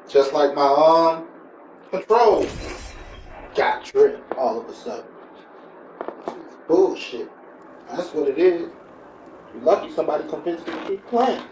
Just like my control got tripped all of a sudden. It's bullshit. That's what it is. You're lucky somebody convinced me to keep playing.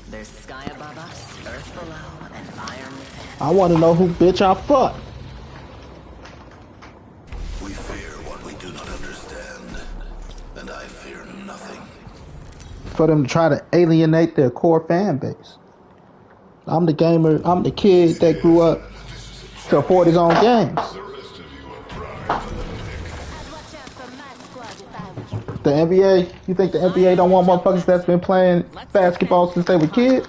There's sky above us, earth below, and iron within. I want to know who bitch I fuck. We fear what we do not understand, and I fear nothing. For them to try to alienate their core fan base. I'm the gamer, I'm the kid that grew up to afford his own games. The NBA, you think the NBA don't want motherfuckers that's been playing basketball since they were kids?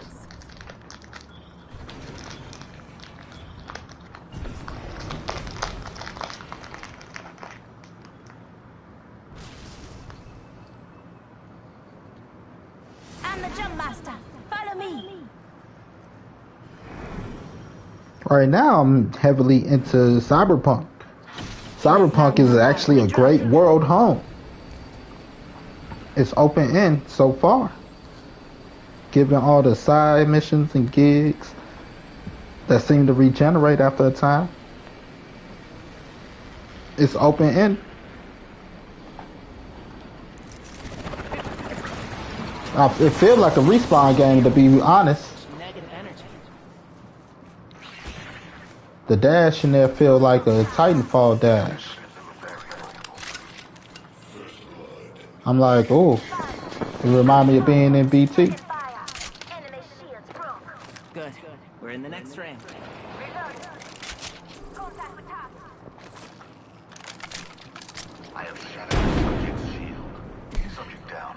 I'm the jump master. Follow me. Right now, I'm heavily into Cyberpunk. Cyberpunk is actually a great world home. It's open end so far. Given all the side missions and gigs that seem to regenerate after a time. It's open end. It feels like a respawn game, to be honest. The dash in there feel like a Titanfall dash. I'm like, oh, it remind me of being in BT. Good. We're in the next ring. I have shattered the subject's shield. Subject down.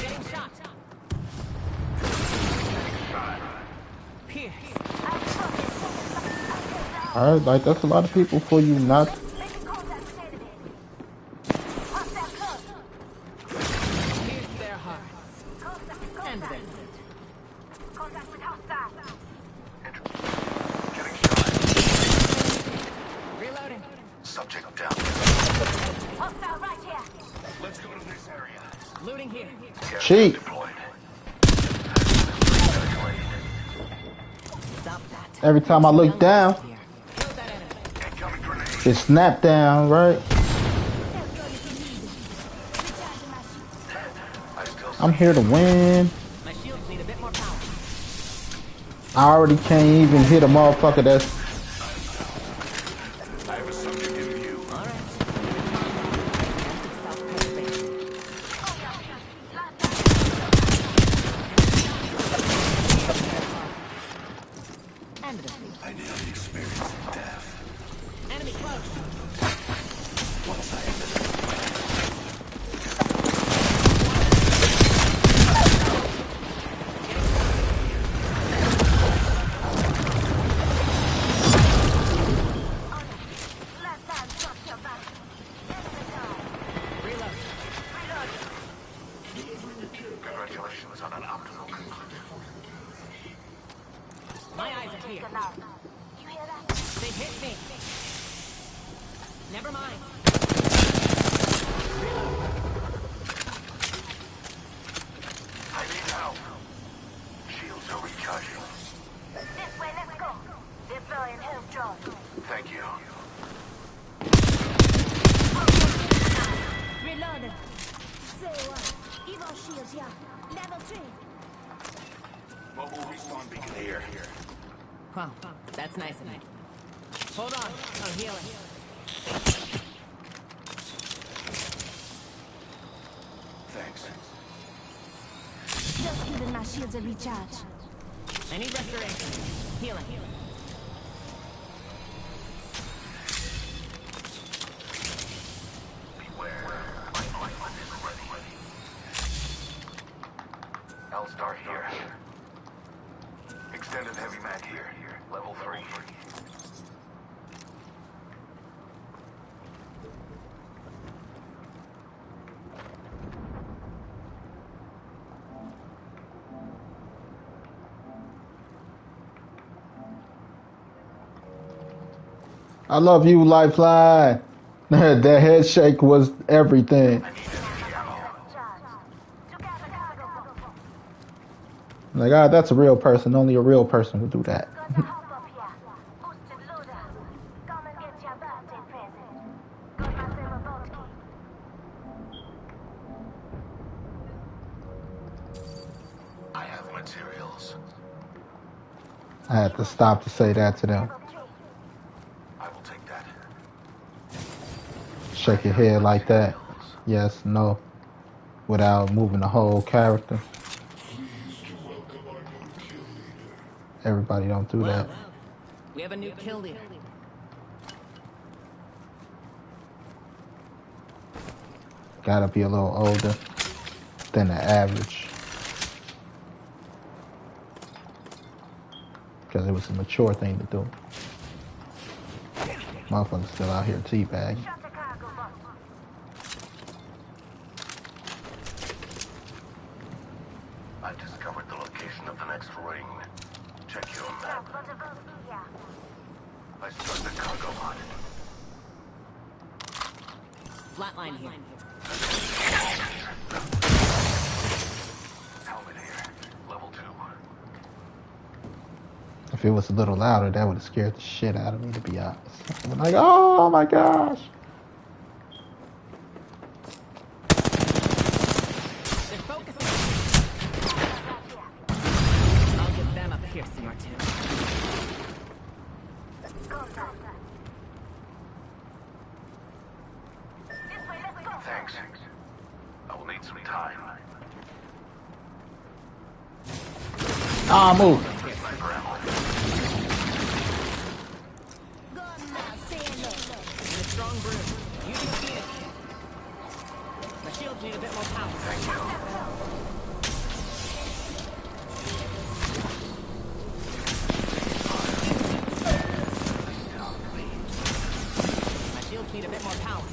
Getting shot. Pierce. Alright, like that's a lot of people for you not. Pierce their hearts. And then. Contact with hostile. Getting shot. Reloading. Subject down. Hostile right here. Let's go to this area. Looting here. Cheat. Deployed. Stop that. Every time I look down, Kill that enemy. Incoming grenade. it snapped down, right? I still I'm here to win. My shields need a bit more power. I already can't even hit a motherfucker that's. I have a subject in view. All right. And the defeat. I nearly experienced death. Enemy close. Once I have Reload. congratulations on an optimal conclusion. My eyes are here. You hear that? They hit me. Never mind. I need help. Shields are recharging. This way, let's go. Deploying help drone. Thank you. Reloaded. Say what? Evo shields here. Level 3. Mobile respawn beacon here. Wow, that's nice of me. Hold on, I'm healing. Thanks. Just giving my shields a recharge. I need restoration. Healing. Beware. My weapon is ready. L-Star here. Extended heavy mag here. Level 3. I love you, Lifeline. That head shake was everything. Like, ah, that's a real person. Only a real person would do that. I have materials. I had to stop to say that to them. I will take that. Shake your head like that. Yes, no. Without moving the whole character. Everybody don't do that. We have a new kill leader. Gotta be a little older than the average. Because it was a mature thing to do. Motherfuckers still out here teabagging. I've discovered the location of the next ring. Check your map. I struck the cargo pod. Flatline here. Helmet here. Level 2. If it was a little louder, that would have scared the shit out of me, to be honest. I'm like, oh my gosh. They're focusing. I'll give them a piercing or two. Thanks. I will need some time. Ah, move. Sniper ammo. Need a strong broom. You can see it. My shields need a bit more power. Thank you. My shields need a bit more power.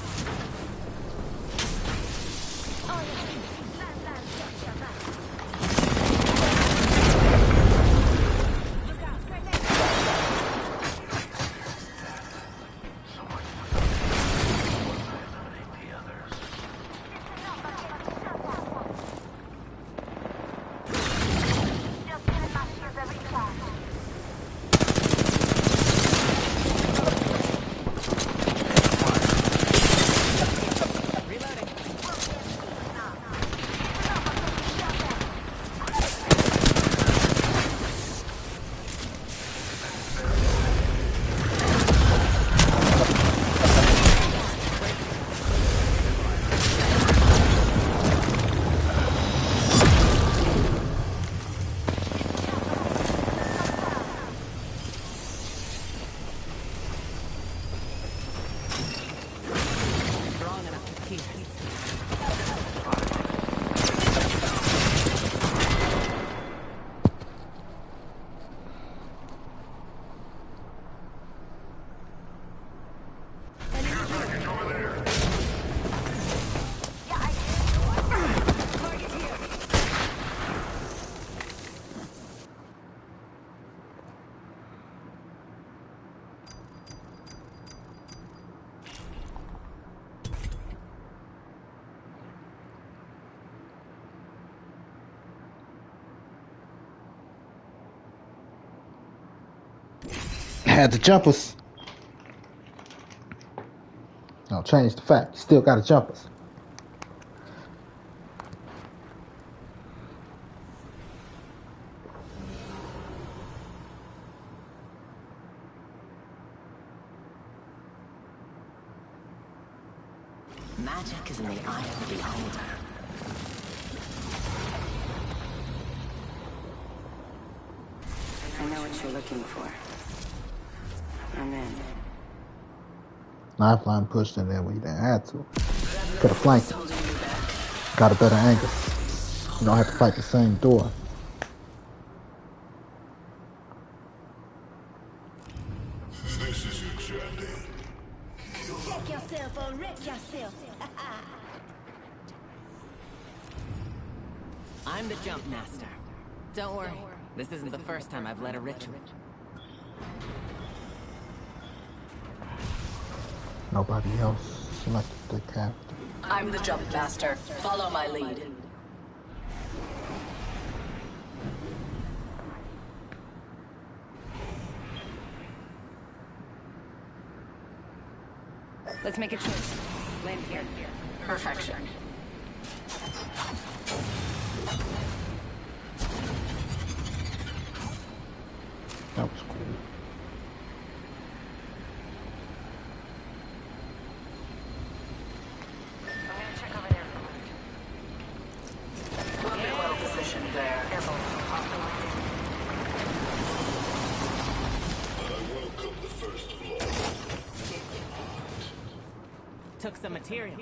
So much to once I eliminate the others. Reloading. Strong enough to pierce. Had to jump us. No, change the fact. You still gotta jump us. Magic is in the eye of the beholder. I know what you're looking for. I'm in. Lifeline pushed in there when you didn't have to. Could have flanked it. Got a better angle. You don't have to fight the same door. This is your champion. Check yourself or wreck yourself. I'm the jump master. Don't worry, this isn't the first time I've led a ritual. Nobody else selected the captain. I'm the jump master. Follow my lead. Let's make a choice. Land here. Perfection. That was cool. I'm gonna check over there. We'll be well positioned there. Careful. I welcome the first blood. Took some material.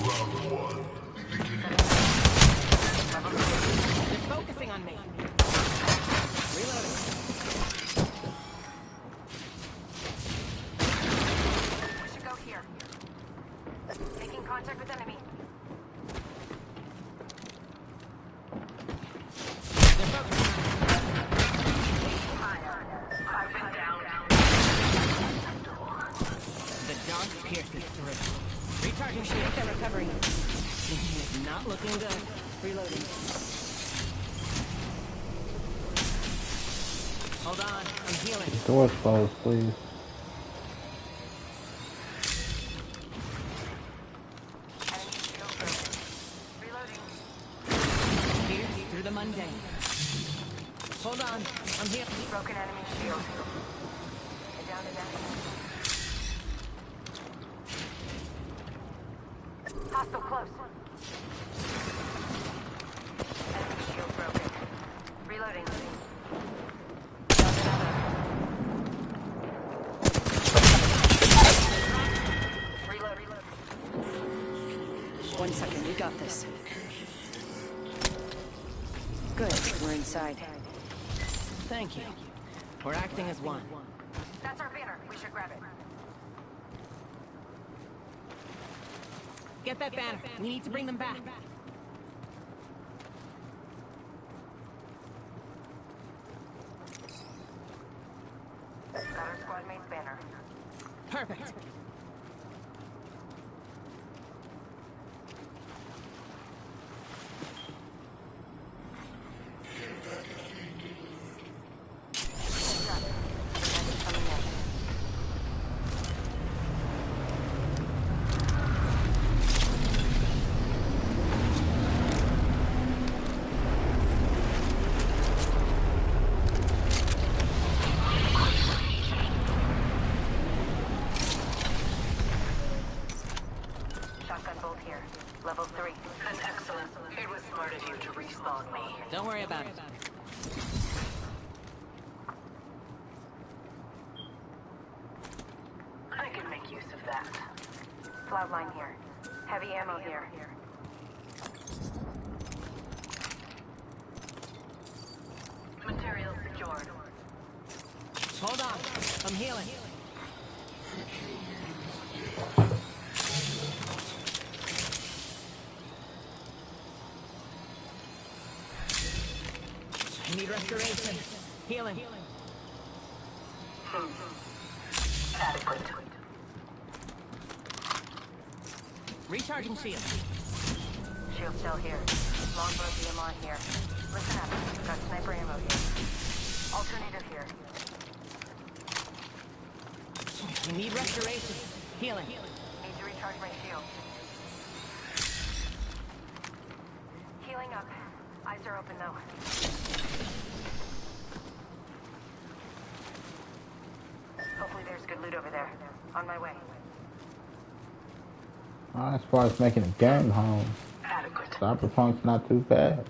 Round one. They're focusing on me. Reloading. We should go here. Making contact with enemy. They're focusing I've been down. The dark pierces through. Recharging shield. They're recovering. It's not looking good. Reloading. Hold on, I'm healing. Doors closed, please. Enemy shield broken. Reloading. Pierce through the mundane. Hold on, I'm healing. Broken enemy shield. Down to that. Hostile close. Enemy shield broken. Reloading. Down another. Reload. 1 second, we got this. Good, we're inside. Thank you. We're acting as one. That's our banner. We should grab it. Get that banner. We need to bring them back. Got our squad mate's banner. Perfect. Coming in. Shotgun bolt here. Level 3. That's excellent. It was smart of you to respawn me. Don't worry about it. I can make use of that. Flatline here. Heavy ammo here. Materials secured. Hold on, I'm healing. I need restoration. Healing. Adequate. Recharging shield. Shield cell here. Longbow DMR here. Listen up. Got sniper ammo here. Alternative here. I need restoration. Healing. Need to recharge my shield. Healing up. Eyes are open though. Hopefully there's good loot over there. On my way. As far as making a game home, Adequate. Cyberpunk's not too bad,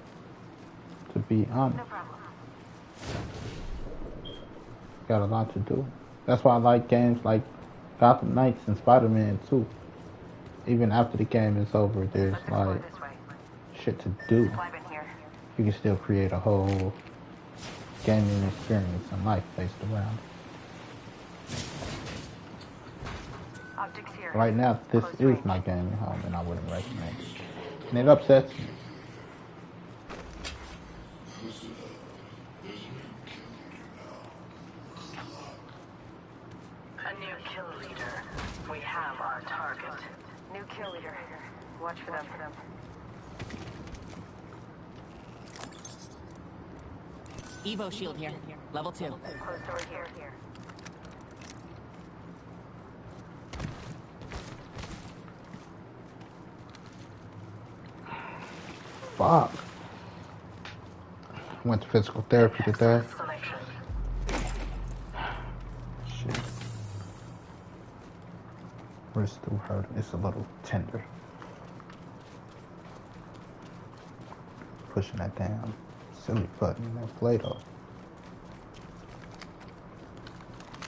to be honest. No problem. Got a lot to do. That's why I like games like Gotham Knights and Spider-Man 2. Even after the game is over, there's Let's explore like this way. shit to do. Flyman here. You can still create a whole gaming experience and life based around it. Optics here. Right now, this Close is range. my gaming home, and I wouldn't recommend it. And it upsets me. A new kill leader. We have our target. New kill leader. Watch for them. Evo shield here. Level 2. Close door here. Fuck. Went to physical therapy today. Selection. Shit. Wrist still hurt. It's a little tender. Pushing that down. Silly button in that Play-Doh.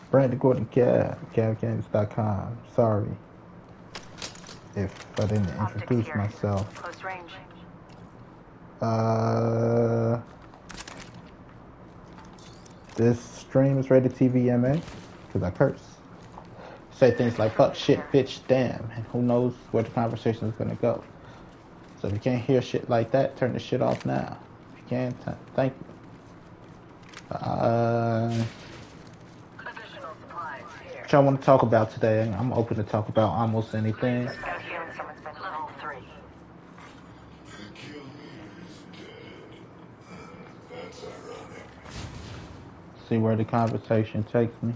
Brandon Gordon Cav, CavGames.com. Sorry if I didn't introduce myself. Close range. This stream is rated TVMA because I curse. Say things like fuck, shit, bitch, damn, and who knows where the conversation is gonna go. So if you can't hear shit like that, turn the shit off now. If you can, thank you. What y'all want to talk about today? I'm open to talk about almost anything. Level 3. See where the conversation takes me.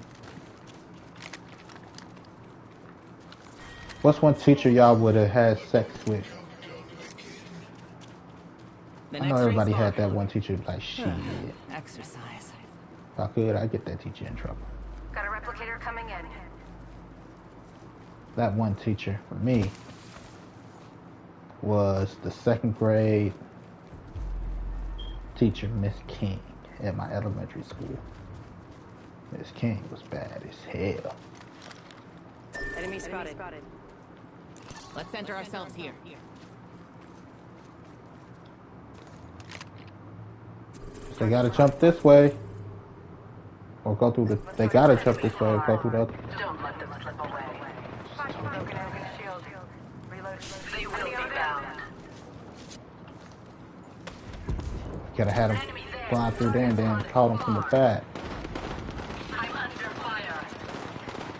What's one teacher y'all would have had sex with? I know everybody had that one teacher like, shit. Exercise. If I could, I'd get that teacher in trouble. Got a replicator coming in. That one teacher for me was the 2nd grade teacher, Miss King, at my elementary school. Miss King was bad as hell. Enemy spotted. Let's center ourselves here. They gotta jump this way. Or go through the... They gotta jump this way or go through the other. Don't let them slip away. Broken enemy shield. Reload. They will be bound. Gotta have them flying through there and then caught them from the back. I'm under fire.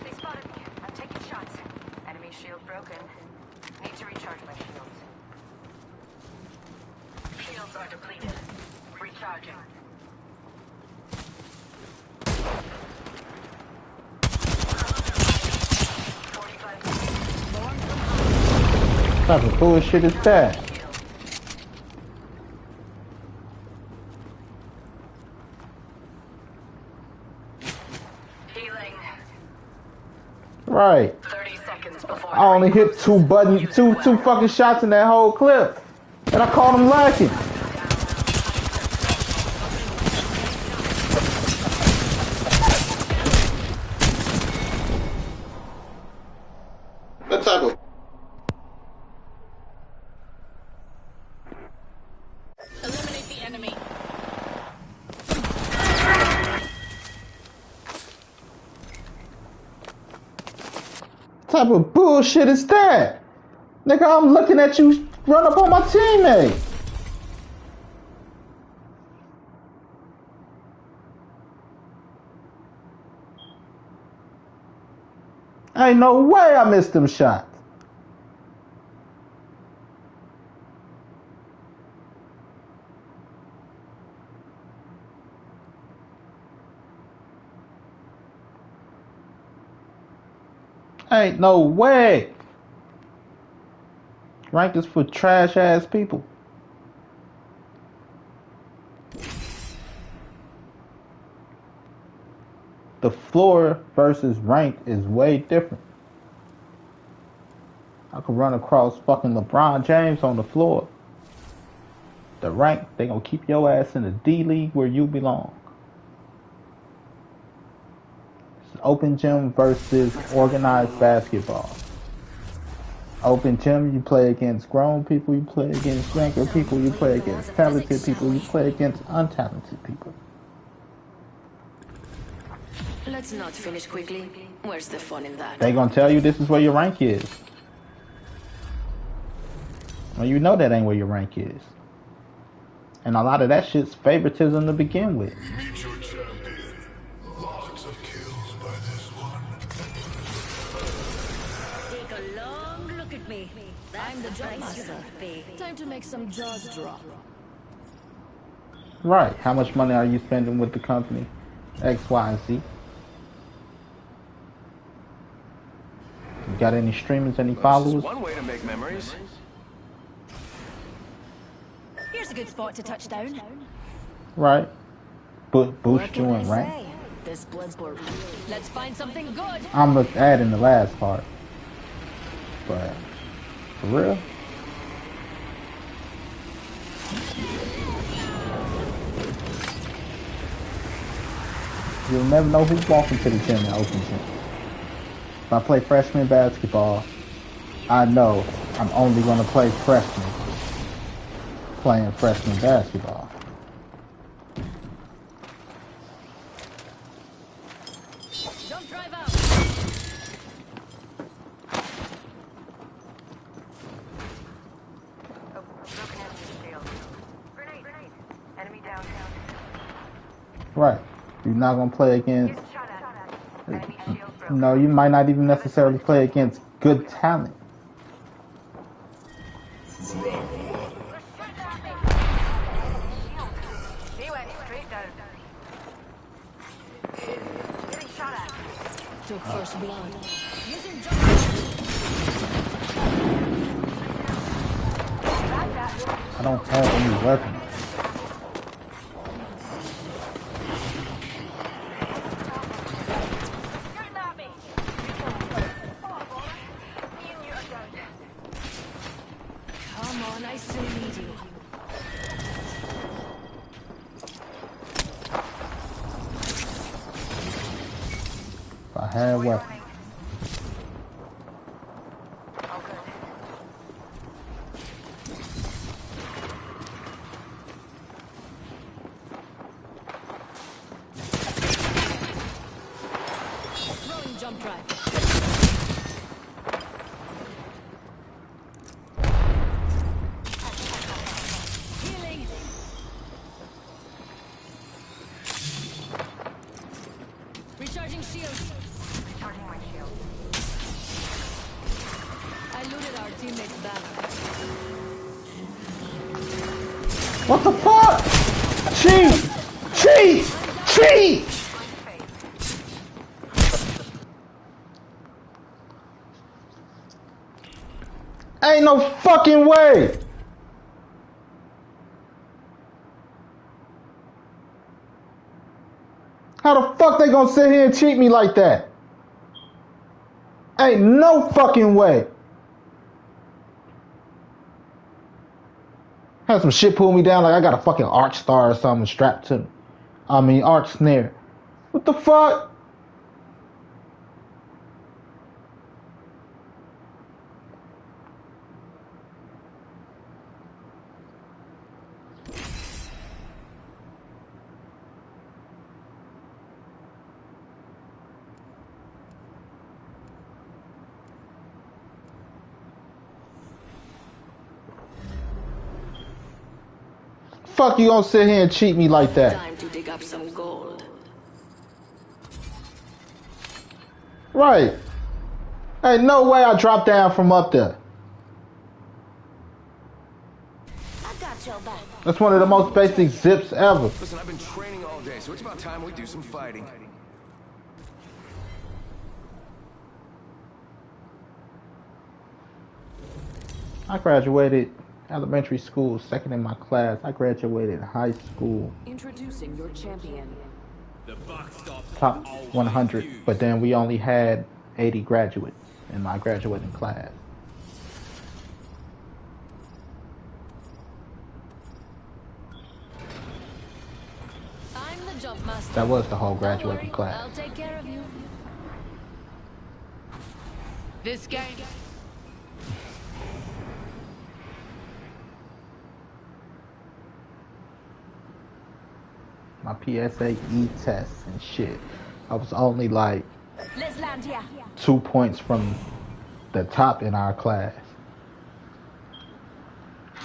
They spotted me. I'm taking shots. Enemy shield broken. Need to recharge my shields. Shields are depleted. Recharging. What type of bullshit is that? Healing. Right. 30 seconds before I only hit two fucking shots in that whole clip. And I caught him lacking. What type of... Eliminate the enemy. type of bullshit is that? Nigga, I'm looking at you run up on my teammate. Ain't no way I missed them shots. Ain't no way. Rank is for trash ass people. The floor versus rank is way different. I could run across fucking LeBron James on the floor. The rank, they gonna keep your ass in the D League where you belong. It's open gym versus organized basketball. Open gym, you play against grown people, you play against younger people, you play against talented people, you play against untalented people. Let's not finish quickly. Where's the fun in that? They gonna tell you this is where your rank is. Well, you know that ain't where your rank is. And a lot of that shit's favoritism to begin with. Meet your champion. Lots of kills by this one. me. I'm the jump master. Time to make some jaws drop. Right. How much money are you spending with the company? X, Y, and Z. You got any streamers, any followers? One way to make memories. Here's a good spot to touch down. Right. Boost What you can I in rank. say? This Bloodsport. Let's find something good. I'm gonna add in the last part. But for real? You'll never know who's walking to the gym in open gym. If I play freshman basketball, I know I'm only gonna play freshmen playing freshman basketball. Don't drive out. Oh, broken enemy shield. Grenade. Enemy downtown. Right. You're not gonna play against. Here's a shot at. Enemy shield broken. No, you might not even necessarily play against good talent. He went straight down. Getting shot at. Took first blood. Using jump. I don't have any weapons. Shooting at me. Come on, I still need you. If I had weapons. All good. Throwing jump drive. Healing. Recharging shields. Recharging my shield. I looted our teammates' banner. What the fuck? Cheat! Cheat! Cheat! Ain't no fucking way! How the fuck they gonna sit here and cheat me like that? Ain't no fucking way. Had some shit pull me down like I got a fucking arch star or something strapped to me. I mean, arch snare. What the fuck? Fuck you gonna sit here and cheat me like that? Time to dig up some gold. Right. Ain't no way I dropped down from up there. I got your back. That's one of the most basic zips ever. Listen, I've been training all day, so it's about time we do some fighting. I graduated elementary school, second in my class. I graduated high school, Introducing your champion. top 100. But then we only had 80 graduates in my graduating class. I'm the jump master. That was the whole Don't worry, graduating class. I'll take care of you. This game. My PSAE tests and shit. I was only like Let's land here. 2 points from the top in our class.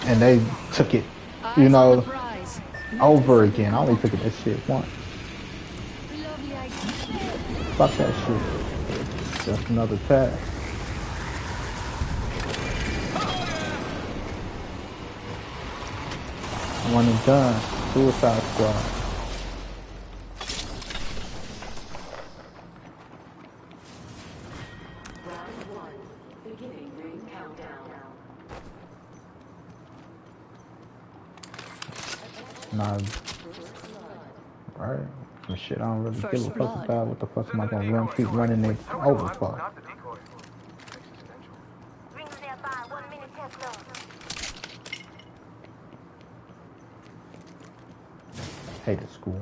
And they took it, you Eyes on know, the prize. over again. I only took it that shit once. Lovely idea. Fuck that shit. Just another test. One and done. Suicide Squad. Nah, right? And shit, I don't really give a fuck about what the fuck am I gonna keep running it over for. Rings nearby, 1 minute test load. Hated school.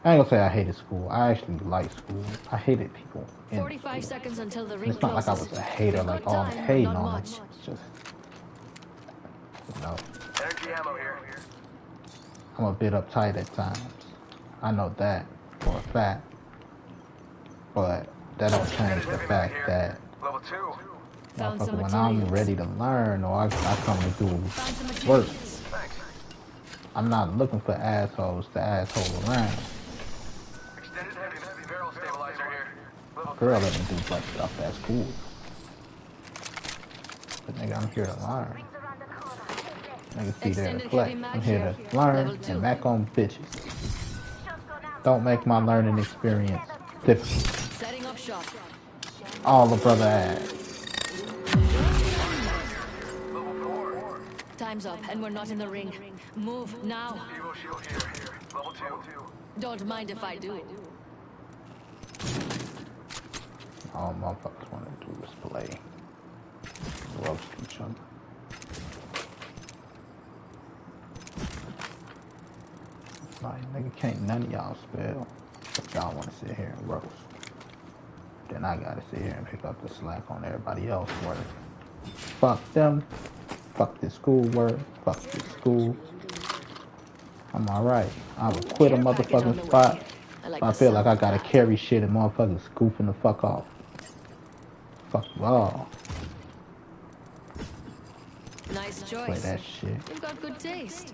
I ain't gonna say I hated school. I actually liked school. I hated people. 45 seconds until the ring it's not like I was a hater, like all hating on them. It's just, you know, Energy ammo here. I'm a bit uptight at times. I know that for a fact. But that don't change the fact that Level 2. motherfucker, when I'm ready to learn or I come to do work, I'm not looking for assholes to asshole around. Extended heavy barrel stabilizer here. Girl, let me do butt stuff at school. But nigga, I'm here to learn. Nigga, see there to play. I'm here to learn and back on bitches. Don't make my learning experience difficult. Setting up shop. All the brother ass. Time's up and we're not in the ring. Move now. Evo shield here. Level 2. Don't mind if I do. All motherfuckers want to do is play. Roast each other. Like, nigga, can't none of y'all spell. If y'all want to sit here and roast, then I gotta sit here and pick up the slack on everybody else's work. Fuck them. Fuck this school work. Fuck this school. I'm alright. I will quit a motherfucking spot. I feel like I gotta carry shit and motherfuckers goofing the fuck off. Fuck you all. Nice choice. Play that shit. You've got good taste.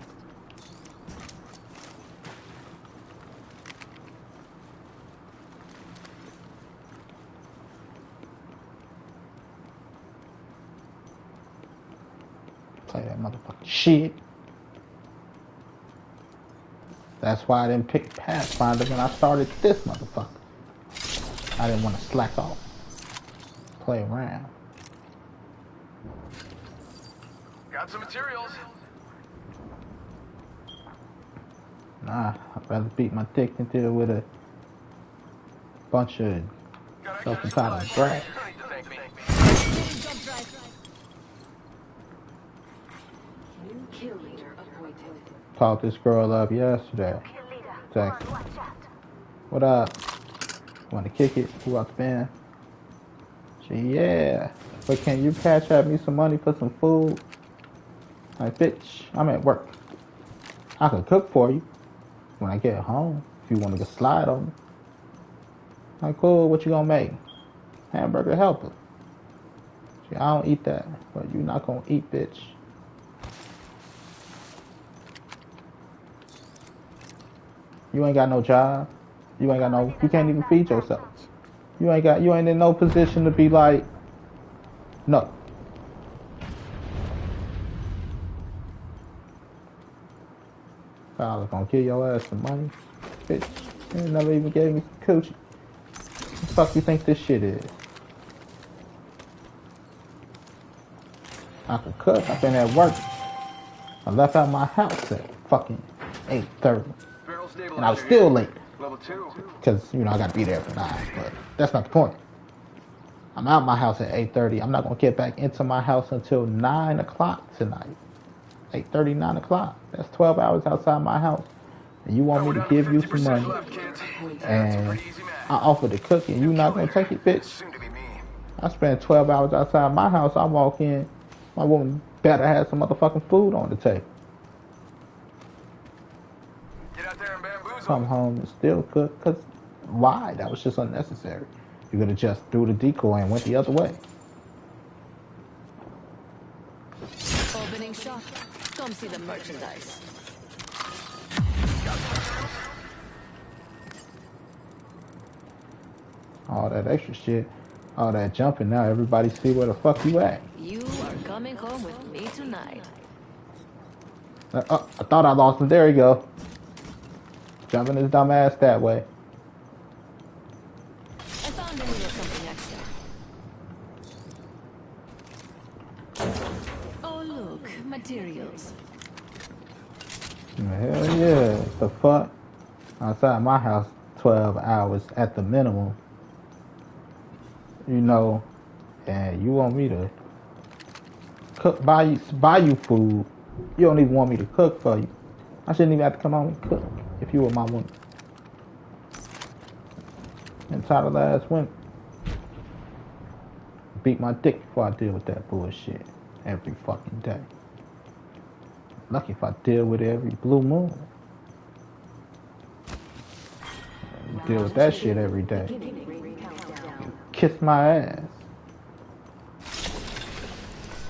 Play that motherfucking shit. That's why I didn't pick Pathfinder when I started this motherfucker. I didn't want to slack off. Play around. Got some materials. Nah, I'd rather beat my dick than deal with a bunch of self-entitled brats. Called this girl up yesterday. Text. What up? Want to kick it? Who out the band? She, yeah. But can you cash out me some money for some food? Like, bitch, I'm at work. I can cook for you when I get home if you want to slide on me. Like, cool, what you gonna make? Hamburger helper. See, I don't eat that, but you not gonna eat, bitch. You ain't got no job. You can't even feed yourself. You ain't in no position to be like, no. I was gonna give your ass some money. Bitch, you never even gave me some coochie. What the fuck you think this shit is? I can cook. I've been at work. I left out my house at fucking 8:30. And I was still late. Level 2. Because, you know, I gotta be there for 9. But that's not the point. I'm out my house at 8:30. I'm not gonna get back into my house until 9 o'clock tonight. 8:30, 9 o'clock. That's 12 hours outside my house. And you want me to give you some money. And I offer to cook and you not gonna take it, bitch. I spend 12 hours outside my house. I walk in. My woman better have some motherfucking food on the table. Get out there and bamboozle. Come home and still cook. Because why? That was just unnecessary. You could have just threw the decoy and went the other way. Opening shop. Come see the merchandise. All that extra shit. All that jumping. Now everybody see where the fuck you at. You are coming home with me tonight. I thought I lost him. There you go. Jumping his dumb ass that way. I found a little something extra. Oh, look, materials. Hell yeah. The fuck? Outside my house, 12 hours at the minimum. You know, and you want me to cook, buy you food. You don't even want me to cook for you. I shouldn't even have to come home and cook if you were my woman. Entitled ass women. Beat my dick before I deal with that bullshit every fucking day. Lucky if I deal with it every blue moon. Deal with that shit every day. Kiss my ass.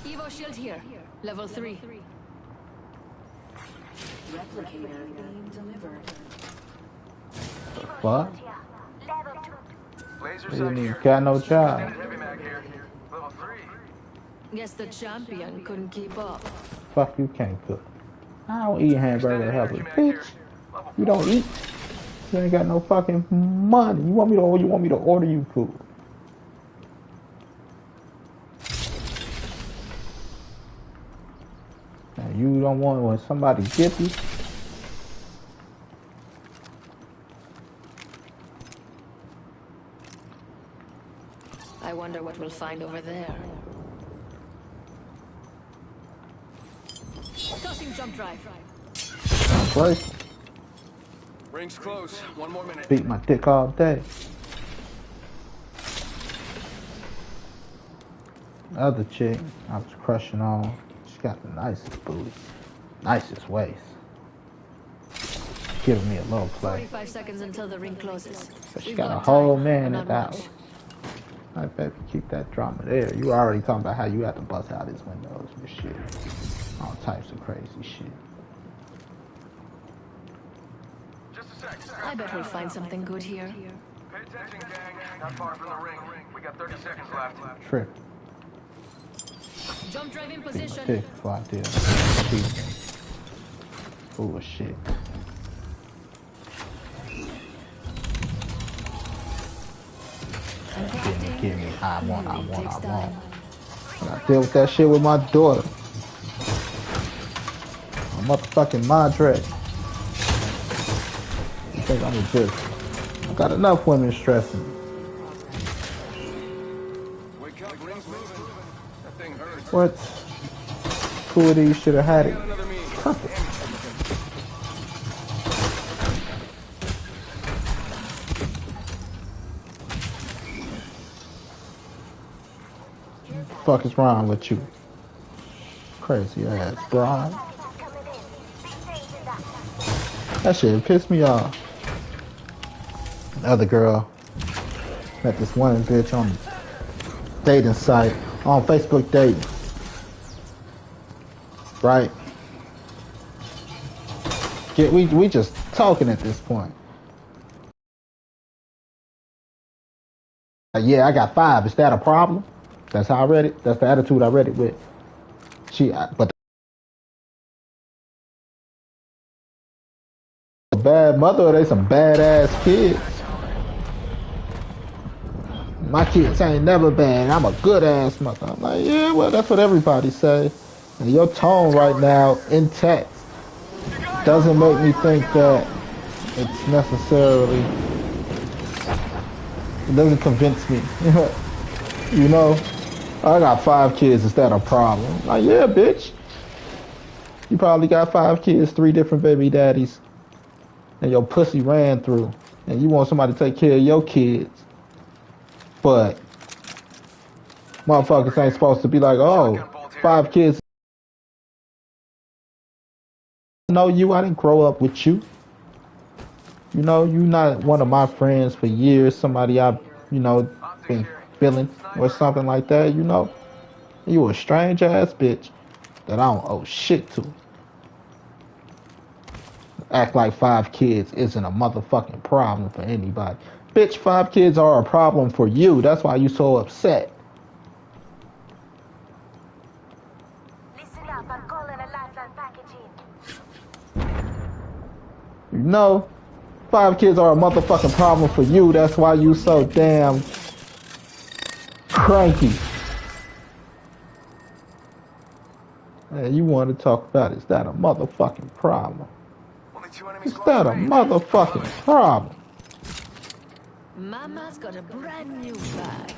Evo shield here. Level 3. Replicator being delivered. Fuck? Laser You sight didn't even here. got no job. Extended heavy mag here. Level 3. Guess the champion couldn't keep up. Fuck you can't cook. I don't eat hamburger helper. Extended energy mag Bitch, here. Level you don't eat. You ain't got no fucking money. You want me to order you food. And you don't want when somebody gives you. I wonder what we'll find over there. Tossing jump drive. Break. Ring's close. 1 more minute. Beat my dick all day. The other chick I was crushing on, she got the nicest booty, nicest waist. Giving me a little play. 45 seconds until the ring closes. But she We've got a got whole time, man but at not the much. house. I bet you keep that drama there. You were already talking about how you had to bust out his windows and shit. All types of crazy shit. Just a sec. I bet we'll find something good here. Pay attention, gang. Not far from the ring. We got 30 seconds left. Trip. Jump drive in Beat my position. dick before I did. Bullshit. Give me. I want. I gotta deal with that shit with my daughter. A motherfucking Madre. You think I'm just... I got enough women stressing me. Wake up, ring's moving. That thing hurts. What? Two of these should have had it. Another meeting. Perfect. Fuck is wrong with you? Crazy ass Brian. That shit pissed me off. The other girl met this one bitch on the dating site, on Facebook dating. Right? We just talking at this point. Yeah, I got 5. Is that a problem? That's how I read it. That's the attitude I read it with. But a bad mother, they some badass kids. My kids ain't never bad. I'm a good ass mother. I'm like, yeah, well, that's what everybody say. And your tone right now in text doesn't make me think that it's necessarily. It doesn't convince me. You know, I got 5 kids. Is that a problem? Like, yeah, bitch. You probably got 5 kids, 3 different baby daddies, and your pussy ran through, and you want somebody to take care of your kids. But motherfuckers ain't supposed to be like, oh, 5 kids. I know you. I didn't grow up with you. You know, you not one of my friends for years. Somebody I've, been feeling or something like that. You know, you a strange ass bitch that I don't owe shit to. Act like 5 kids isn't a motherfucking problem for anybody. Bitch, 5 kids are a problem for you. That's why you so upset. Listen up, I'm calling a lifeline package in. You know, 5 kids are a motherfucking problem for you. That's why you so damn cranky. Man, you want to talk about is that a motherfucking problem? Only 2 enemy Is squads that a remain. motherfucking problem? Mama's got a brand new bag.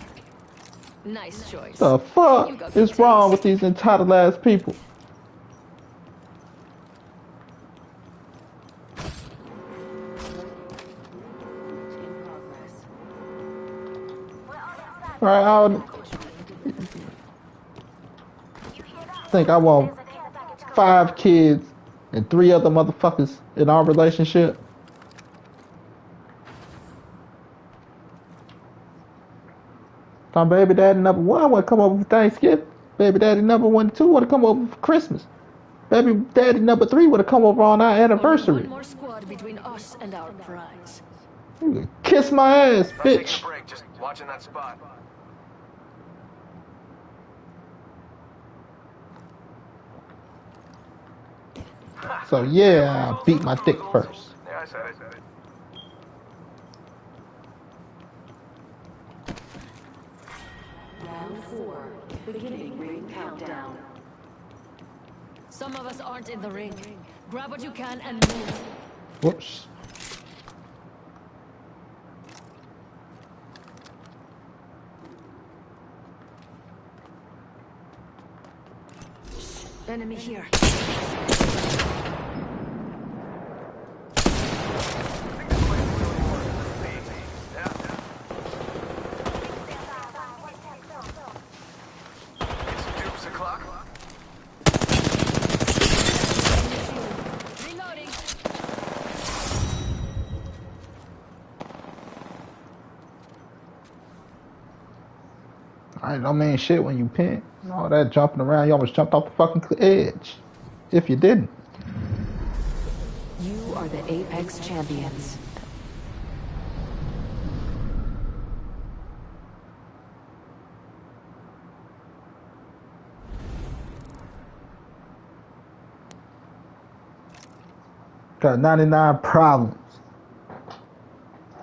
Nice choice. The fuck You got good is wrong with taste. these entitled ass people? Right, I think I want 5 kids and 3 other motherfuckers in our relationship. My baby daddy number 1 want to come over for Thanksgiving. Baby daddy number 1 and 2 want to come over for Christmas. Baby daddy number 3 want to come over on our Only anniversary. one more squad between us and our prize. You can kiss my ass, Not taking a bitch. break, just watching that spot. So yeah, I beat my dick first. Yeah, I said it. Round 4. Beginning ring countdown. Some of us aren't in the ring. Grab what you can and move. Whoops. Enemy here. Dukes o'clock. Reloading. I don't mean shit when you pin. All that jumping around, you almost jumped off the fucking edge. If you didn't. You are the Apex Champions. Got 99 problems.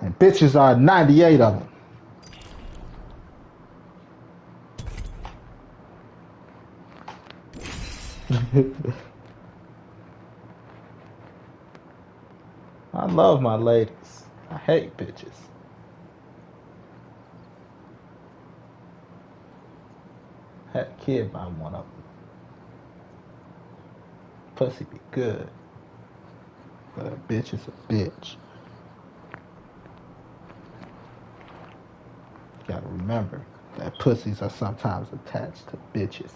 And bitches are 98 of them. I love my ladies. I hate bitches. Had a kid by one of them. Pussy be good. But a bitch is a bitch. Gotta remember that pussies are sometimes attached to bitches.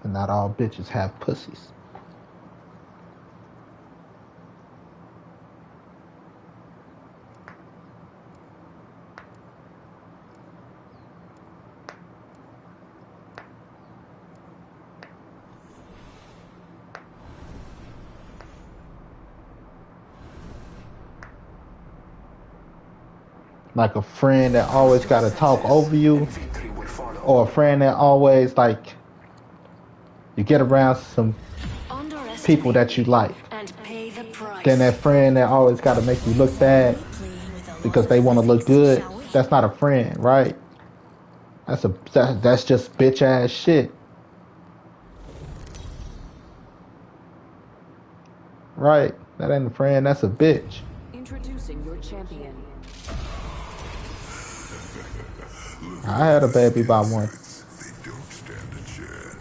And not all bitches have pussies. Like a friend that always gotta talk over you, or a friend that always like you get around some people that you like. And pay the price. Then that friend that always gotta make you look bad because they want to look good. That's not a friend, right? That's just bitch ass shit, right? That ain't a friend. That's a bitch. Introducing your champion. I had a baby by one. They don't stand a chance.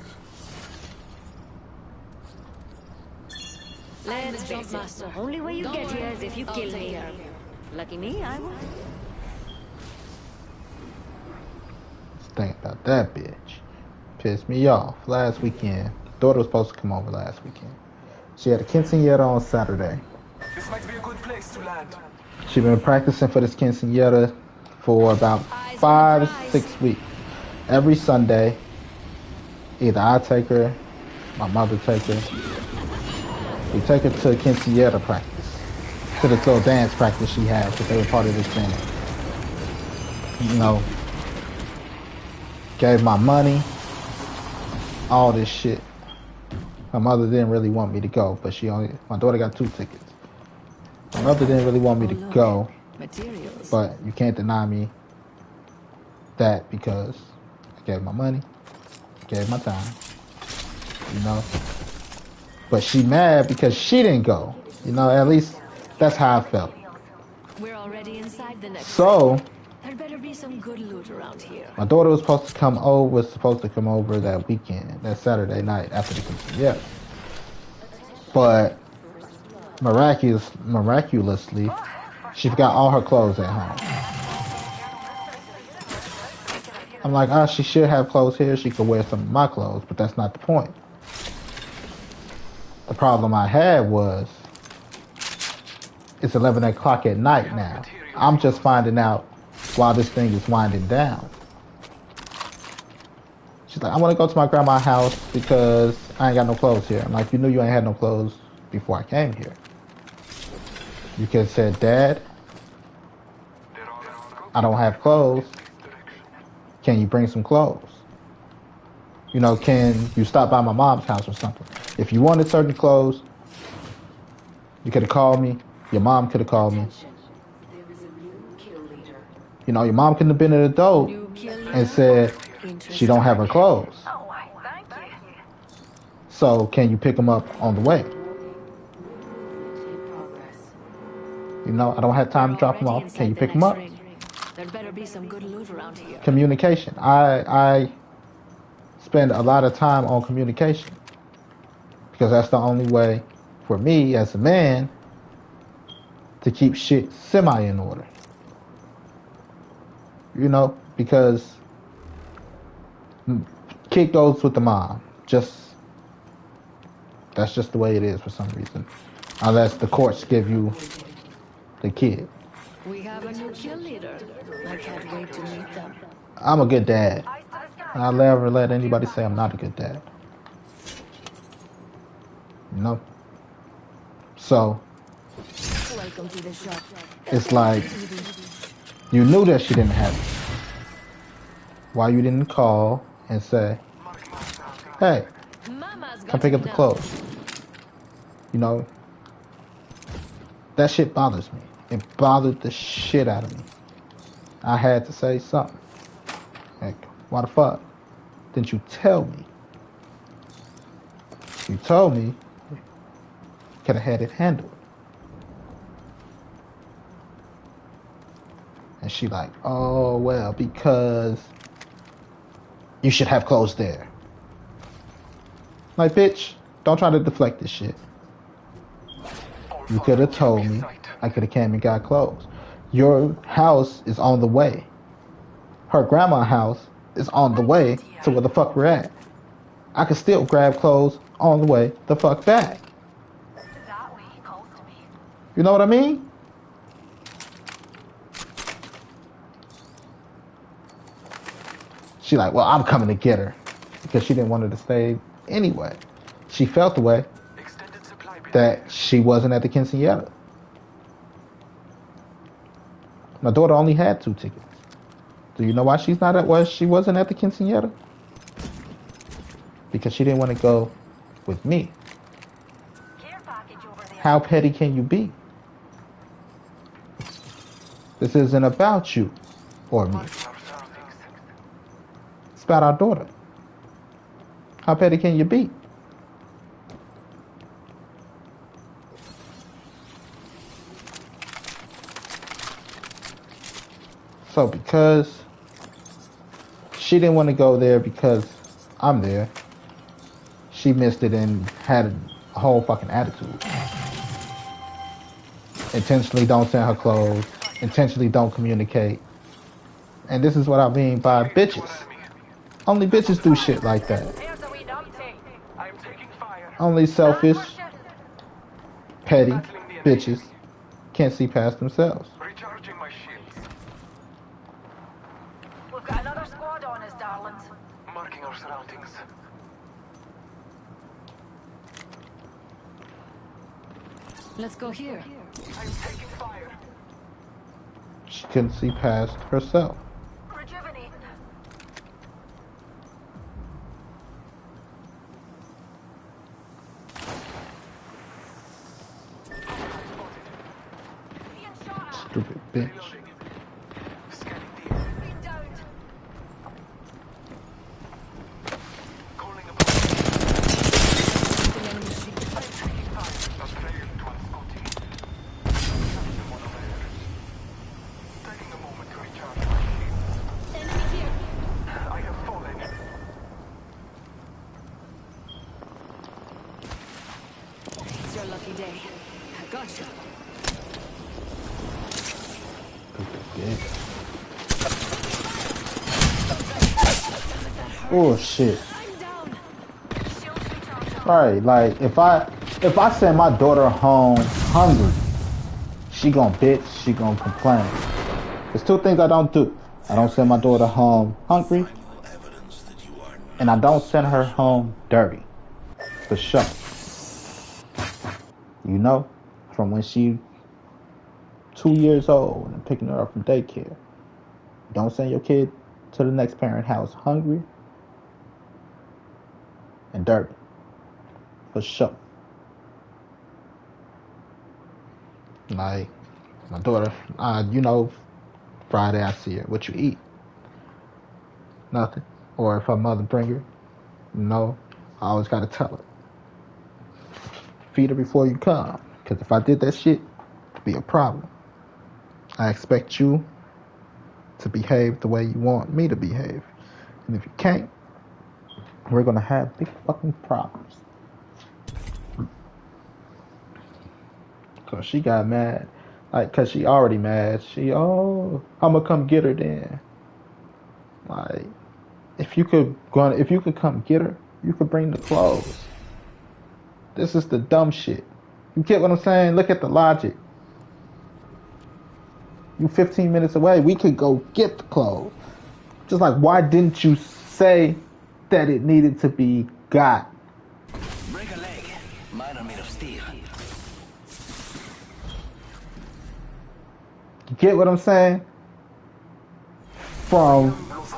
Let's face it. Only way you Don't get worry, here is if you I'll kill take me. care of you. Lucky me, I won. Think about that bitch. Pissed me off last weekend. Daughter was supposed to come over last weekend. She had a quinceañera on Saturday. This might be a good place to land. She been practicing for this quinceañera for about 5 or 6 weeks. Every Sunday, either I take her, my mother take her. We take her to a quinceañera practice, to this little dance practice she had, because they were part of this band. You know, gave my money, all this shit. My mother didn't really want me to go, but my daughter got 2 tickets. My mother didn't really want me to go, Materials. but you can't deny me that because I gave my money, gave my time, you know. But she mad because she didn't go. You know, at least that's how I felt. We're already inside the next So ring. There better be some good loot around here. my daughter was supposed to come over that weekend, that Saturday night after the quinceañera. But miraculously, she forgot all her clothes at home. I'm like, she should have clothes here. She could wear some of my clothes, but that's not the point. The problem I had was it's 11 o'clock at night now. I'm just finding out while this thing is winding down. She's like, I want to go to my grandma's house because I ain't got no clothes here. I'm like, you knew you ain't had no clothes before I came here. You could have said, Dad, I don't have clothes. Can you bring some clothes? You know, can you stop by my mom's house or something? If you wanted certain clothes, you could have called me. Your mom could have called me. You know, your mom couldn't have been at the door and said she don't have her clothes. So can you pick them up on the way? You know, I don't have time to drop them off. Can you pick them up? There better be some good loot around here. Communication. I spend a lot of time on communication because that's the only way for me as a man to keep shit semi in order. You know, because kid goes with the mom. That's just the way it is for some reason. Unless the courts give you the kid. We have a new kill leader. I can't wait to meet them. I'm a good dad. I'll never let anybody say I'm not a good dad. You know? So, Welcome to the shop. it's like, you knew that she didn't have it. Why you didn't call and say, hey, come pick up the clothes? You know? That shit bothers me. It bothered the shit out of me. I had to say something. Like, why the fuck didn't you tell me? You told me, could have had it handled. And she like, oh, well, because you should have clothes there. Like, bitch, don't try to deflect this shit. You could have told me. I could have came and got clothes. Your house is on the way. Her grandma's house is on the way to where the fuck we're at. I could still grab clothes on the way the fuck back. You know what I mean? She like, well, I'm coming to get her. Because she didn't want her to stay anyway. She felt the way that she wasn't at the quinceañera. My daughter only had 2 tickets. Do you know why she wasn't at the quinceañera? Because she didn't want to go with me. How petty can you be? This isn't about you or me. It's about our daughter. How petty can you be? So because she didn't want to go there because I'm there, she missed it and had a whole fucking attitude. Intentionally don't send her clothes. Intentionally don't communicate. And this is what I mean by bitches. Only bitches do shit like that. Only selfish, petty bitches can't see past themselves. We've got another squad on us, darlings. Marking our surroundings. Let's go here. I'm taking fire. She couldn't see past herself. Rejuvenating. bitch. Scanning the Been downed. calling upon The enemy shield. taking fire. That's player 1214. Captain one of theirs. Taking a moment to recharge my shield. Enemy here. I have fallen. It's your lucky day. I gotcha. Oh shit. I'm down. Shields recharged. Right, like if I send my daughter home hungry, she gonna bitch, she gonna complain. There's two things I don't do. I don't send my daughter home hungry, Final evidence that you are and I don't send her home dirty. For sure. You know, from when she 2 years old and picking her up from daycare. Don't send your kid to the next parent house hungry and dirty. For sure. Like my daughter, you know, Friday I see her. What you eat? Nothing. Or if her mother bring her, no, I always gotta tell her. Feed her before you come. Because if I did that shit, it'd be a problem. I expect you to behave the way you want me to behave. And if you can't, we're gonna have big fucking problems. Cause she got mad. Like, cause she already mad. I'm gonna come get her then. Like, if you could come get her, you could bring the clothes. This is the dumb shit. You get what I'm saying? Look at the logic. You 15 minutes away, we could go get the clothes. Just like, why didn't you say that it needed to be got? break a leg. Mine are made of steel. You get what I'm saying? From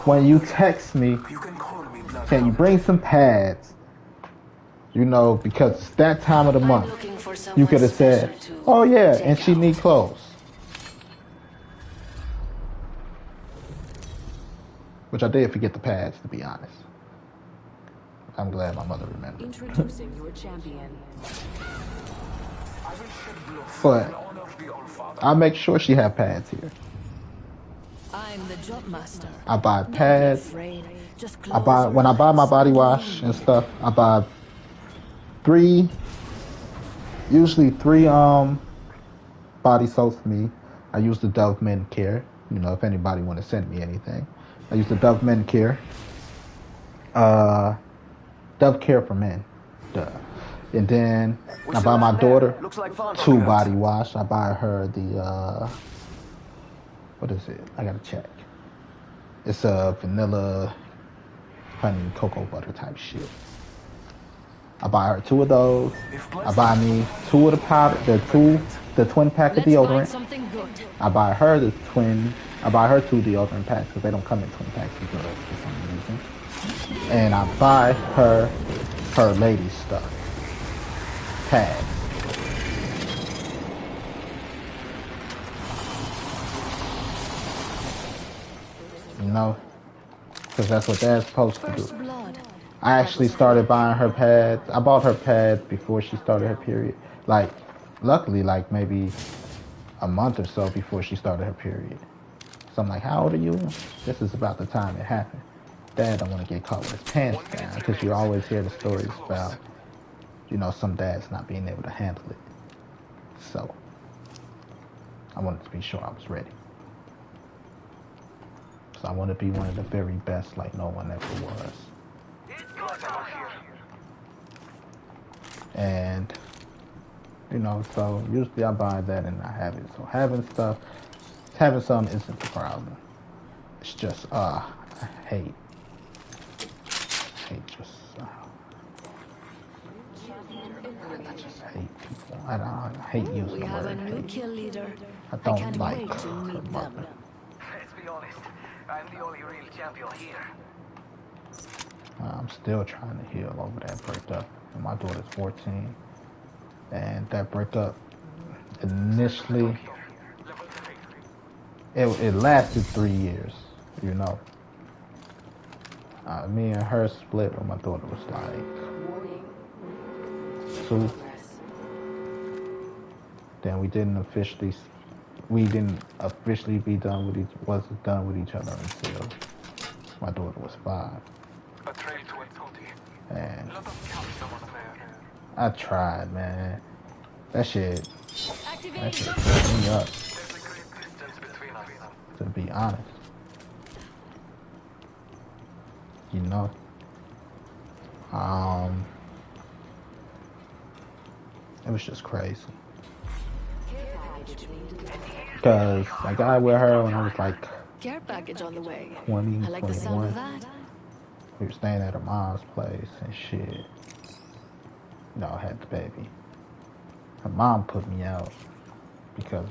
when you text me, You can call me blood. can you bring some pads? You know, because it's that time of the I'm month. looking for You someone could have said, special to oh yeah, take and she out. need clothes. Which I did forget the pads, to be honest. I'm glad my mother remembered. Introducing your champion. I will shed blood But in honor of the All-Father. I make sure she have pads here. I'm the job master. I buy Don't be pads. afraid. Just I buy close when your I buy my eyes. body wash and stuff. I buy usually three body soaps for me. I use the Dove Men Care. You know, if anybody want to send me anything, I use the Dove Men Care. Dove Care for Men. Duh. And then I buy my daughter Looks like fun. 2 body wash. I buy her the what is it? I gotta check. It's a vanilla honey cocoa butter type shit. I buy her 2 of those. I buy me 2 of the powder, the twin pack of Let's find deodorant. something good. I buy her 2 deodorant packs because they don't come in twin packs for girls for some reason. And I buy her lady stuff. Pads. You know? Because that's what dad's supposed to do. First blood. I actually started buying her pads. I bought her pads before she started her period. Like, luckily, like maybe a month or so before she started her period. So I'm like, how old are you? This is about the time it happened. Dad don't want to get caught with his pants down because you always hear the stories about, you know, some dads not being able to handle it. So I wanted to be sure I was ready. So I want to be one of the very best like no one ever was. And, you know, so usually I buy that and I have it. So having some isn't the problem. It's just, I hate just, I just hate people. I hate using We the have a word new hate. kill leader. I I don't can't like wait to her meet mother. them. Let's be honest. I'm the only real champion here. I'm still trying to heal over that breakup. And my daughter's 14. And that breakup initially, It lasted 3 years, you know. Me and her split when my daughter was like 2. Then we didn't officially be done with wasn't done with each other until my daughter was 5. A trade to entity. And Let us count someone there. I tried, man. That shit Activating fucked me up, There's a great distance between us. to be honest. You know. It was just crazy. Cause I got with her when I was like care package on the way. 20, I like the sound of 21. that. We were staying at her mom's place and shit. You know, I had the baby. Her mom put me out because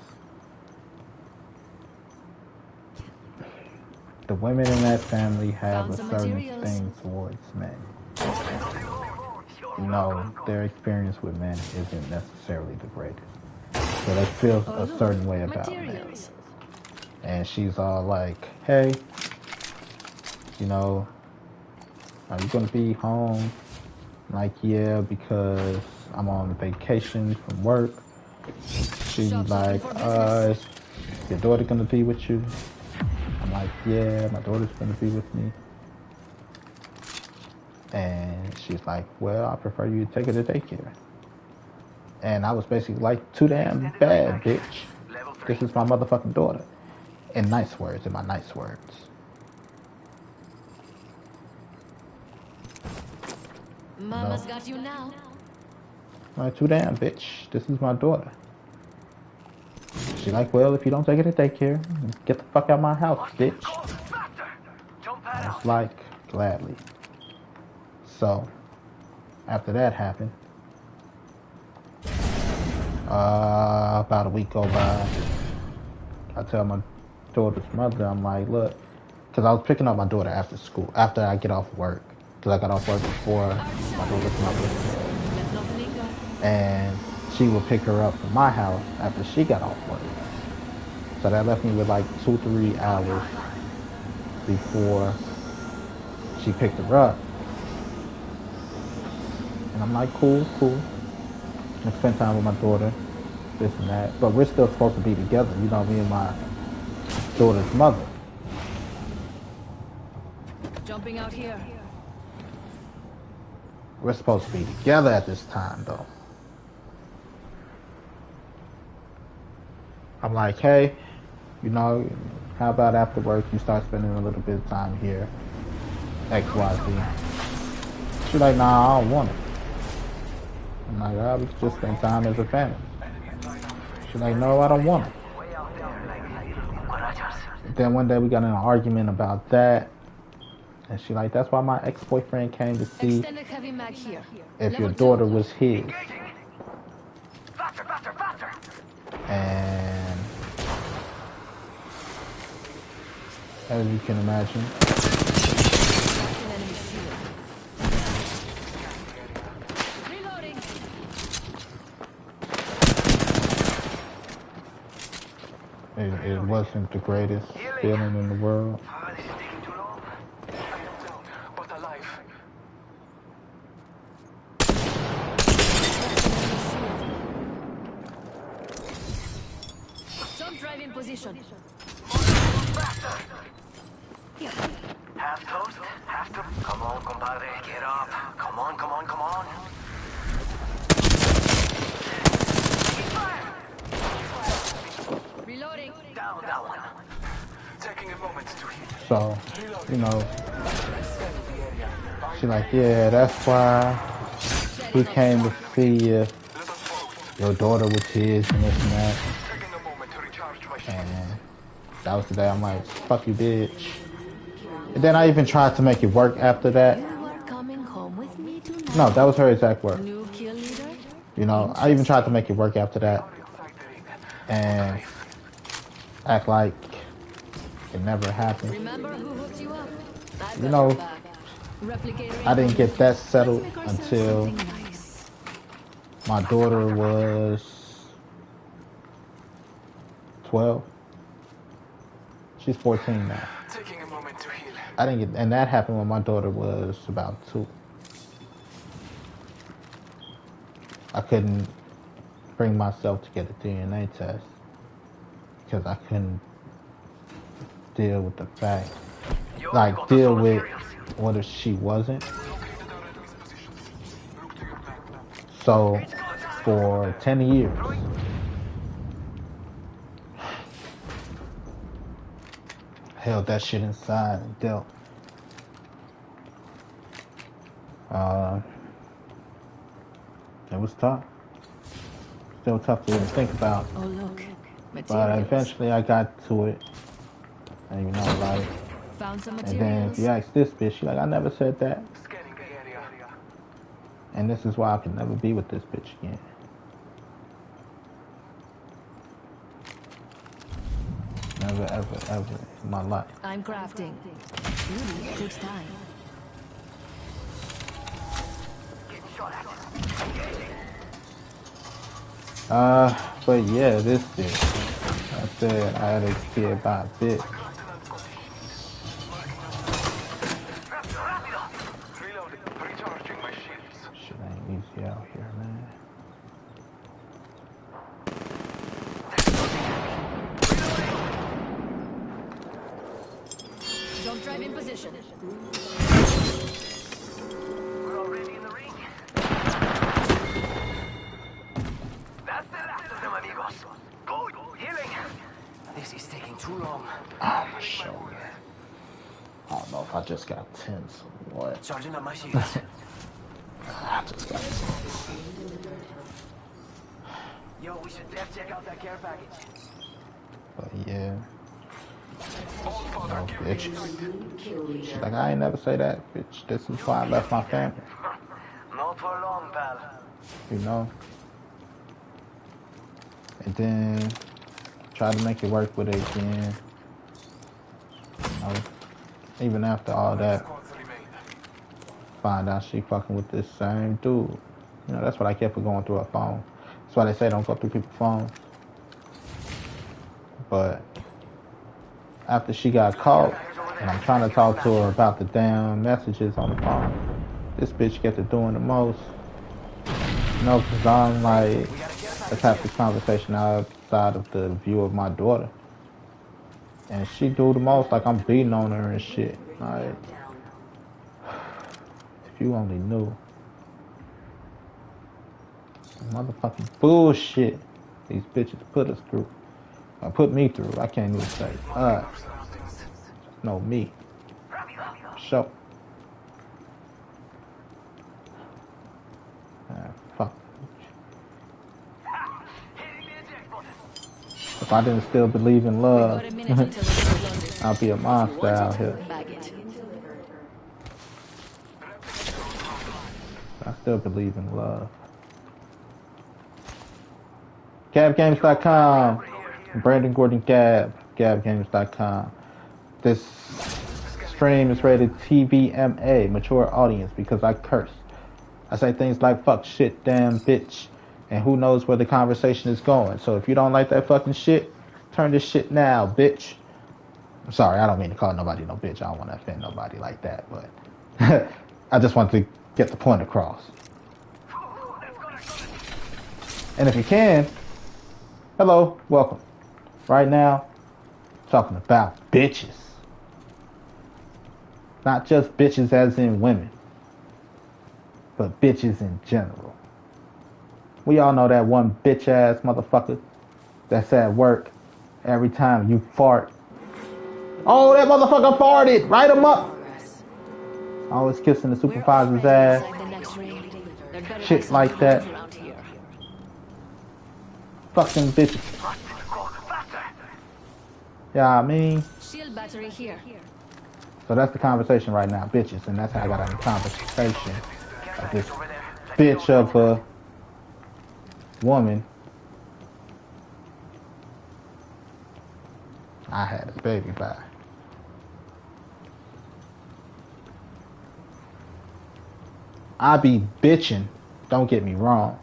the women in that family have Found a some certain materials. thing towards men. You know, their experience with men isn't necessarily the greatest. So they feel Oh, a look, certain way about men. materials. And she's all like, hey, you know, are you going to be home? I'm like, yeah, because I'm on vacation from work. She's Shop's like, open for business. is your daughter going to be with you? I'm like, yeah, my daughter's going to be with me. And she's like, well, I prefer you to take her to daycare. And I was basically like, too damn bad, bitch. This is my motherfucking daughter. In my nice words. Mama's got you now. Like, too damn, bitch. This is my daughter. She's like, well, if you don't take her to daycare, get the fuck out of my house, bitch. I was like, gladly. So, after that happened, about a week go by, I tell my daughter's mother, I'm like, look, because I was picking up my daughter after school, after I get off work, because I got off work before my daughter's mother. Let's not linger. And she would pick her up from my house after she got off work. So that left me with like 2-3 hours before she picked her up. And I'm like, cool. I spend time with my daughter, this and that. But we're still supposed to be together, you know, me and my daughter's mother. Jumping out here. We're supposed to be together at this time, though. I'm like, hey, you know, how about after work you start spending a little bit of time here, X, Y, Z. She's like, nah, I don't want it. I'm like, oh, we can just spend time as a family. She's like, no, I don't want it. Then one day we got in an argument about that. And she's like, that's why my ex-boyfriend came to see Extended heavy mag here. if your Level daughter 2. was his. And as you can imagine, Enemy shield. Reloading. it wasn't the greatest feeling in the world. But alive. Jump drive in position. Half toast, half to... Come on, compadre, get up. Come on. Reloading. Down that one. Taking a moment to heal. So, you know, she's like, yeah, that's why he came to see if your daughter was his and this and that. Taking a moment to recharge my shield. And that was the day I'm like, fuck you, bitch. And then I even tried to make it work after that. You are coming home with me tonight. No, that was her exact word. New kill leader? You know, I even tried to make it work after that and act like it never happened. Remember who hooked you up? I've You got know, your back. Replicator I didn't get that settled Let's make ourselves until something nice. my daughter was 12. She's 14 now. Taking a moment to heal. I didn't get, and that happened when my daughter was about 2. I couldn't bring myself to get a DNA test because I couldn't deal with the fact, like deal with what if she wasn't. So for 10 years, held that shit inside and dealt. It was tough. Still tough to even think about. Oh, look. But Materials. eventually I got to it. I didn't even know about it. Found some And then materials. if you ask this bitch, she like, I never said that. Scanning the area. And this is why I can never be with this bitch again. Never, ever, ever in my life. I'm crafting. Beauty takes time. But yeah, this bitch. I said I had a kid by a bitch. Reloading. Recharging my shields. Shit ain't easy out here, man. Don't drive in position. We're already in the ring. That's the last of them, amigos. Good. Healing. This is taking too long. Oh, my shoulder. I don't know if I just got tense or what. Charging up my shields. I just got tense. Yo, we should def check out that care package. But yeah. Oh, bitches. She's like, I ain't never say that, bitch. This is why I left my family. Not for long, pal. You know? And then try to make it work with it again. You know? Even after all that, find out she fucking with this same dude. You know, that's what I kept for going through her phone. That's why they say don't go through people's phones. But after she got caught, and I'm trying to talk to her about the damn messages on the phone, this bitch get to doing the most. You know, because I'm like, let's have this conversation outside of the view of my daughter. And she do the most, like I'm beating on her and shit. Like, if you only knew. Motherfucking bullshit these bitches put us through. Put me through. I can't even say no, me. Show. Fuck. If I didn't still believe in love, I'll be a monster out here. I still believe in love. GabGames.com. Brandon Gordon Gab. GabGames.com. This stream is rated TVMA, mature audience, because I curse. I say things like fuck, shit, damn, bitch, and who knows where the conversation is going. So if you don't like that fucking shit, turn this shit now, bitch. I'm sorry, I don't mean to call nobody no bitch. I don't want to offend nobody like that, but I just want to get the point across. And if you can, hello, welcome. Right now, talking about bitches. Not just bitches as in women, but bitches in general. We all know that one bitch ass motherfucker that's at work every time you fart. Oh, that motherfucker farted! Write him up! Always kissing the supervisor's ass. Shit like that. Fucking bitches. Yeah, I mean. Shield battery here. So that's the conversation right now, bitches, and that's how I got on the conversation of this bitch of a woman. I had a baby by. I be bitching, don't get me wrong,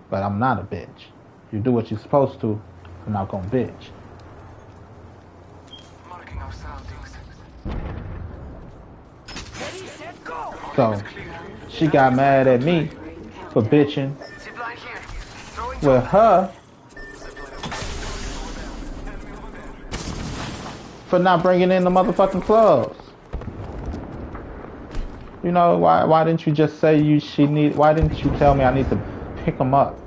but I'm not a bitch. You do what you're supposed to, I'm not gonna bitch. Ready, set, go! So she got mad at me for bitching Zipline here. Throwing with jump. her for not bringing in the motherfucking clubs. You know, why didn't you just say why didn't you tell me I need to pick them up?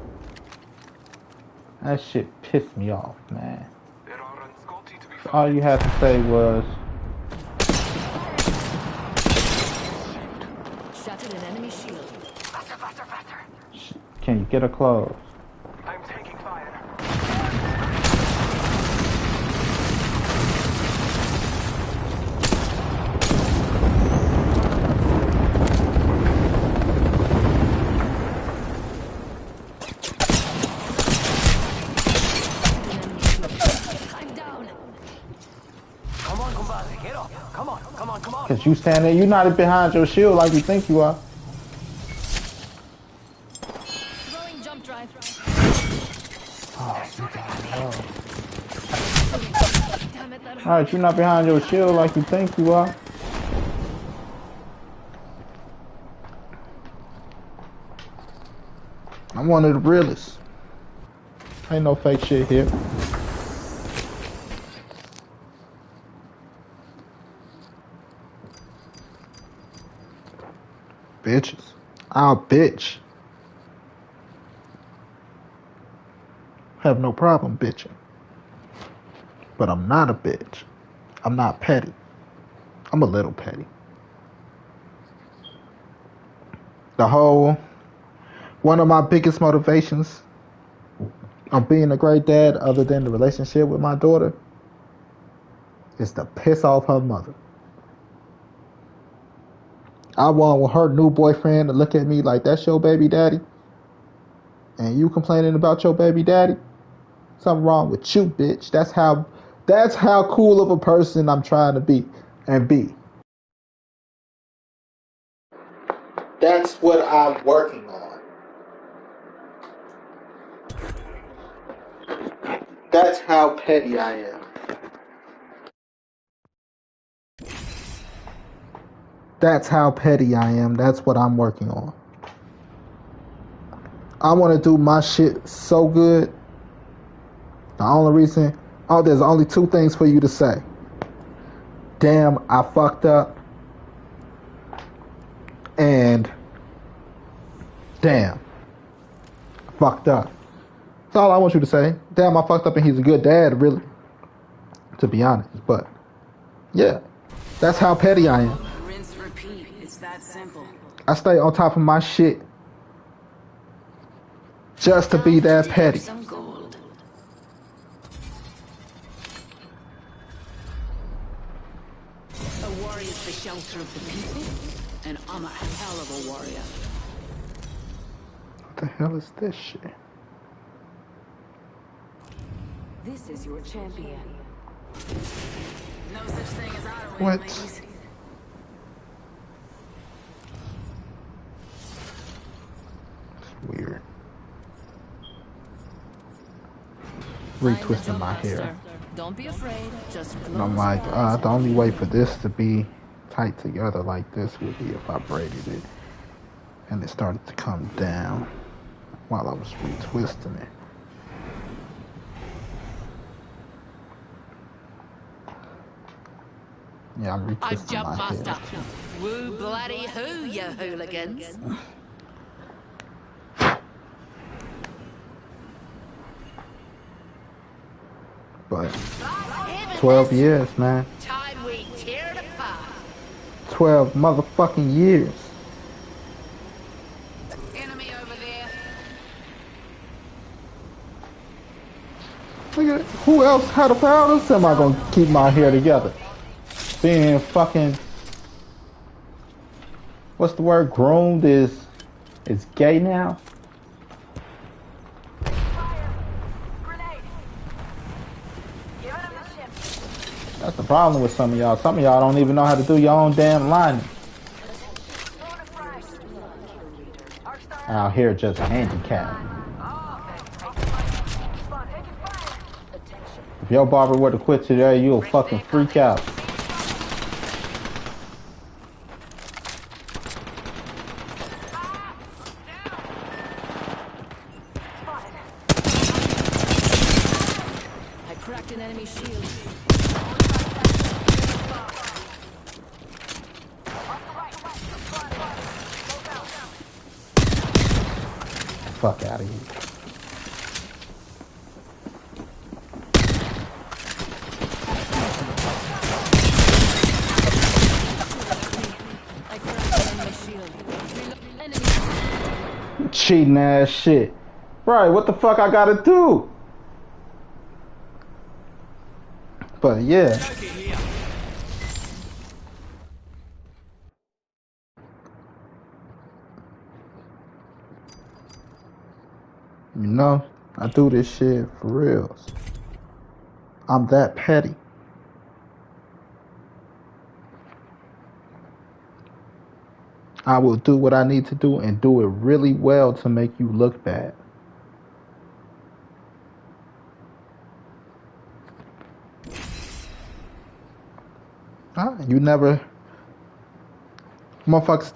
That shit pissed me off, man. There are Scotty to be found. All you had to say was, Shattered an enemy shield. Faster, faster, faster. can you get her clothes? I'm taking fire. I'm down. Come on, compadre, get up. Come on, come on, come on. Cause you stand there, you're not behind your shield like you think you are. Throwing jump drive. Oh, you gotta go. Damn it, that hurt. Alright, you're not behind your shield like you think you are. I'm one of the realists. Ain't no fake shit here. Bitches. I'll bitch. Have no problem bitching. But I'm not a bitch. I'm not petty. I'm a little petty. One of my biggest motivations of being a great dad, other than the relationship with my daughter, is to piss off her mother. I want her new boyfriend to look at me like, that's your baby daddy? And you complaining about your baby daddy? Something wrong with you, bitch. That's how cool of a person I'm trying to be and be. That's what I'm working on. That's how petty I am. That's how petty I am. That's what I'm working on. I want to do my shit so good. The only reason, there's only two things for you to say. Damn, I fucked up. And damn, I fucked up. That's all I want you to say. Damn, I fucked up and he's a good dad, really. To be honest. But, yeah. That's how petty I am. Rinse, repeat. It's that simple. I stay on top of my shit. Just to be that petty. Some gold. A warrior's the shelter of the people, and I'm a hell of a warrior. What the hell is this shit? This is your champion. No such thing as auto What? ladies. Weird. Retwisting my hair. Don't be afraid. Just And I'm like, the only way for this to be tight together like this would be if I braided it. And it started to come down while I was retwisting it. Yeah, I'm retwisting Jump my master. hair. Woo bloody who, you hooligans. But 12 years, man. Time we tear it apart. 12 motherfucking years. Enemy over there. Look at it. Who else? How the hell else am I gonna keep my hair together? Being fucking, what's the word? Groomed is gay now. That's the problem with some of y'all. Some of y'all don't even know how to do your own damn lining. Out here just handicapped. If your barber were to quit today, you'll fucking freak out. fuck out of here. Cheating ass shit. Right, what the fuck I gotta do? But yeah. You know, I do this shit for reals. I'm that petty. I will do what I need to do and do it really well to make you look bad. You never, motherfuckers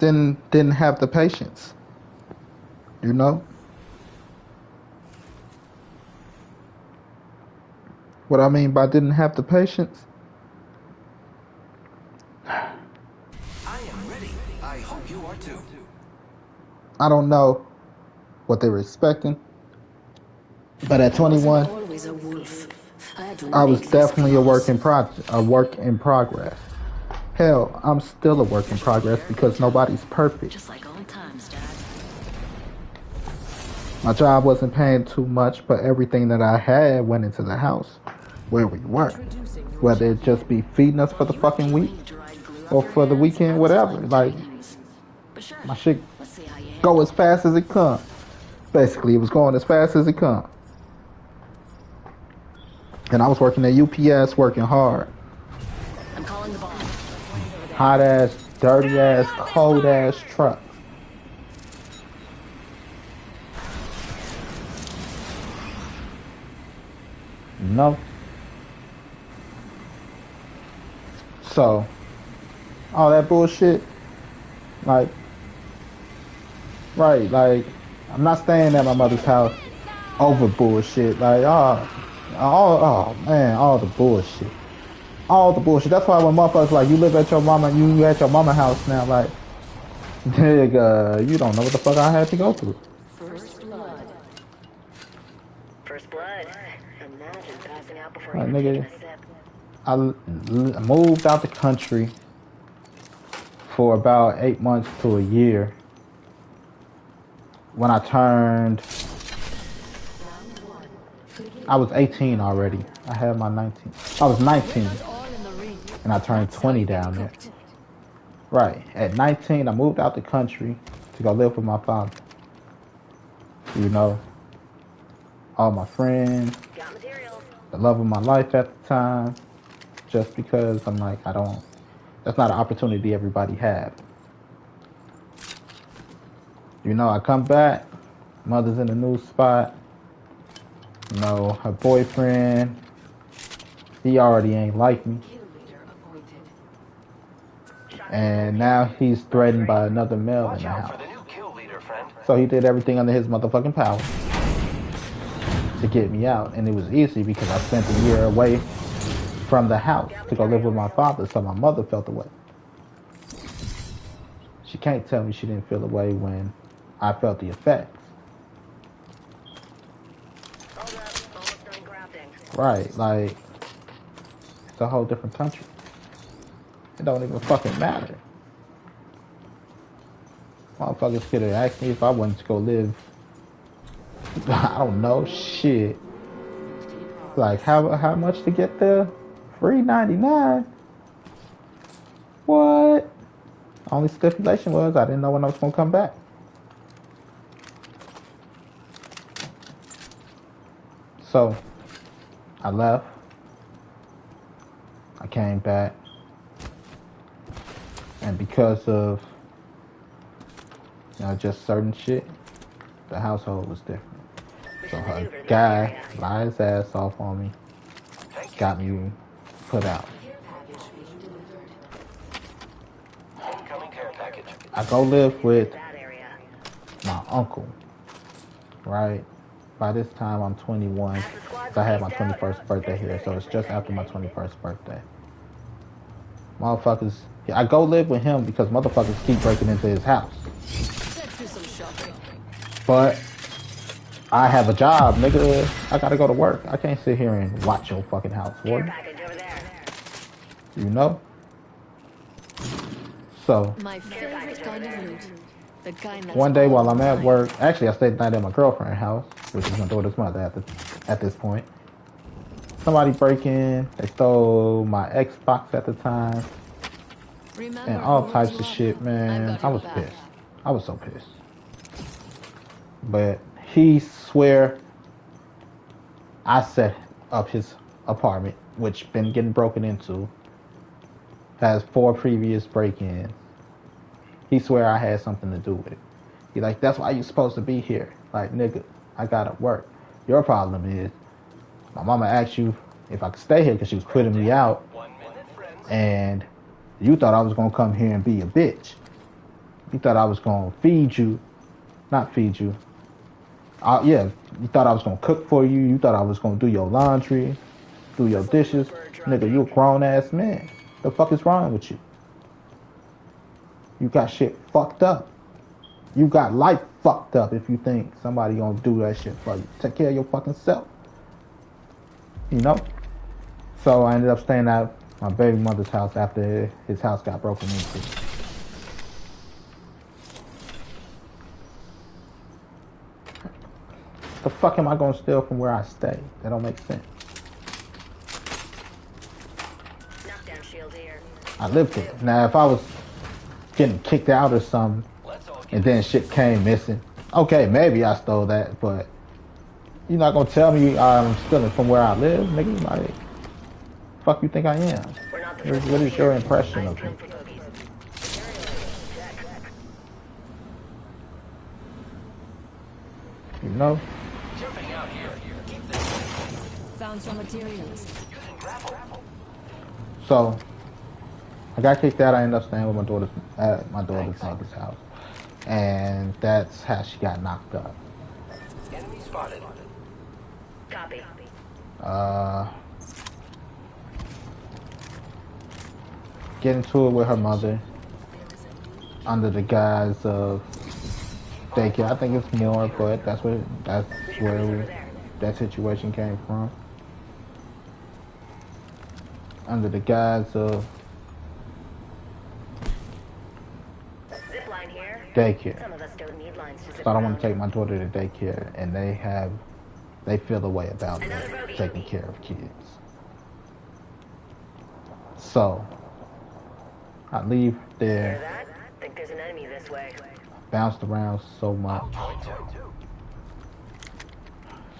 didn't have the patience. You know? What I mean by didn't have the patience? I am ready. I hope you are too. I don't know what they were expecting, but at 21, Always a wolf. I was definitely a work in progress. Hell, I'm still a work in progress because nobody's perfect. Just like old times, Dad. My job wasn't paying too much, but everything that I had went into the house where we were. Whether it just be feeding us for the fucking week or for the weekend, whatever. Like, my shit go as fast as it comes. Basically, it was going as fast as it comes. And I was working at UPS, working hard. I'm calling the bomb. Hot ass, dirty ass, cold ass truck. No. So, all that bullshit, like, right, like, I'm not staying at my mother's house over bullshit. Like, oh man, all the bullshit. All the bullshit. That's why when motherfuckers like, you live at your mama, you at your mama house now, like, nigga, you don't know what the fuck I had to go through. First blood. First blood. Imagine passing out before Like, you nigga, take a sip. I moved out the country for about 8 months to a year. When I turned, I was 18 already. I had my 19. I was 19, and I turned 20 down there. Right. At 19, I moved out the country to go live with my father. You know, all my friends, the love of my life at the time, just because I'm like, that's not an opportunity everybody had. You know, I come back, mother's in a new spot. You know, her boyfriend, he already ain't like me. And now he's threatened by another male in the house. So he did everything under his motherfucking power to get me out. And it was easy because I spent a year away from the house to go live with my father, so my mother felt away. She can't tell me she didn't feel away when I felt the effects. Right, like, it's a whole different country. It don't even fucking matter. Motherfuckers could have asked me if I wanted to go live, I don't know, shit. Like, how much to get there? $3.99? What? Only stipulation was I didn't know when I was gonna come back. So, I left. I came back. And because of, you know, just certain shit, the household was different. So her guy lied his ass off on me, got me put out. I go live with my uncle, right? By this time I'm 21, so I had my 21st birthday here, so it's just after my 21st birthday. Motherfuckers, I go live with him because motherfuckers keep breaking into his house. But I have a job, nigga. I gotta go to work. I can't sit here and watch your fucking house for Care you. package over there. You know? So, My favorite kind of loot. The kind that's one day all while I'm at mine. work, actually, I stayed the night at my girlfriend's house, which is my daughter's mother at this point. Somebody break in, they stole my Xbox at the time, Remember and all who hooked types you of up? shit, I've man. got I your was back. pissed. I was so pissed. But he swear I set up his apartment, which been getting broken into, has 4 previous break-ins. He swear I had something to do with it. He like, that's why you supposed to be here. Like, nigga, I gotta work. Your problem is, my mama asked you if I could stay here because she was putting me out, and you thought I was gonna come here and be a bitch. You thought I was gonna feed you, not feed you. Yeah, you thought I was gonna cook for you. You thought I was gonna do your laundry, do your dishes. Nigga, you a grown ass man. The fuck is wrong with you? You got shit fucked up. You got life fucked up if you think somebody gonna do that shit for you. Take care of your fucking self. You know? So I ended up staying at my baby mother's house after his house got broken into. The fuck am I gonna steal from where I stay? That don't make sense. Knockdown shield here. I live there. Now if I was getting kicked out or something and then shit came missing, okay, maybe I stole that, but you're not gonna tell me I'm stealing from where I live, nigga. Like, fuck you think I am? We're not the first What ones is your here. impression Eyes of me? peeled for bogeys. Check. You know? Found some materials. So I got kicked out. I ended up staying with my daughter's at my daughter's neighbor's house, and that's how she got knocked up. Enemy spotted. Copy. Get into it with her mother under the guise of daycare. I think it's more, but that's where that situation came from. Under the guise of Zip line here. daycare. Some of us don't need lines to zip So I don't want around. to take my daughter to daycare, and they feel a way about me taking care of kids. So I leave Hear there, that? Think there's an enemy this way. bounced around so much.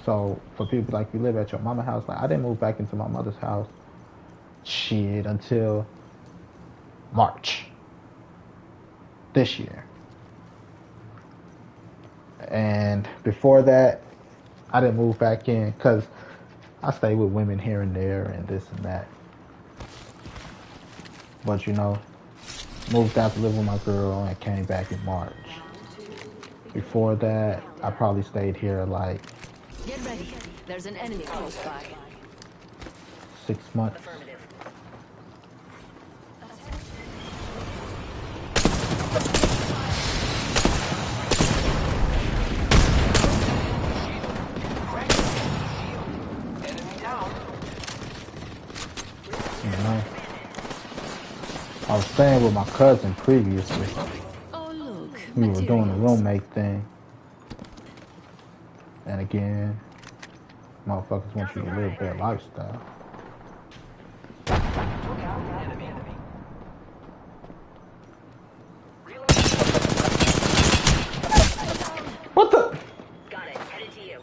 So for people like, you live at your mama's house, like I didn't move back into my mother's house shit until March this year. And before that, I didn't move back in because I stayed with women here and there and this and that. But you know, moved out to live with my girl and came back in March. Before that, I probably stayed here like Get ready. There's an enemy close by. 6 months. Affirmative. You know, I was staying with my cousin previously. Oh look, We were doing the materials. roommate thing. And again, motherfuckers want you to live their lifestyle. What the? Got it. Headed to you.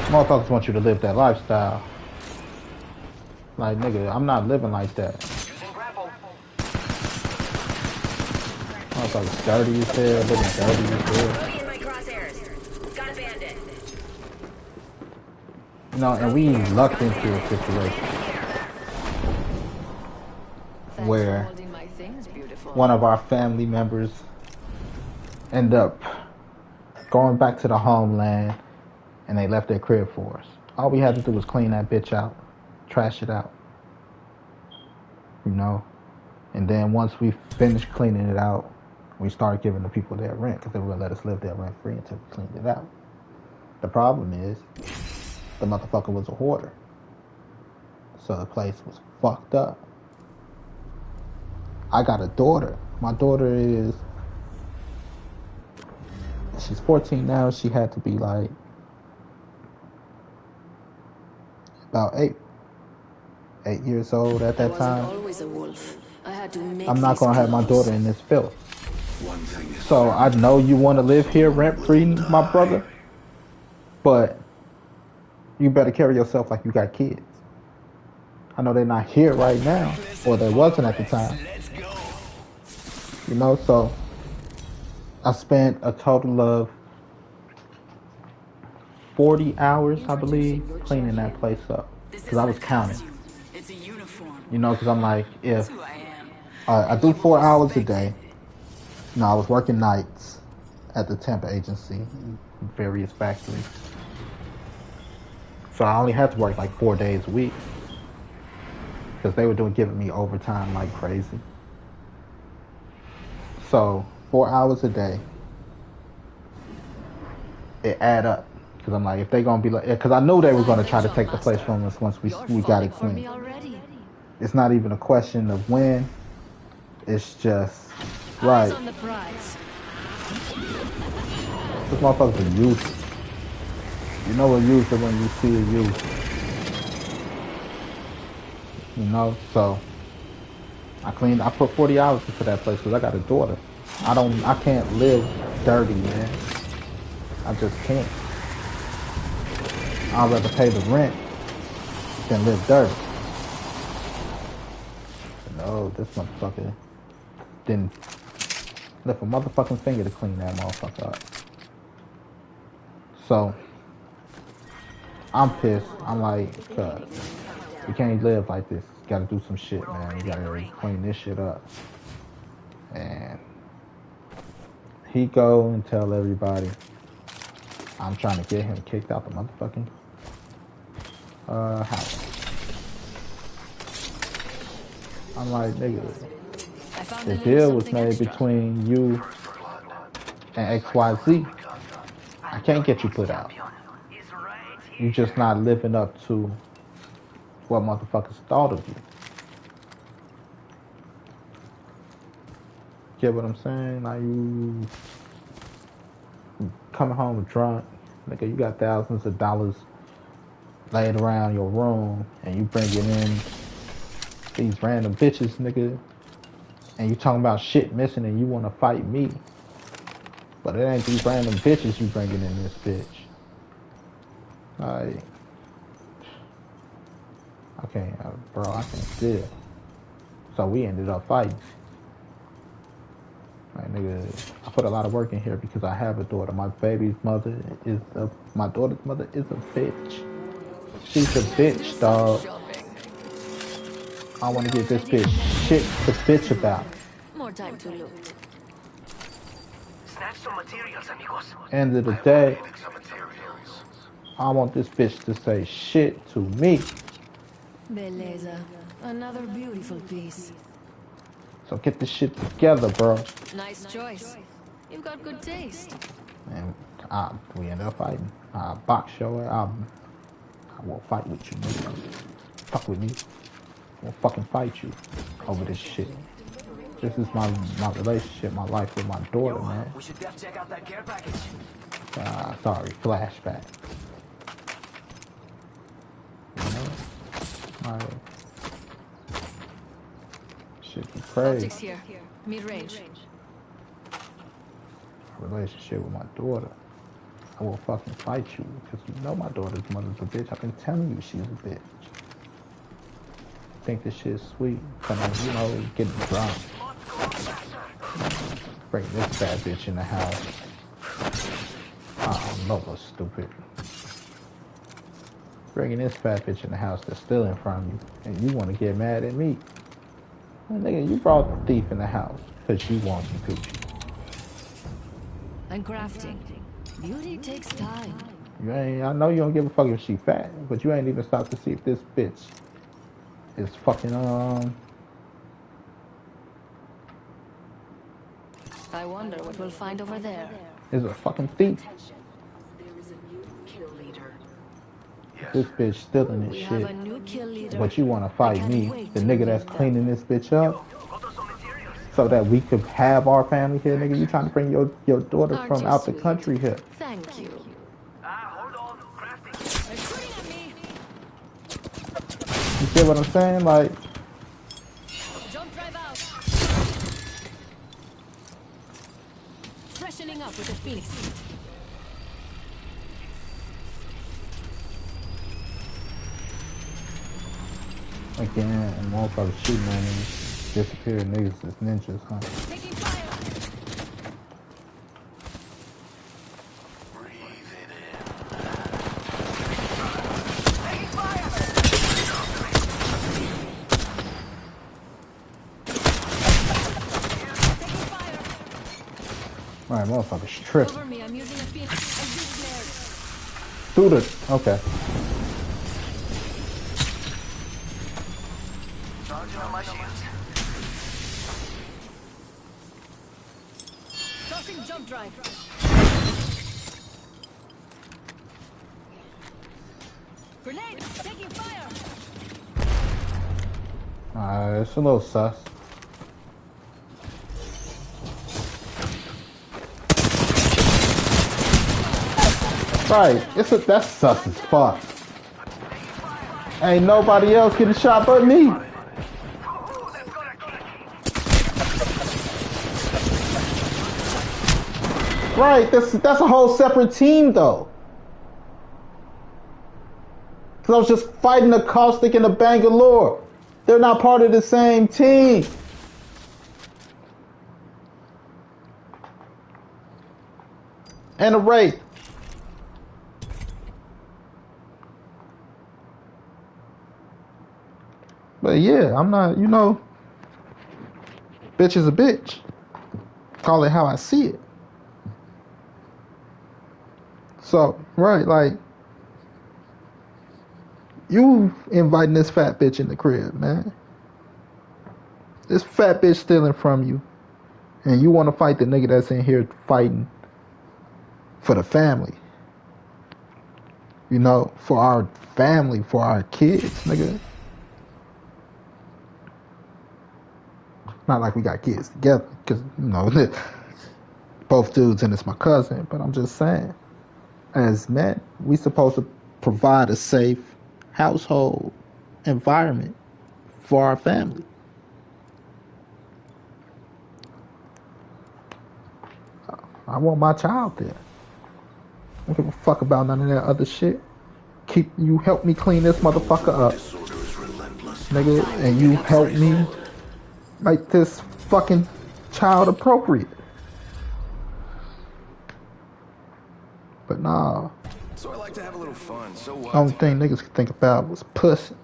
Motherfuckers want you to live that lifestyle. Like, nigga, I'm not living like that. Motherfuckers dirty as hell, living dirty as hell. Bogey in my crosshairs. Got a bandit. You know, and we lucked into a situation Thanks for where holding my things, beautiful. one of our family members end up going back to the homeland, and they left their crib for us. All we had to do was clean that bitch out, trash it out, you know. And then once we finished cleaning it out, we started giving the people their rent because they were gonna let us live there rent free until we cleaned it out. The problem is, the motherfucker was a hoarder. So the place was fucked up. I got a daughter. My daughter she's 14 now. She had to be like about 8 years old at that time. Always a wolf. I had to make I'm not gonna have my daughter in this filth. One thing is So I know you want to live here rent free, my brother, but you better carry yourself like you got kids. I know they're not here right now, or they wasn't at the time. You know, so I spent a total of 40 hours, I believe, cleaning that place up. Because I was counting. It's a uniform. You know, because I'm like, if Who I am. I do 4 hours a day. No, I was working nights at the temp agency, various factories. So I only had to work like 4 days a week. Because they were giving me overtime like crazy. So 4 hours a day, it add up. Because I'm like, if they gonna be like, because I knew they were gonna try to take the place from us once we got it clean. It's not even a question of when. It's just right. On the prize. This motherfucker's a user. You know a user when you see a user. You know, so I put 40 hours into that place because I got a daughter. I can't live dirty, man. I just can't. I'd rather pay the rent than live dirty. No, this motherfucker didn't lift a motherfucking finger to clean that motherfucker up. So I'm pissed. I'm like, we can't live like this. Gotta do some shit, man. We gotta clean this shit up. And he go and tell everybody I'm trying to get him kicked out the motherfucking house. I'm like, nigga, the deal was made between you and XYZ. I can't get you put out. You just not living up to what motherfuckers thought of you. Get what I'm saying? Like you coming home drunk, nigga, you got thousands of dollars laid around your room, and you bringing in these random bitches, nigga, and you talking about shit missing, and you want to fight me, but it ain't these random bitches you bringing in this bitch. Like, I can't deal. So we ended up fighting. Like, nigga, I put a lot of work in here because I have a daughter. My daughter's mother is a bitch. She's a bitch, dog. I want to get this bitch shit to bitch about. More time to loot. Snatch some materials, amigos. End of the day, I want this bitch to say shit to me. Beleza. Another beautiful piece. So get this shit together, bro. Nice choice. You've got good taste. And we ended up fighting. I box your ass. I won't fight with you, nigga. Fuck with me. I won't fucking fight you over this shit. This is my relationship, my life with my daughter, man. We should def check out that care package. Sorry, flashback. You know? Like, shit be crazy. Optics here. Mid-range. Relationship with my daughter. I will fucking fight you because you know my daughter's mother's a bitch. I've been telling you she's a bitch. Think this shit's sweet. Come on, you know, getting drunk. Bring this bad bitch in the house. Oh, no, that's stupid. Bringing this fat bitch in the house that's stealing from you, and you want to get mad at me. Well, nigga, you brought the thief in the house because you want some coochie. And crafting. Beauty takes time. I know you don't give a fuck if she fat, but you ain't even stopped to see if this bitch is fucking I wonder what we'll find over there. is a fucking thief. this bitch stealing We this have shit. a new kill leader. But you wanna I fight can't me, wait the to nigga that's meet them. cleaning this bitch up, so that we could have our family here, nigga. You trying to bring your daughter Aren't from you out the sweet? country here. Thank you. Hold on. Crafting. They're shooting at me. You see what I'm saying? Like, Jump drive out. Freshening up with a Phoenix. again, and motherfuckers shooting at me, disappearing niggas as ninjas, huh? Taking fire. Alright, motherfuckers tripping. Cover me. I'm using a Phoenix. I see flares. Through the, okay. Charging on my shields. Tossing jump drive. Grenade. Taking fire. Alright, it's a little sus. Right, that's sus as fuck. Ain't nobody else getting shot but me. Right, that's a whole separate team though. Cause I was just fighting the Caustic and the Bangalore. They're not part of the same team. And a Wraith. But yeah, I'm not, you know, bitch is a bitch. Call it how I see it. So, right, like, you inviting this fat bitch in the crib, man. This fat bitch stealing from you. And you want to fight the nigga that's in here fighting for the family. You know, for our family, for our kids, nigga. Not like we got kids together, because, you know, both dudes and it's my cousin. But I'm just saying, as men, we supposed to provide a safe household environment for our family. I want my child there. I don't give a fuck about none of that other shit. You help me clean this motherfucker up, nigga, and you help me make this fucking child appropriate. But nah. So I like to have a little fun. So what? Only thing niggas could think about was pussy.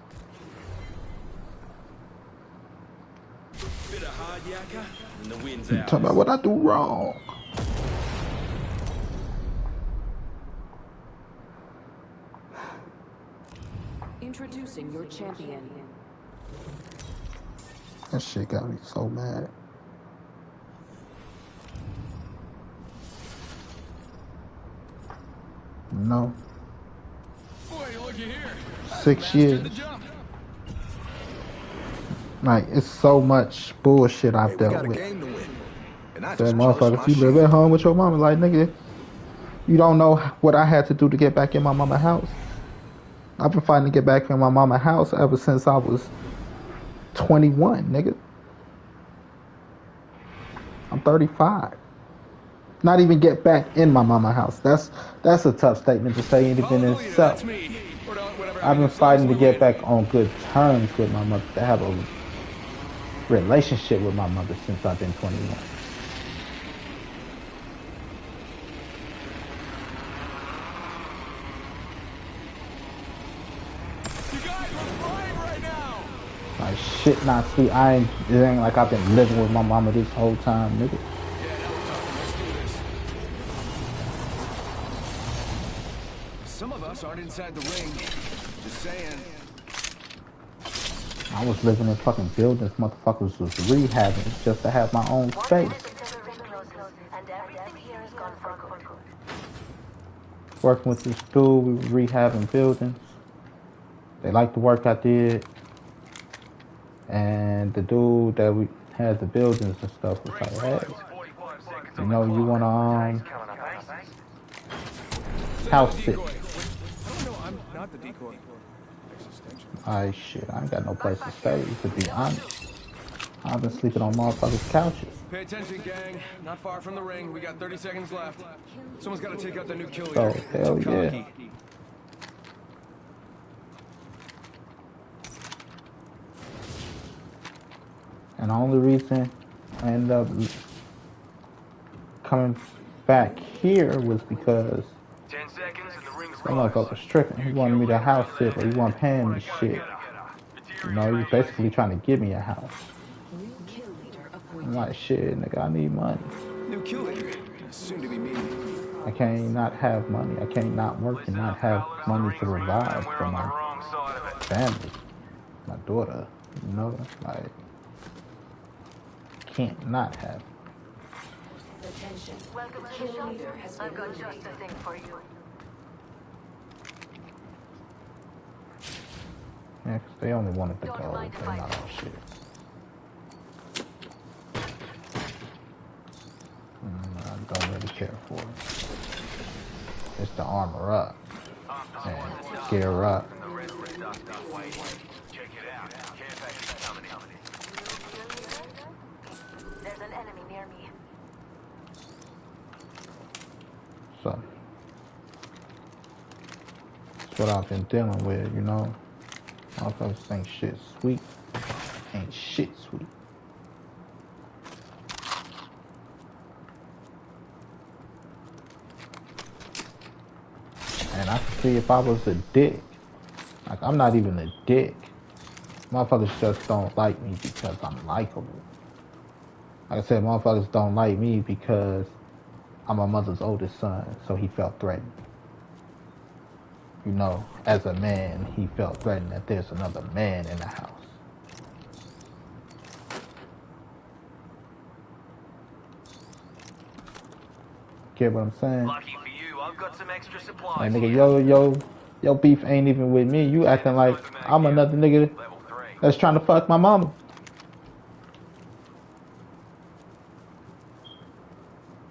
Bit of hard yakka, and the wind's You out. talking about what I do wrong. Introducing your champion. That shit got me so mad. No. Boy, looky here. 6 years. Like, it's so much bullshit I've dealt with. That motherfuckers, you live at home with your mama. Like, nigga, you don't know what I had to do to get back in my mama's house. I've been fighting to get back in my mama's house ever since I was 21, nigga. I'm 35. Not even get back in my mama's house. That's a tough statement to say even in itself. I've been fighting to get back on good terms with my mother, to have a relationship with my mother since I've been 21. Like, shit not sweet. It ain't like I've been living with my mama this whole time, nigga. Some of us aren't inside the ring. Just saying. I was living in fucking buildings motherfuckers was rehabbing just to have my own space. Working with this dude, we were rehabbing buildings. They liked the work I did. And the dude that we had the buildings and stuff was like, hey, you know, you want to house sit. Oh no, I'm not the decoy. Alright, shit, I ain't got no place to stay, to be honest. I've been sleeping on motherfuckers' couches. Pay attention, gang. Not far from the ring. We got 30 seconds left. Someone's got to take out the new kill leader. Oh, hell yeah. Cocky. And the only reason I ended up coming back here was because 10 seconds and the ring's that motherfucker was tripping. He wanted me to house sit, but he wasn't paying me shit. You know, he was basically trying to give me a house. I'm like, shit, nigga, I need money. New kill leader. Soon to be me. I can't not have money. I can't not work and not have money to provide for my family, my daughter. You know, like, can't not have. Attention. Welcome to the shelter. I've got just the thing for you. Yeah, 'cause they only wanted the gold. They're not all shit. I don't really care for it. It's the armor up and gear up. There's an enemy near me. So that's what I've been dealing with, you know. Motherfuckers think shit sweet. Ain't shit sweet. And I can see if I was a dick. Like, I'm not even a dick. Motherfuckers just don't like me because I'm likable. Like I said, motherfuckers don't like me because I'm my mother's oldest son, so he felt threatened. You know, as a man, he felt threatened that there's another man in the house. Get what I'm saying? Lucky for you, I've got some extra supplies. Like, nigga, your beef ain't even with me. You acting like I'm another nigga that's trying to fuck my mama.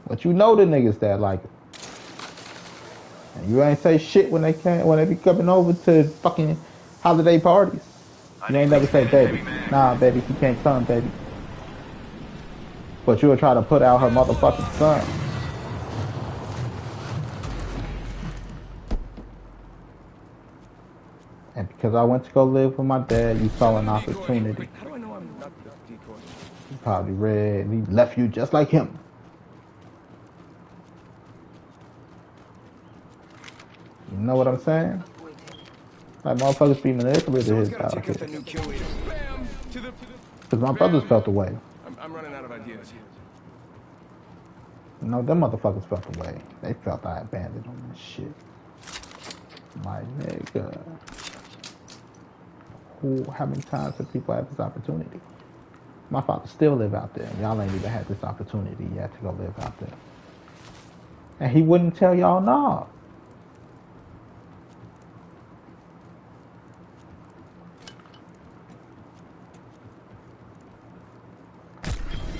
But you know the niggas that like it. And you ain't say shit when they be coming over to fucking holiday parties. You ain't never say, baby, nah, baby, she can't come, baby. But you'll try to put out her motherfucking son. And because I went to go live with my dad, you saw an opportunity. How do I know I'm not the decoy? You probably read, and he left you just like him. You know what I'm saying? Like, motherfuckers be manipulated his house. Because my brothers felt the way. I'm running out of ideas. You know, them motherfuckers felt the way. They felt I abandoned them and shit. My nigga. How many times have people had this opportunity? My father still live out there. Y'all ain't even had this opportunity yet to go live out there. And he wouldn't tell y'all no.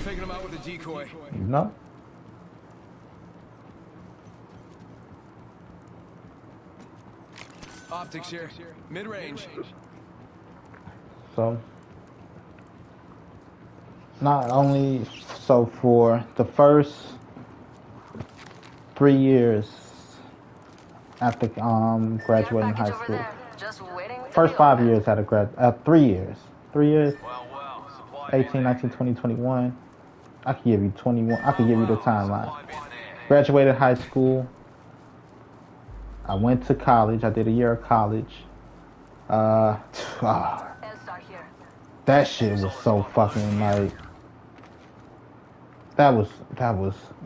Taking him out with a decoy. You know? Optics here. Mid-range. So, not only so for the first 3 years after graduating high school, first 5 years out of 3 years, 18, 19, 20, 21. I could give you 21. I could give you the timeline. Graduated high school. I went to college. I did a year of college. That shit was so fucking like. That was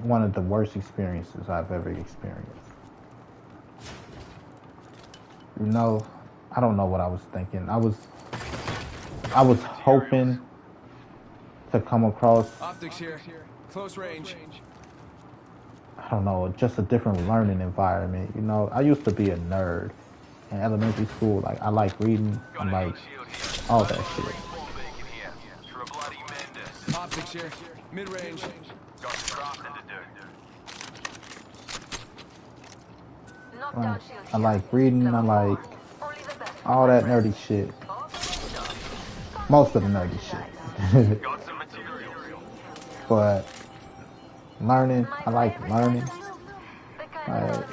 one of the worst experiences I've ever experienced. You know, I don't know what I was thinking. I was hoping to come across. Optics here. Close range. I don't know, just a different learning environment. You know, I used to be a nerd. in elementary school. Like I like reading. I'm like all that shit. Optics here. Mid-range. Like, I like reading. I like all that nerdy shit. Most of the nerdy shit. But learning, I like learning. Like,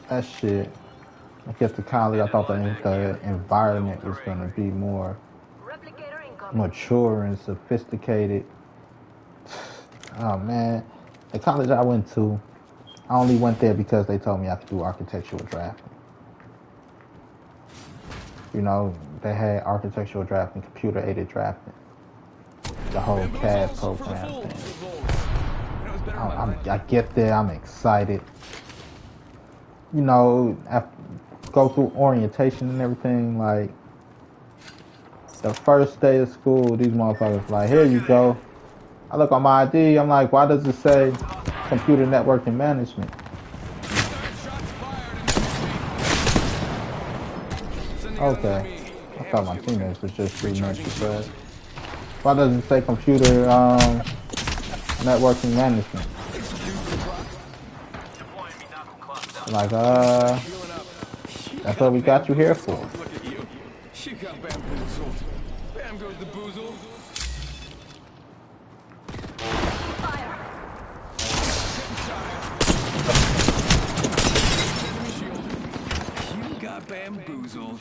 that shit. I get to college, I thought the environment was going to be more mature and sophisticated. Oh man, the college I went to, I only went there because they told me I could do architectural drafting. You know, they had architectural drafting, computer aided drafting, the whole CAD program thing. I get there, I'm excited. You know, go through orientation and everything. Like the first day of school, these motherfuckers like, here you go. I look on my ID, I'm like, why does it say computer networking management? Okay, I thought my teammates was just reading that shit. Why does it say computer networking management? Like, that's what we got you here for. Look at you. She got bamboozled. Bam goes the boozle. Fire. You got bamboozled.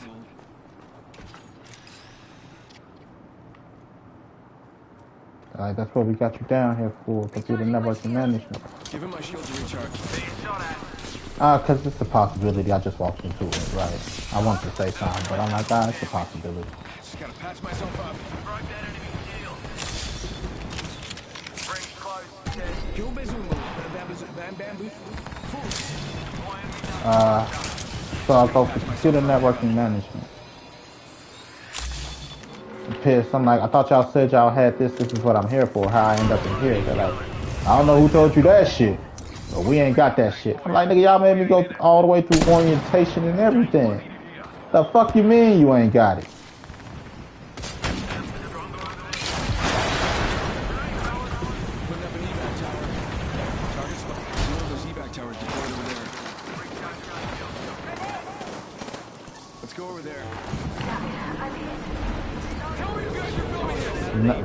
Like, that's what we got you down here for, computer networking management. Give him my shield to recharge. Cause it's a possibility. I just walked into it, right? I want to say something, but I'm like, it's a possibility. Just gotta patch myself up. So I'll go for computer networking management. I'm pissed. I'm like, I thought y'all said y'all had this. This is what I'm here for. How I end up in here? They're like, I don't know who told you that shit. But we ain't got that shit. I'm like, nigga, y'all made me go all the way through orientation and everything. The fuck you mean you ain't got it? Let's go over there.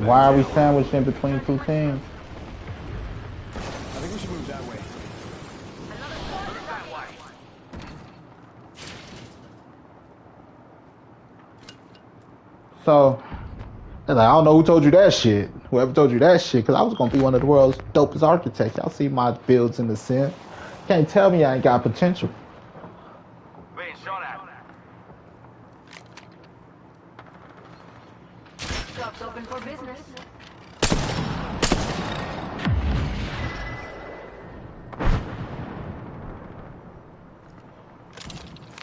Why are we sandwiched in between two teams? I think we should move that way. So, they're like, I don't know who told you that shit. Whoever told you that shit, because I was going to be one of the world's dopest architects. Y'all see my builds in the sim. Can't tell me I ain't got potential. Being shot at. Shop's open for business.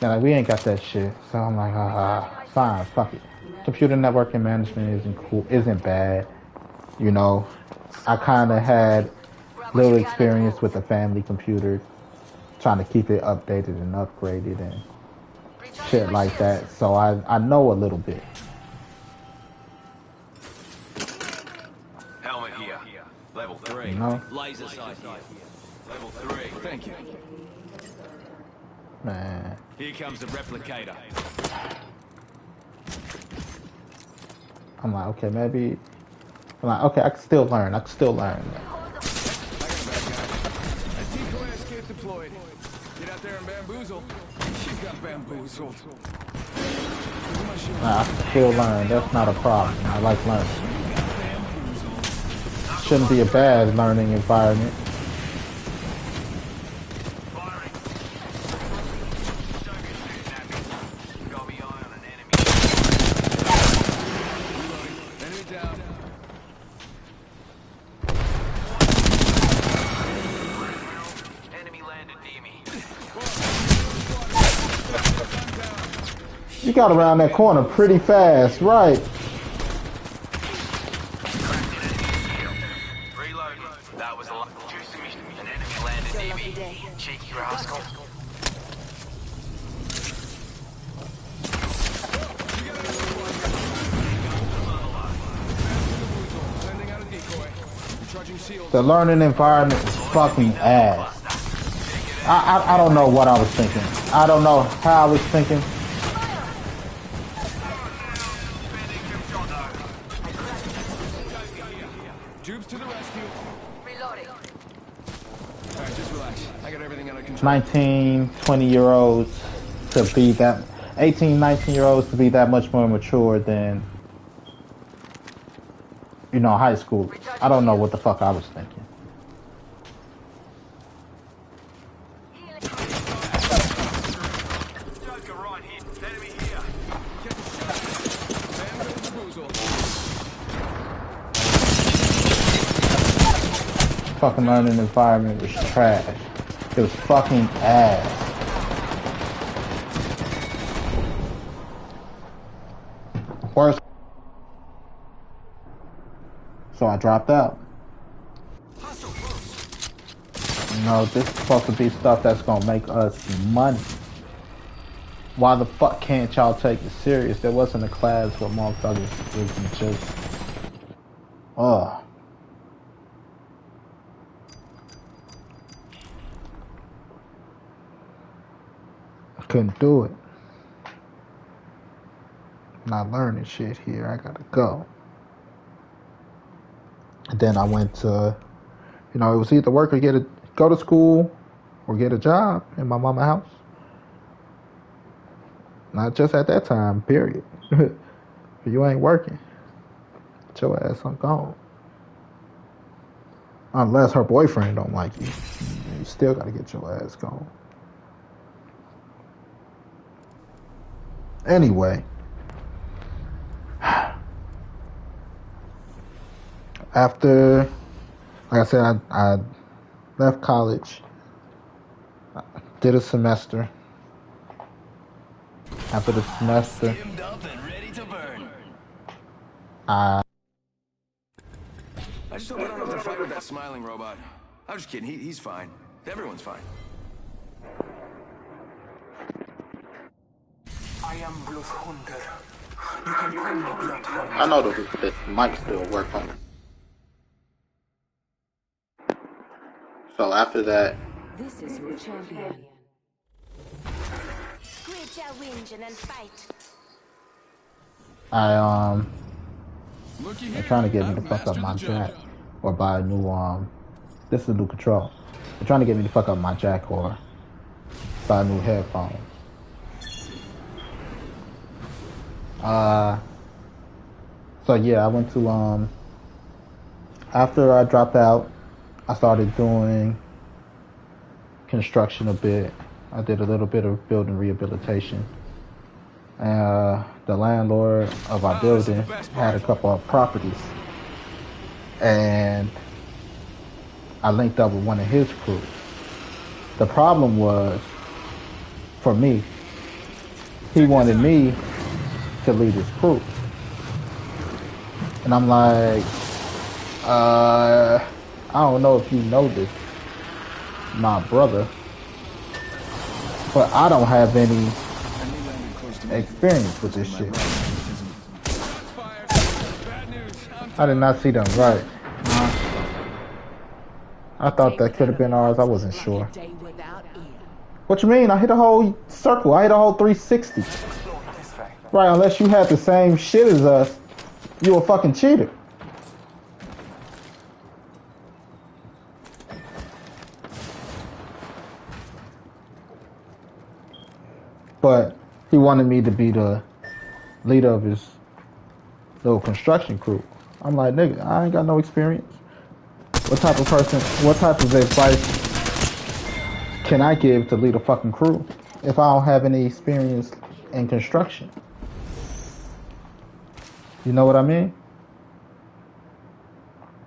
Yeah, like, we ain't got that shit. So I'm like, fine, fuck it. Computer networking management isn't cool, isn't bad. You know, I kind of had little experience with the family computer, trying to keep it updated and upgraded and shit like that. So I know a little bit. Helmet here. Level 3. You know? Laser sight here. Level 3. Thank you. Man. Here comes the replicator. I'm like, okay, maybe. I'm like, okay, I can still learn. I can still learn. I got a bad guy. Decoy escape deployed. Get out there and bamboozle. She got bamboozled. I can still learn. That's not a problem. I like learning. Shouldn't be a bad learning environment. You got around that corner pretty fast, right? Reloading. That was a lot. An enemy landed near me. Cheeky rascal. The learning environment is fucking ass. I don't know what I was thinking. I don't know how I was thinking. Troops to the rescue. Reloading. Alright, just relax. I got everything under control. 19, 20-year-olds to be that 18, 19-year-olds to be that much more mature than, you know, high school. I don't know what the fuck I was thinking. Joker right here. Enemy here. Get the shot. Bamboozle. Fucking learning environment was trash. It was fucking ass. Worst. So I dropped out. You know, this is supposed to be stuff that's gonna make us money. Why the fuck can't y'all take it serious? There wasn't a class where motherfuckers was just, I couldn't do it. Not learning shit here. I gotta go. And then I went to, you know, it was either work or go to school or get a job in my mama's house. Not just at that time, period. If you ain't working, get your ass on gone. Unless her boyfriend don't like you. You still gotta get your ass gone. Anyway. After, like I said, I left college, did a semester. After the semester, I just hope I don't have to fight with that smiling robot. I'm just kidding. He's fine. Everyone's fine. I am Blood Hunter. You can call me Blood Hunter. I know this mic still work on it. So after that, This is your champion. Screech your wings and then fight. they're trying to get me to fuck up my jack or buy a new this is a new control. They're trying to get me to fuck up my jack or buy new headphones. So yeah, I went to after I dropped out, I started doing construction a bit. I did a little bit of building rehabilitation. The landlord of our building had a couple of properties, and I linked up with one of his crew. The problem was, for me, he wanted me to lead his crew. And I'm like, I don't know if you know this, my brother, but I don't have any experience with this shit. I did not see them right. I thought that could have been ours. I wasn't sure. What you mean? I hit a whole circle. I hit a whole 360. Right, unless you had the same shit as us, you a fucking cheater. But he wanted me to be the leader of his little construction crew. I'm like, nigga, I ain't got no experience. What type of advice can I give to lead a fucking crew if I don't have any experience in construction? You know what I mean?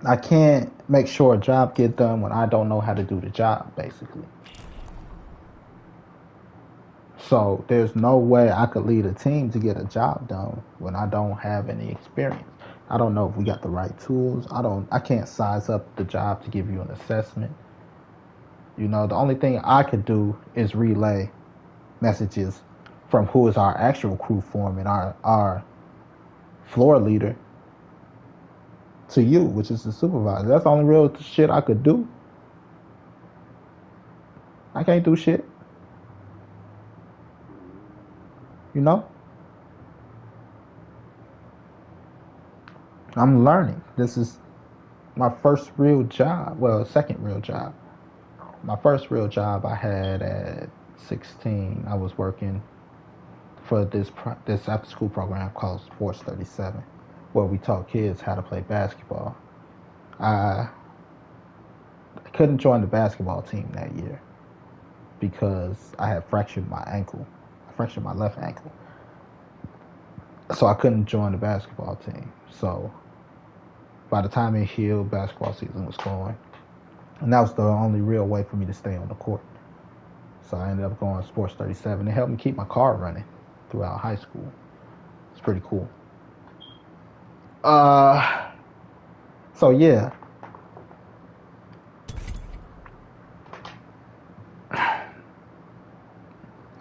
I can't make sure a job get done when I don't know how to do the job, basically. So there's no way I could lead a team to get a job done when I don't have any experience. I don't know if we got the right tools. I can't size up the job to give you an assessment. You know, the only thing I could do is relay messages from who is our actual crew foreman, our floor leader, to you, which is the supervisor. That's the only real shit I could do. I can't do shit. You know? I'm learning. This is my first real job. Well, second real job. My first real job I had at 16. I was working for this after school program called Sports 37, where we taught kids how to play basketball. I couldn't join the basketball team that year because I had fractured my ankle. I fractured my left ankle. So I couldn't join the basketball team. So by the time it healed, basketball season was going. And that was the only real way for me to stay on the court. So I ended up going to Sports 37. It helped me keep my car running throughout high school. It's pretty cool. So yeah.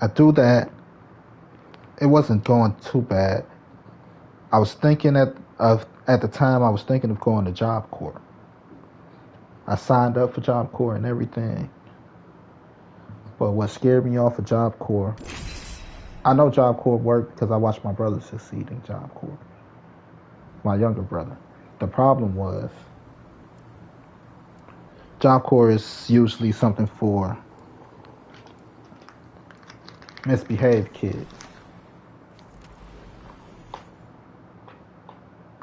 I do that. It wasn't going too bad. I was thinking at the time I was thinking of going to Job Corps. I signed up for Job Corps and everything. But what scared me off of Job Corps, I know Job Corps worked because I watched my brother succeed in Job Corps. My younger brother. The problem was Job Corps is usually something for misbehaved kids.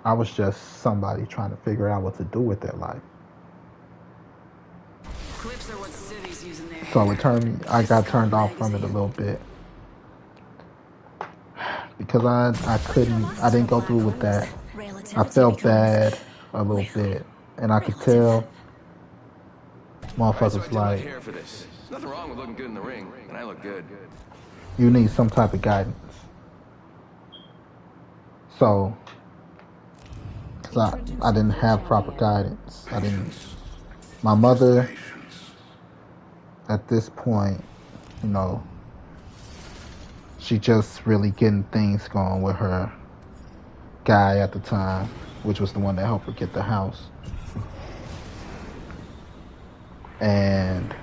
I was just somebody trying to figure out what to do with their life. Clips are what cities use in their So hair. I got turned off from it a little bit. Because I didn't go through with that. I felt bad a little bit. And I could tell motherfuckers So I did my like, hair for this. There's nothing wrong with looking good in the ring, and I look good. you need some type of guidance. So, because I didn't have proper guidance. My mother, at this point, you know, she just really getting things going with her guy at the time, which was the one that helped her get the house. And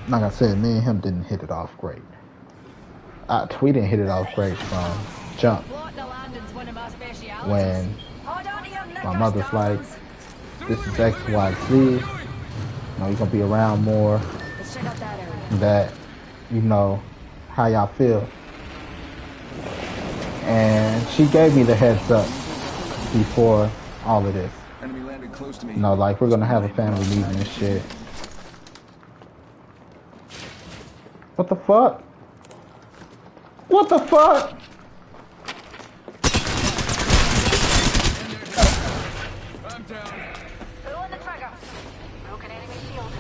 like I said, me and him didn't hit it off great. We didn't hit it off great from jump. When my mother's like, this is X, Y, Z, you know, you're gonna be around more, that, you know, how y'all feel. And she gave me the heads up before all of this. Enemy landed close to me. You know, like, we're gonna have a family meeting and shit. What the fuck? What the fuck? I'm down. Pulling the trigger. Broken enemy shield.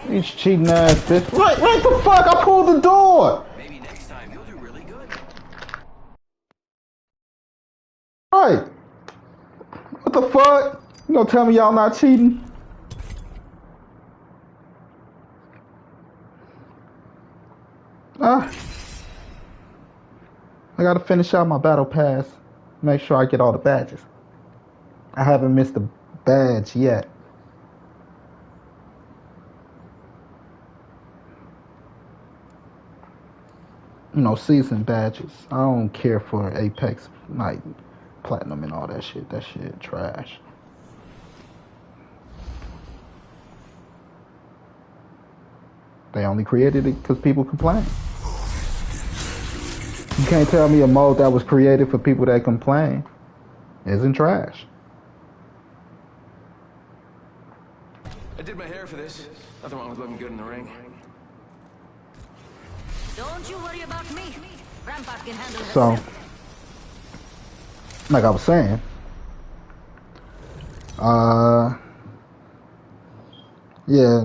These cheating ass bitch. Right the fuck? I pulled the door. Maybe next time you'll do really good. Right. What the fuck? You gonna tell me y'all not cheating? I gotta finish out my battle pass. Make sure I get all the badges. I haven't missed a badge yet. You know, season badges. I don't care for Apex, like Platinum and all that shit. That shit trash. They only created it because people complain. You can't tell me a mode that was created for people that complain isn't trash. I did my hair for this. Nothing wrong with looking good in the ring. Don't you worry about me. Grandpa can handle So, herself. like I was saying, yeah,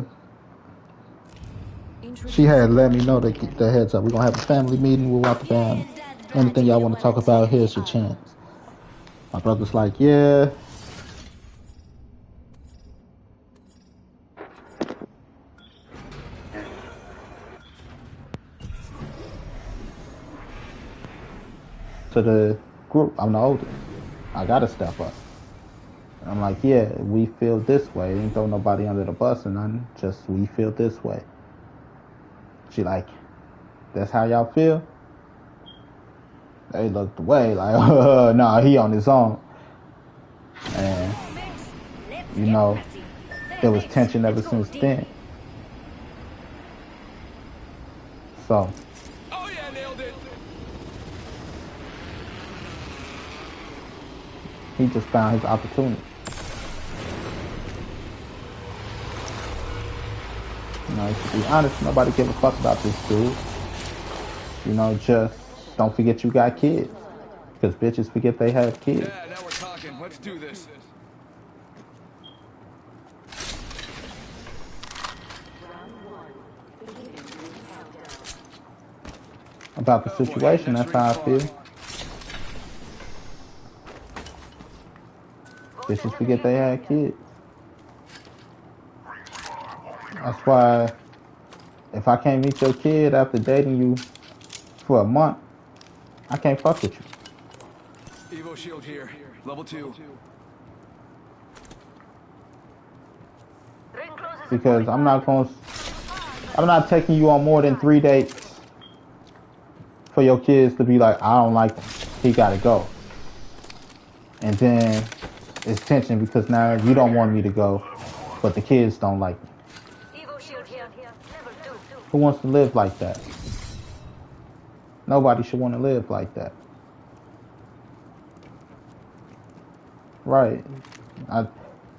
she had let me know to keep the heads up. We're gonna have a family meeting. We'll walk the family. Anything y'all want to talk about, here's your chance. My brother's like, yeah. to the group. I'm the oldest. I gotta step up. And I'm like, yeah, we feel this way. Ain't throw nobody under the bus or nothing. Just we feel this way. She like, that's how y'all feel? They looked away like, nah, he on his own. And, you know, there was tension ever since then. So. Oh yeah, nailed it. He just found his opportunity. You know, to be honest, nobody give a fuck about this dude. You know, just don't forget you got kids. Because bitches forget they have kids. Yeah, now we're talking. Let's do this. About the situation, that's how I feel. Bitches forget they have kids. That's why if I can't meet your kid after dating you for a month, I can't fuck with you. Evo shield here. Level 2. Because I'm not taking you on more than 3 dates for your kids to be like, I don't like him. He gotta go. And then it's tension because now you don't want me to go, but the kids don't like me. Who wants to live like that? Nobody should want to live like that. Right. I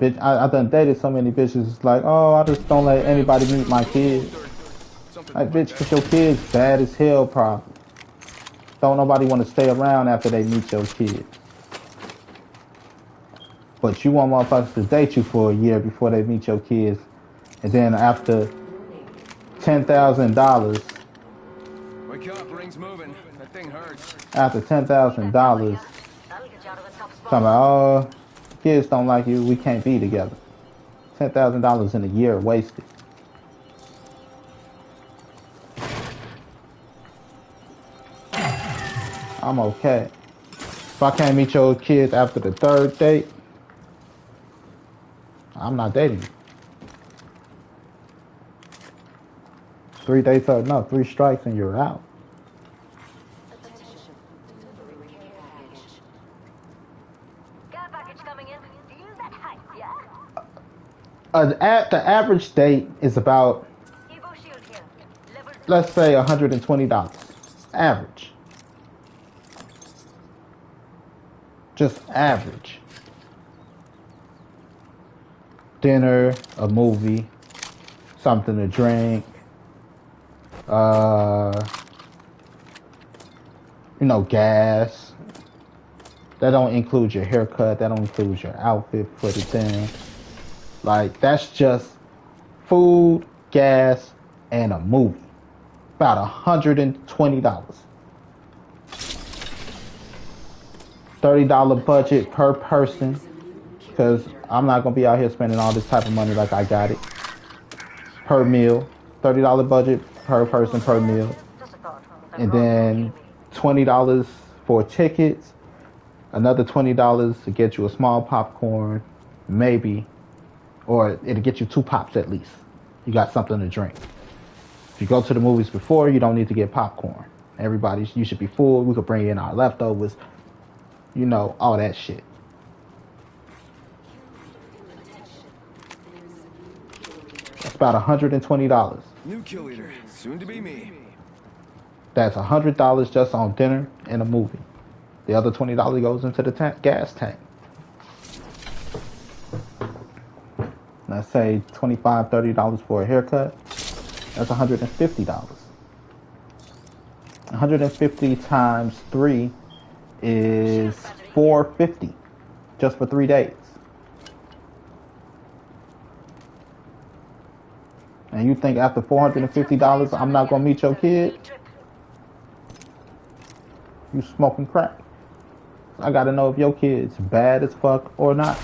done dated so many bitches. It's like, oh, I just don't let anybody meet my kids. Like, bitch, because your kid's bad as hell, probably. Don't nobody want to stay around after they meet your kid. But you want motherfuckers to date you for a year before they meet your kids. And then after $10,000. Wake up, ring's moving. That thing hurts. After $10,000, talking about, oh, kids don't like you, we can't be together. $10,000 in a year wasted. I'm okay. If I can't meet your kids after the 3rd date, I'm not dating you. 3 dates are enough. 3 strikes and you're out. The average date is about, let's say, $120. Average. Just average. Dinner, a movie, something to drink, you know, gas. That don't include your haircut. That don't include your outfit for the thing. Like, that's just food, gas, and a movie. About $120. $30 budget per person. Because I'm not going to be out here spending all this type of money like I got it. Per meal. $30 budget per person per meal. And then $20 for tickets. Another $20 to get you a small popcorn. Maybe. Or it'll get you 2 pops at least. You got something to drink. If you go to the movies before, you don't need to get popcorn. You should be full. We could bring in our leftovers. You know, all that shit. That's about $120. New kill leader, soon to be me. That's $100 just on dinner and a movie. The other $20 goes into the gas tank. Let's say $25, $30 for a haircut. That's $150. 150 times 3 is $450 just for 3 days. And you think after $450 I'm not gonna meet your kid? You smoking crack. I gotta know if your kid's bad as fuck or not.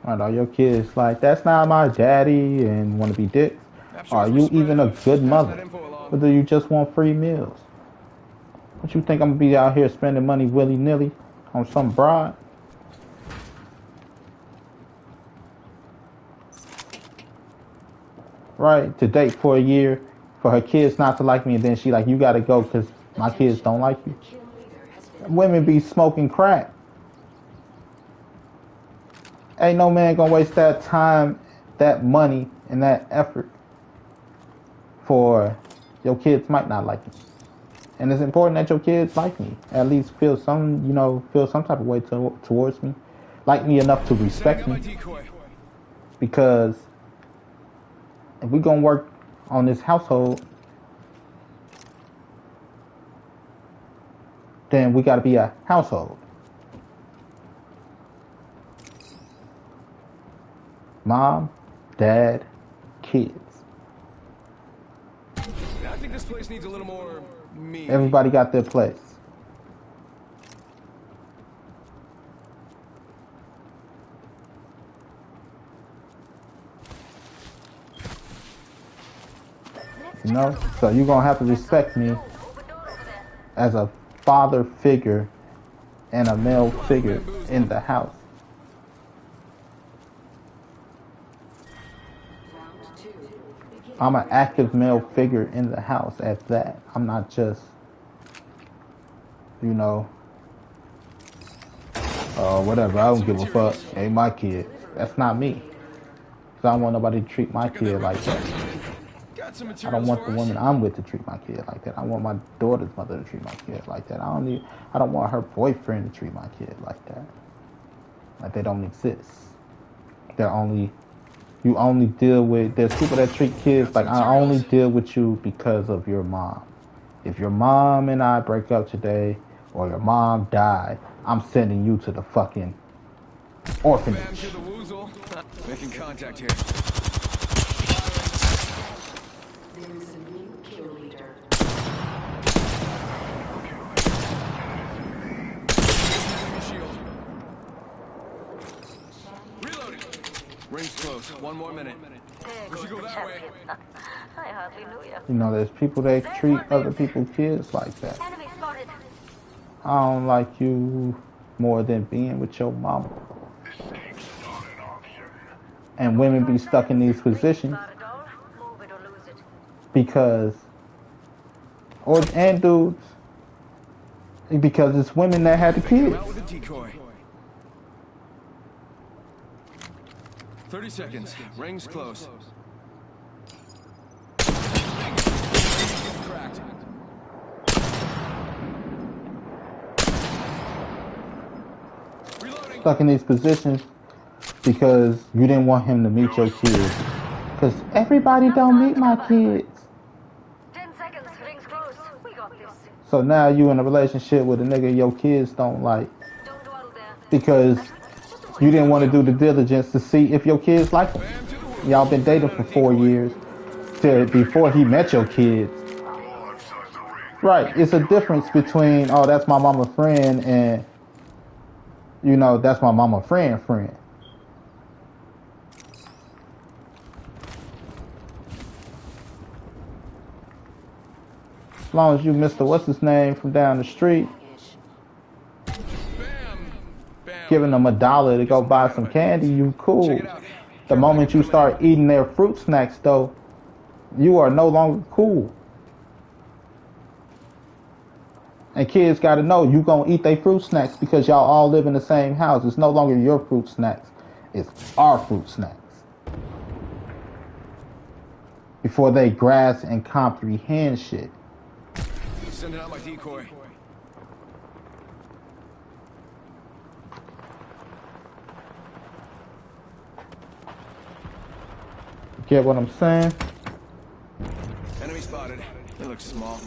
Right, are your kids like, that's not my daddy and want to be dicks? After Are we're you squared even a up, good passing mother? that info along. Or do you just want free meals? What you think I'm gonna be out here spending money willy-nilly on some broad? Right, to date for a year, for her kids not to like me, and then she like, you gotta go because my kids don't like you. Women be smoking crack. Ain't no man gonna waste that time, that money, and that effort for your kids might not like you. And it's important that your kids like me. At least feel some, feel some type of way towards me. Like me enough to respect Setting me. up my decoy. Because if we gonna work on this household, then we gotta be a household. Mom, dad, kids. I think this place needs a little more me. Everybody got their place. You know? So you're gonna have to respect me as a father figure and a male figure in the house. I'm an active male figure in the house at that. I'm not just, whatever, I don't give a fuck. Ain't my kid. That's not me. Because I don't want nobody to treat my kid like that. I don't want the woman I'm with to treat my kid like that. I want my daughter's mother to treat my kid like that. I don't want her boyfriend to treat my kid like that. Like they don't exist. You only deal with, there's people that treat kids like, I only deal with you because of your mom. If your mom and I break up today, or your mom died, I'm sending you to the fucking orphanage. Making contact here. There is a new kill leader. Shield. Reloading. Rings close. 1 more minute. We should go that way. I hardly knew you. You know, there's people that treat other people's kids like that. Enemy spotted. I don't like you more than being with your mama. And women be stuck in these positions because, and dudes, because it's women that had the kids. Out with a decoy. 30 seconds. Rings close. Cracked. Reloading. Stuck in these positions because you didn't want him to meet your kids. Because everybody don't meet my kids. 10 seconds. Rings close. We got this. So now you in a relationship with a nigga your kids don't like. Don't dwell there. Because you didn't want to do the diligence to see if your kids like him. Y'all been dating for 4 years before he met your kids. Right. It's a difference between, oh, that's my mama friend and, that's my mama friend. As long as you Mr. What's his name from down the street, giving them $1 to go buy some candy, you cool. The moment you start eating their fruit snacks, though, you are no longer cool. And kids got to know you gonna eat their fruit snacks because y'all all live in the same house. It's no longer your fruit snacks. It's our fruit snacks. Before they grasp and comprehend shit. Sending out my decoy. Get what I'm saying? Enemy spotted. They look small.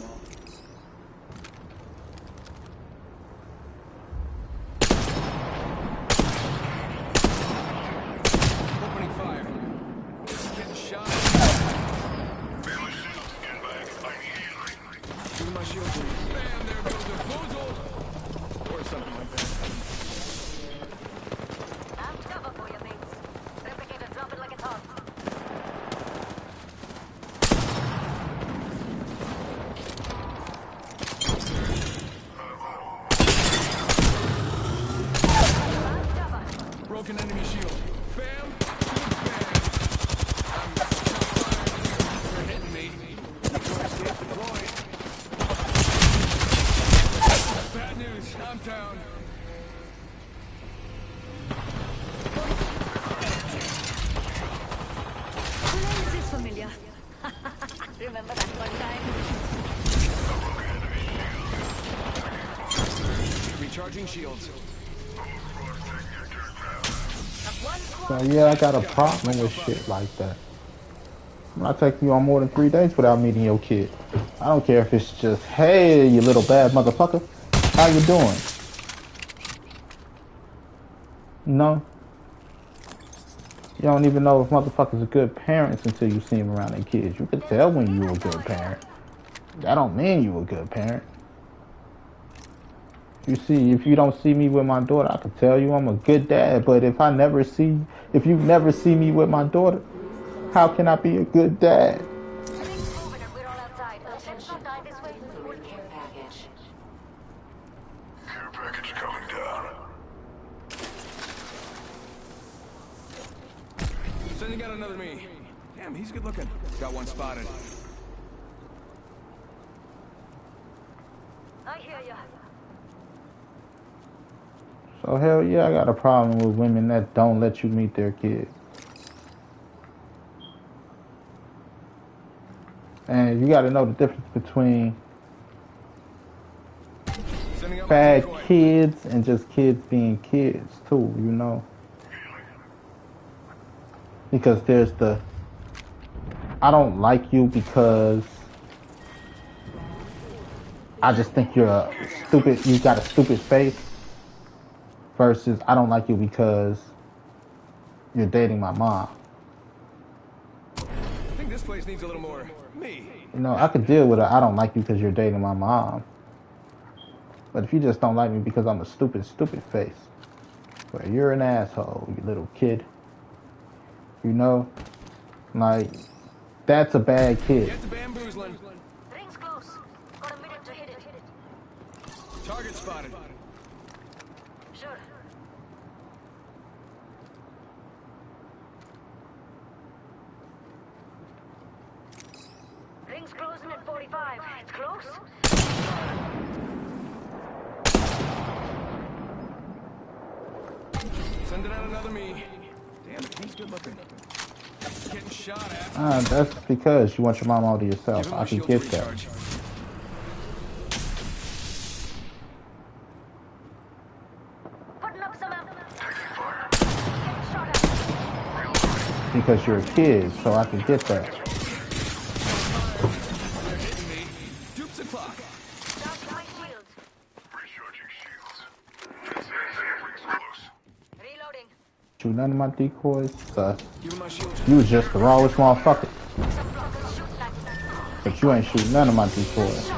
Opening fire. Getting shot. Give me my shield, please. Bam, there goes the boozle. Or something like that. I'm cover for you, mates. Recharging shields. So yeah, I got a problem with shit like that. I'm not taking you on more than 3 days without meeting your kid. I don't care if it's just, hey, you little bad motherfucker, how you doing? You know? You don't even know if motherfuckers are good parents until you see them around their kids. You can tell when you a good parent. That don't mean you a good parent. If you don't see me with my daughter, I can tell you I'm a good dad. But if you never see me with my daughter, how can I be a good dad? We're all outside. Let's not die this way. Care package. Care package coming down. Sending out another me. Damn, he's good looking. Got one spotted. I hear ya. So hell yeah, I got a problem with women that don't let you meet their kids. And you got to know the difference between bad kids and just kids being kids too, you know? Because there's the, I don't like you because I just think you're a stupid, you got a stupid face, versus I don't like you because you're dating my mom. I think this place needs a little more me. You know, I could deal with it. I don't like you because you're dating my mom. But if you just don't like me because I'm a stupid face, well, you're an asshole, you little kid. You know? Like, that's a bad kid. Get the bamboozling. Ring's close. Got a minute to hit it. Target spotted. Sure. Ring's closing at 45. It's close. Sending out another me. Damn it, he's good looking. Getting shot at. That's because you want your mom all to yourself. I can get that. Putting up some ammo. Because you're a kid, so I can get that. They're hitting me. Dupes the clock. Charging my shields. Recharging shields. Rings close. Reloading. Shoot none of my decoys, sus. Give him my shield. You was just the rawest motherfucker. Some blockers shooting at me. But you ain't shooting none of my decoys.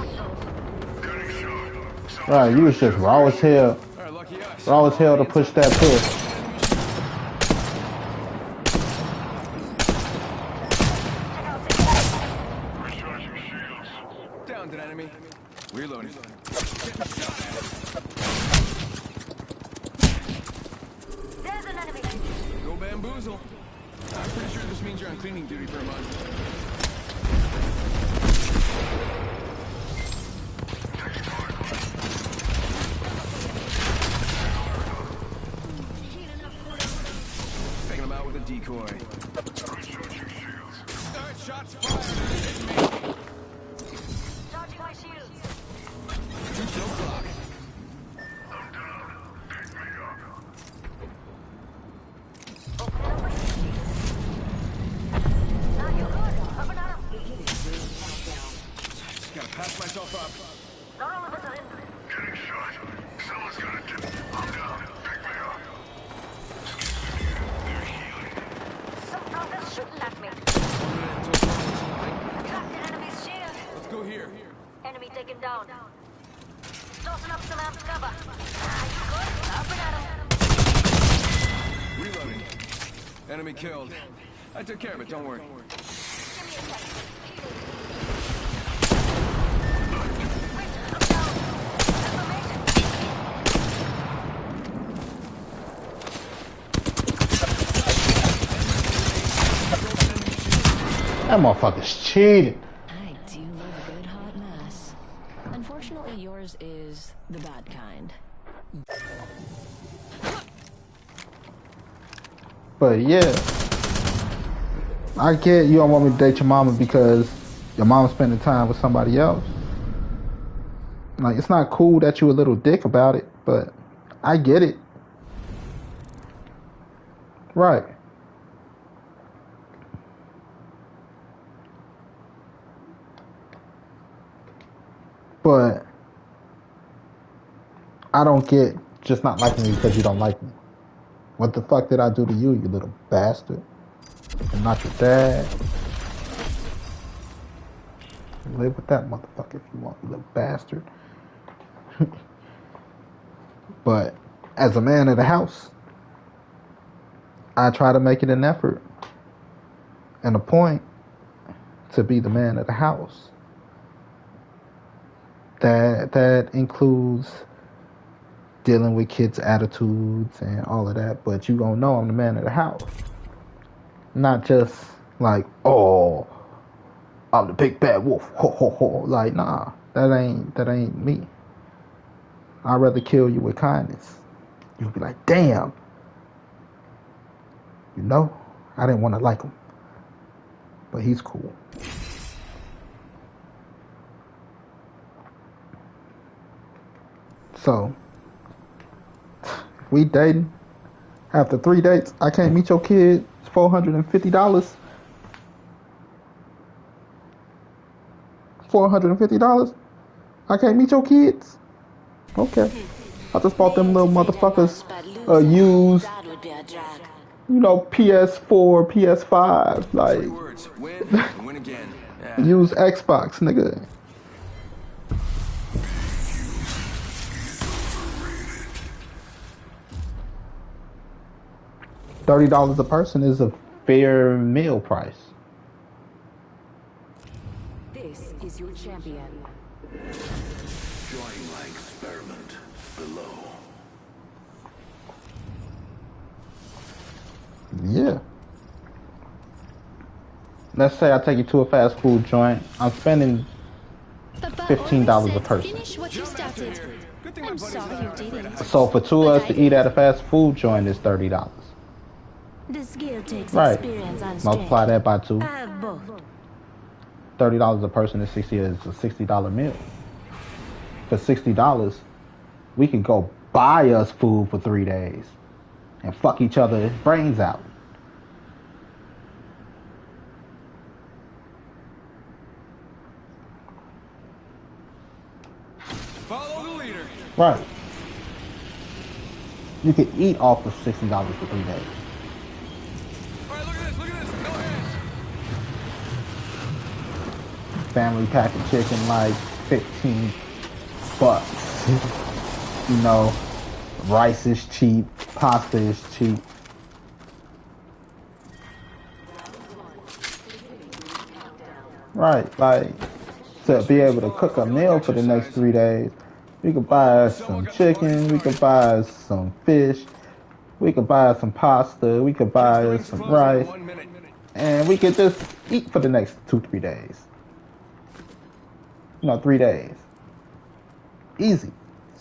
Getting shot. Right, you was just raw as hell. Alright, lucky us. Raw as hell to push that push. Recharging shields. Downed an enemy. Reloading. There's an enemy. Go bamboozle. I'm pretty sure this means you're on cleaning duty for a month. Taking him out with a decoy. Recharging shields. Alright, shots fired. Charging my shields. 2 kill clock. I'm down. Pick me up. Open up my shields. Now you're good. Up and up. Just gotta patch myself up. Not all of us are in. Getting shot. Someone's got to do. I'm down. Pick me up. They're healing. Some blockers shooting at me. 1 minute until it's Trapped the enemy's shield. Let's go here. Enemy taken down. Tossing up some amp cover. Ah, you good? Up and at 'em. Reloading. Enemy killed. I took care of it, don't worry. Give me a sec. Healing. Wait, I'm down. That motherfucker's cheating. I do love a good hot mess. Unfortunately, yours is the bad kind. But yeah, I get you don't want me to date your mama because your mama's spending time with somebody else. Like, it's not cool that you a little dick about it, but I get it. Right. But I don't get just not liking me because you don't like me. What the fuck did I do to you, you little bastard? I'm not your dad. Live with that motherfucker if you want, you little bastard. But as a man of the house, I try to make it an effort and a point to be the man of the house. That includes dealing with kids' attitudes and all of that, but you gonna know I'm the man of the house. Not just like, oh, I'm the big bad wolf. Ho ho ho. Like, nah, that ain't me. I'd rather kill you with kindness. You'll be like, damn. You know, I didn't want to like him, but he's cool. So, we dating. After 3 dates, I can't meet your kid. It's $450. $450? I can't meet your kids? Okay. I just bought them little motherfuckers used, you know, PS4, PS5, like, Win and win again. Yeah. use Xbox, nigga. $30 a person is a fair meal price. This is your champion. Join my experiment below. Yeah. Let's say I take you to a fast food joint. I'm spending $15 a person. Finish what you started. I'm sorry you didn't. So for two of us to eat at a fast food joint is $30. The skill takes Right. experience and strength. Multiply that by 2. I have both. $30 a person is a $60 meal. For $60, we could go buy us food for 3 days and fuck each other's brains out. Follow the leader. Right. You could eat off of $60 for 3 days. All right, look at this. No hands. Family pack of chicken like $15. You know, rice is cheap, pasta is cheap. Right, like, to be able to cook a meal for the next 3 days, we could buy us some chicken, we could buy us some fish, we could buy us some pasta, we could buy us some rice, and we could just eat for the next 2-3 days. You know, 3 days. Easy.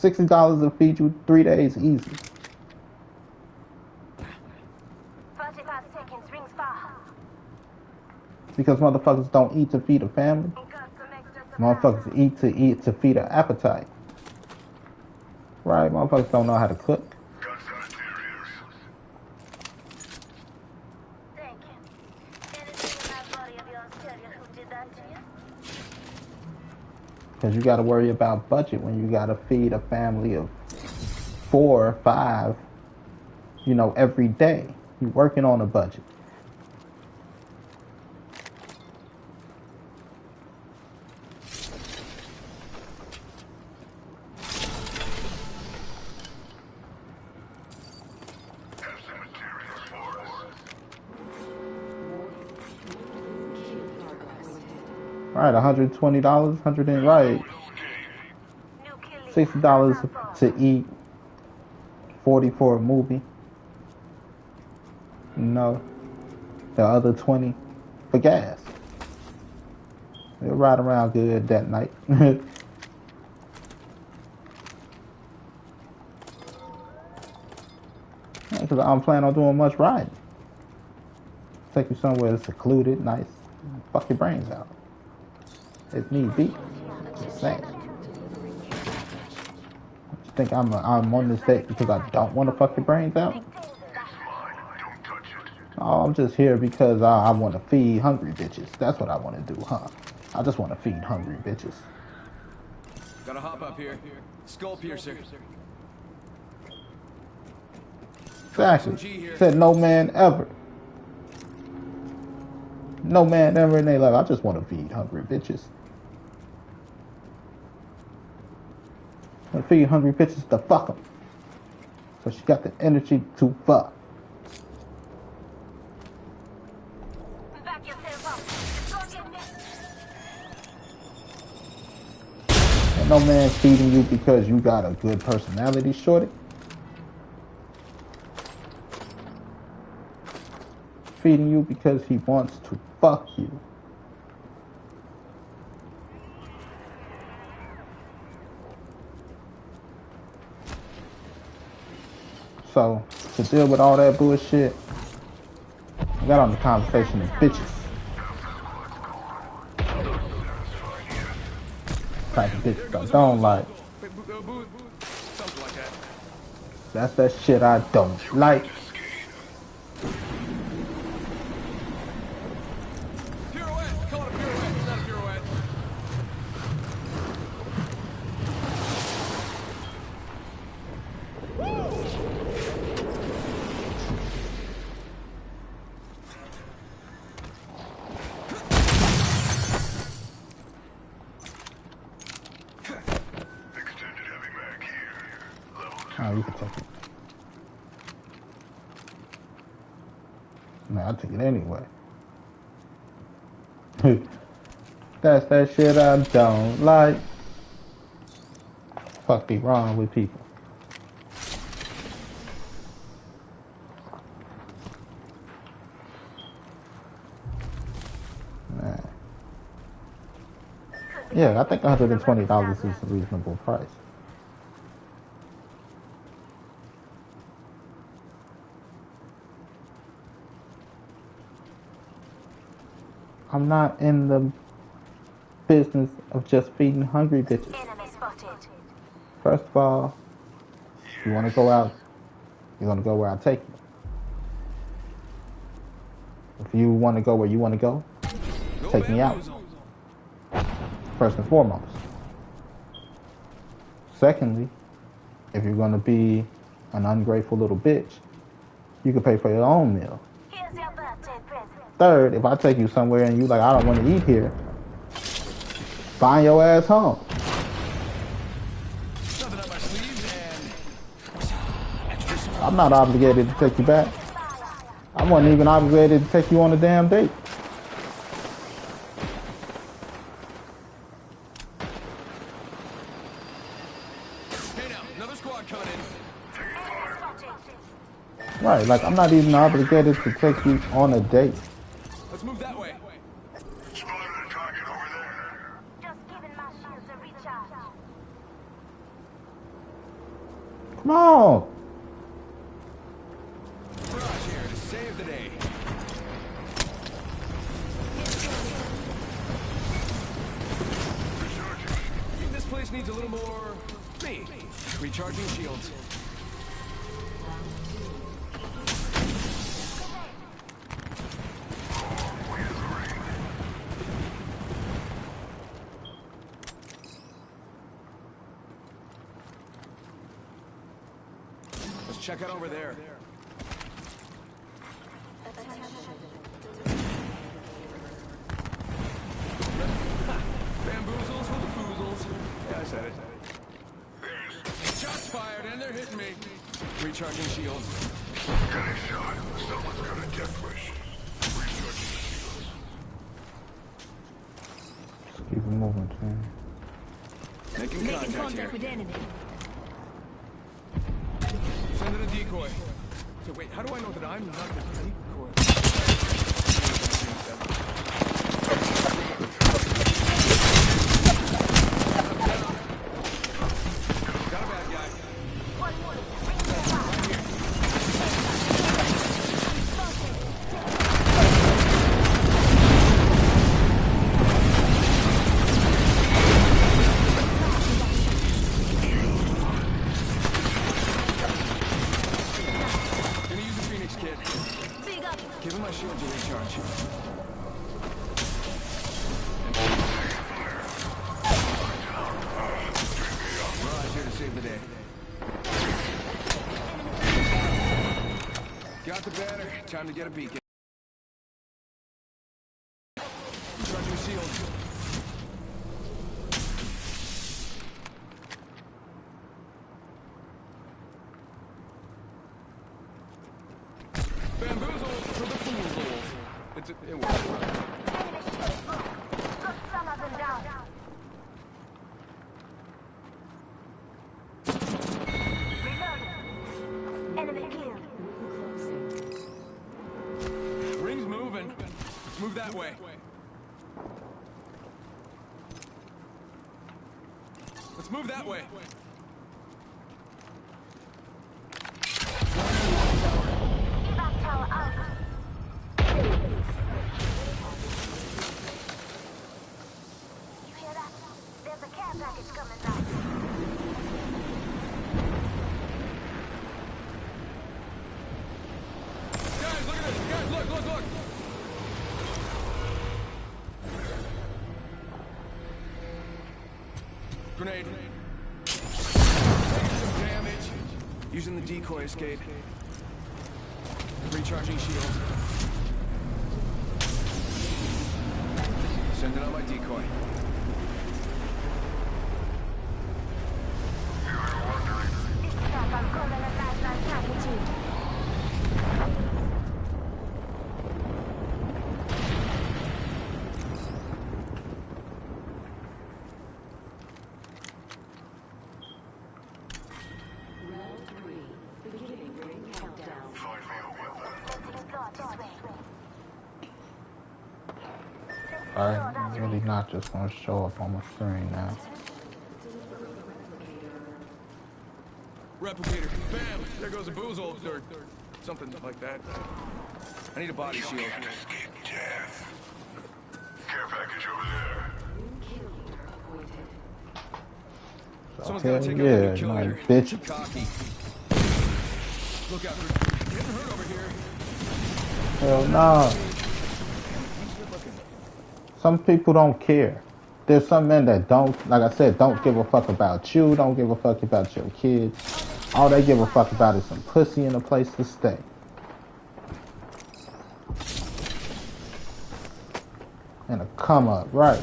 $60 to feed you 3 days, easy. 45 seconds, rings far. Because motherfuckers don't eat to feed a family. Motherfuckers eat to feed an appetite. Right? Motherfuckers don't know how to cook. Thank you. Anything in that body of yours tell you who did that to you? Because you got to worry about budget when you got to feed a family of 4 or 5, you know, every day. You're working on a budget. Right, $120, right. $60 to eat, 40 for a movie. You know, the other 20 for gas. We'll ride around good that night. Because I don't plan on doing much riding. Take you somewhere secluded, nice, fuck your brains out. If need be. Just saying. think I'm on this date because I don't want to fuck your brains out? Don't touch it. Oh, I'm just here because I want to feed hungry bitches. That's what I want to do, huh? I just want to feed hungry bitches. Gotta hop up here. Skull piercer. Exactly. Said no man ever. No man ever in their life. I just want to feed hungry bitches. I want to feed hungry bitches to fuck them. So she got the energy to fuck. Back yourself up. Go get me. And no man feeding you because you got a good personality, shorty. Feeding you because he wants to fuck you. So, to deal with all that bullshit, I got on the conversation of bitches. Type of bitches I don't like. Something like that. That's that shit I don't like. Pirouette! Call it a pirouette. It's not a pirouette. Extended heavy mag here. Level 2. Oh, you can take it. Man, I'll take it anyway. That's that shit I don't like. Fuck be wrong with people. Man. Yeah, I think $120 is a reasonable price. I'm not in the business of just feeding hungry bitches. Enemy spotted. First of all, you want to go out, you're going to go where I take you. If you want to go where you want to go, take me out. First and foremost. Secondly, if you're going to be an ungrateful little bitch, you can pay for your own meal. Here's your birthday present. Third, if I take you somewhere and you like, I don't want to eat here, find your ass home. Something up my sleeve and extra small. I'm not obligated to take you back. I wasn't even obligated to take you on a damn date. Hey now, another squad coming in. Right, like I'm not even obligated to take you on a date. Let's move that way. Spotted a target over there. Just giving my shields a recharge. Come on. Barrage here to save the day. This place needs a little more me. Recharging shields. Let's check out over there. Bamboozles for the foozles. Yeah, I said it. Shots fired and they're hitting me. Recharging shields. Got a shot. Someone's got a death wish. Recharging shields. Just keep it moving, man. Making contact here. with enemy. Send in a decoy. So wait, how do I know that I'm not the decoy? Got a bad guy. time to get a beacon. Recharging shield. Bamboozle for the fools. It works. Enemy shield broke. Got some of them down. Reloading. Enemy killed. Ring's moving. Let's move that way. Let's move that way. Evac tower out. You hear that? There's a care package coming back. Guys, look at this. Guys, look. Grenade. Taking some damage. Using the decoy escape. Recharging shield. Sending out my decoy. This stuff I'm calling a lifeline package. I'm really not just gonna show up on my screen now. Replicator. Bam! There goes a boozle. Or something like that. I need a body shield. Escape death. Care package over there. Someone's gotta take out Yeah, the killer. my bitch. Cocky. Look out, we're getting hurt over here. Hell no. Some people don't care. There's some men that don't, like I said, don't give a fuck about you, don't give a fuck about your kids. All they give a fuck about is some pussy and a place to stay. And a come up, right?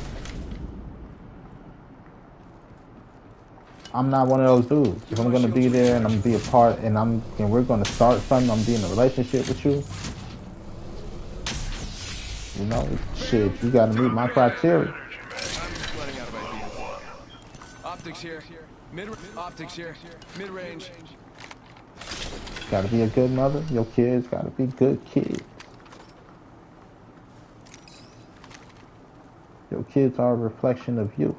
I'm not one of those dudes. If I'm gonna be there and I'm gonna be a part and we're gonna start something, I'm gonna be in a relationship with you. You know, shit, you gotta meet my criteria. I'm running out of ideas. Optics here. Optics here. Mid-range. Gotta be a good mother. Your kids gotta be good kids. Your kids are a reflection of you.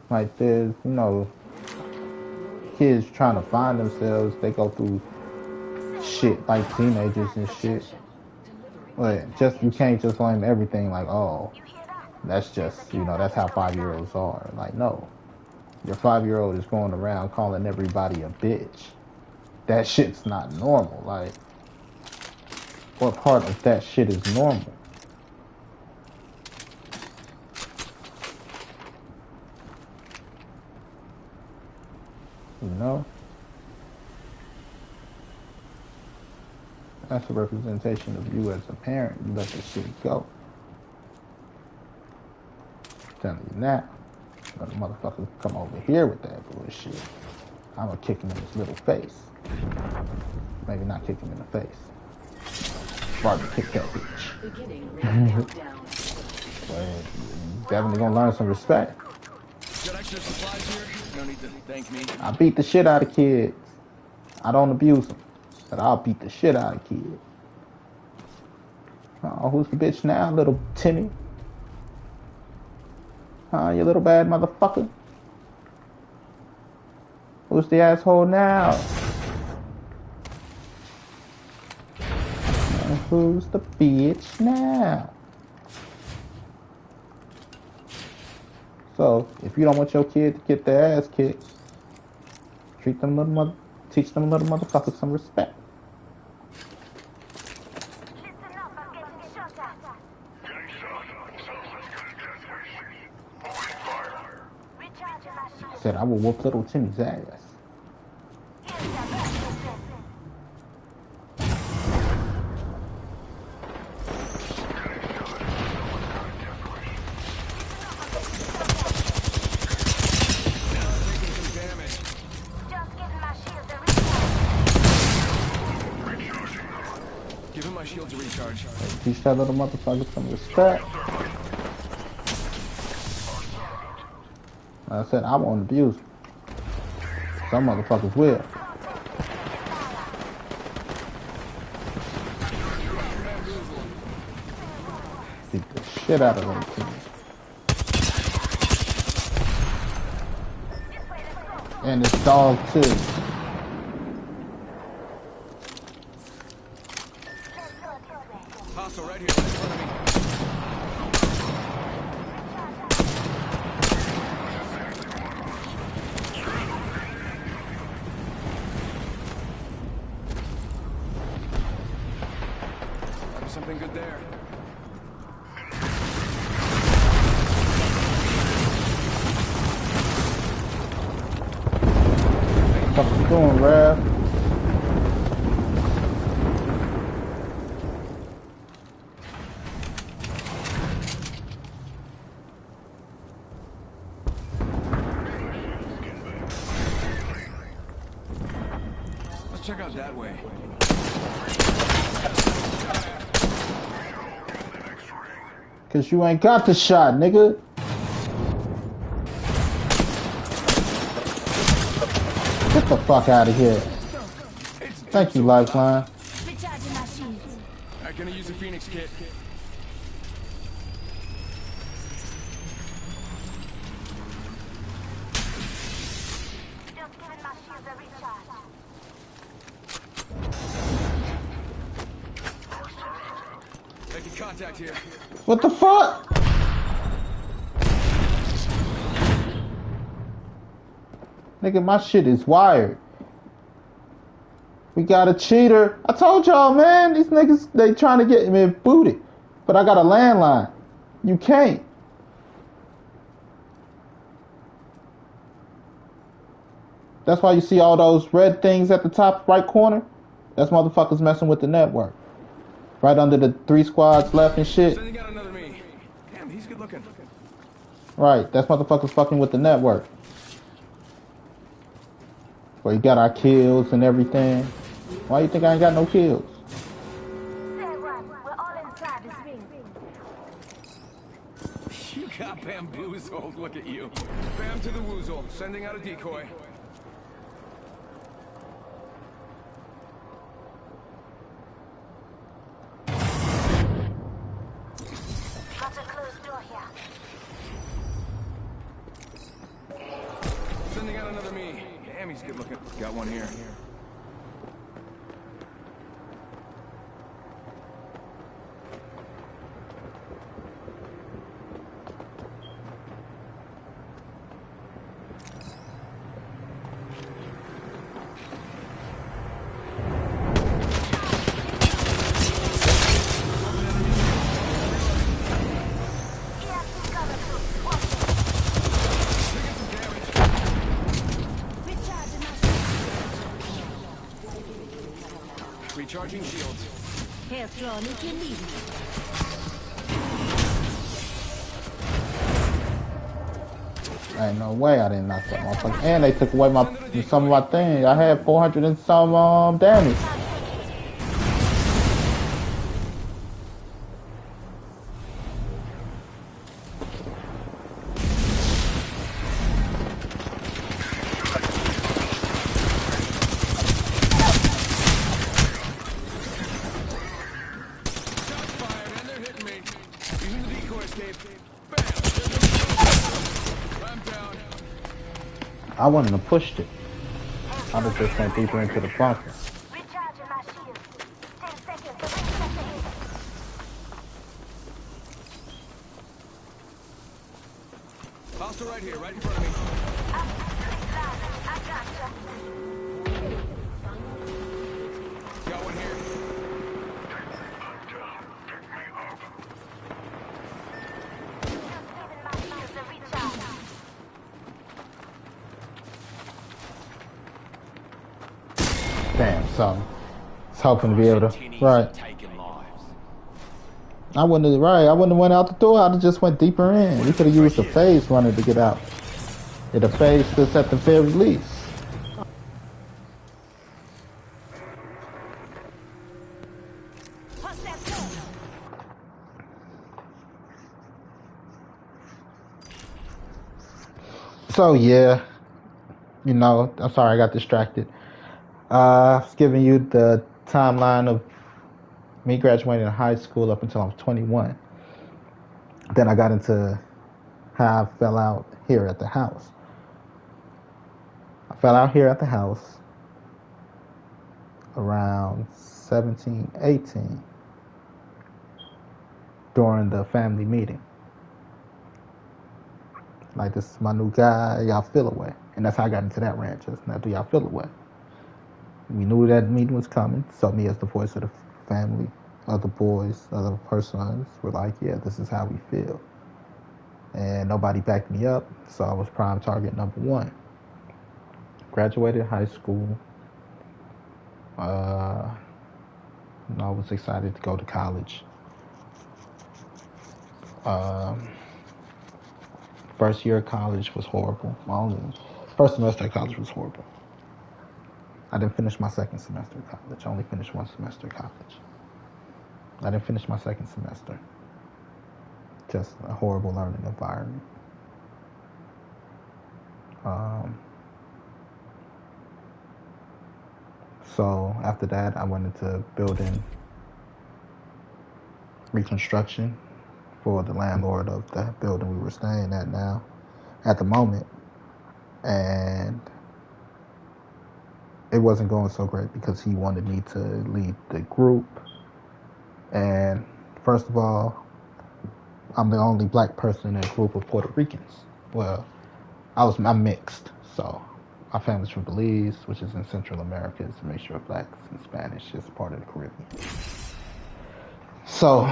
Like there's, you know, kids trying to find themselves. They go through shit like teenagers and shit. But you can't just blame everything like, oh, that's just, you know, that's how 5-year-olds are. Like, no. Your 5-year-old is going around calling everybody a bitch. That shit's not normal. Like, what part of that shit is normal? You know? That's a representation of you as a parent. You let the shit go. I'm telling you now. When the motherfuckers come over here with that bullshit, I'm gonna kick him in his little face. Maybe not kick him in the face. Barbie kick that bitch. But you definitely gonna learn some respect. Got extra supplies here? No need to thank me. I beat the shit out of kids. I don't abuse them. But I'll beat the shit out of kids. Oh, who's the bitch now, little Timmy? Huh, you little bad motherfucker? Who's the asshole now? And who's the bitch now? So, if you don't want your kid to get their ass kicked, teach them little motherfuckers some respect. Listen up, I'm getting shot at. Getting shot. Sounds like good death wishes. Opening fire. Recharging my shield. Said I will whoop little Timmy's ass. Here's the best. recharge. Teach that little motherfucker some respect. Like I said, I won't abuse him. Some motherfuckers will. Beat the shit out of them teams. And this dog too. Hostile right here, right in front of me. Might be something good there. What the fuck you doing, Rev? Let's check out that way. Cause you ain't got the shot, nigga. Get the fuck out of here. Thank you, Lifeline. Recharging my shields. Alright, gonna use the Phoenix kit. Just giving my shields a recharge. Making contact here. What the fuck? Nigga, my shit is wired. We got a cheater. I told y'all, man, these niggas, they trying to get me booted. But I got a landline. You can't. That's why you see all those red things at the top right corner. That's motherfuckers messing with the network. Right under the 3 squads left and shit. Sending out another me. Damn, he's good looking. Right, that's motherfuckers fucking with the network. Where you got our kills and everything. Why you think I ain't got no kills? Say what? We're all inside this ring. You got bamboozled. Look at you. Bam to the woozle. Sending out a decoy. Got a closed door here. Sending out another me. Damn, he's good looking. Got one here. Recharging shields. Hair drawn if you need it. Ain't no way I didn't knock that motherfucker. And they took away some of my things. I had 400 and some damage. Shots fired and they're hitting me. Using the decoy escape. Bam! I'm down. I wouldn't have pushed it. I would have just went deeper into the bunker. Recharging my shields. 10 seconds. The ring set ahead. Hostile right here, right in front of me. I gotcha. Got one here. Just giving my shields a recharge. Damn, son. I was hoping to be able to. Right. I wouldn't have, right. I wouldn't have went out the door. I'd have just went deeper in. We could have used a phase runner to get out. It a phase that's at the very least. Hostile So yeah, you know, I'm sorry I got distracted. I was giving you the timeline of me graduating high school up until I was 21. Then I got into how I fell out here at the house. I fell out here at the house around 17, 18 during the family meeting. Like, this is my new guy, y'all feel away. And that's how I got into that rant just now. Do y'all feel away? We knew that meeting was coming, so me as the voice of the family, other boys, other persons were like, yeah, this is how we feel. And nobody backed me up, so I was prime target number one. Graduated high school. I was excited to go to college. First year of college was horrible. First semester of college was horrible. I didn't finish my second semester of college. I only finished one semester of college. I didn't finish my second semester. Just a horrible learning environment. So after that, I went into building reconstruction for the landlord of the building we were staying at now, at the moment. And it wasn't going so great because he wanted me to lead the group. And first of all, I'm the only black person in a group of Puerto Ricans. Well, I'm mixed, so my family's from Belize, which is in Central America. It's a mixture of blacks and Spanish. It's part of the Caribbean. So,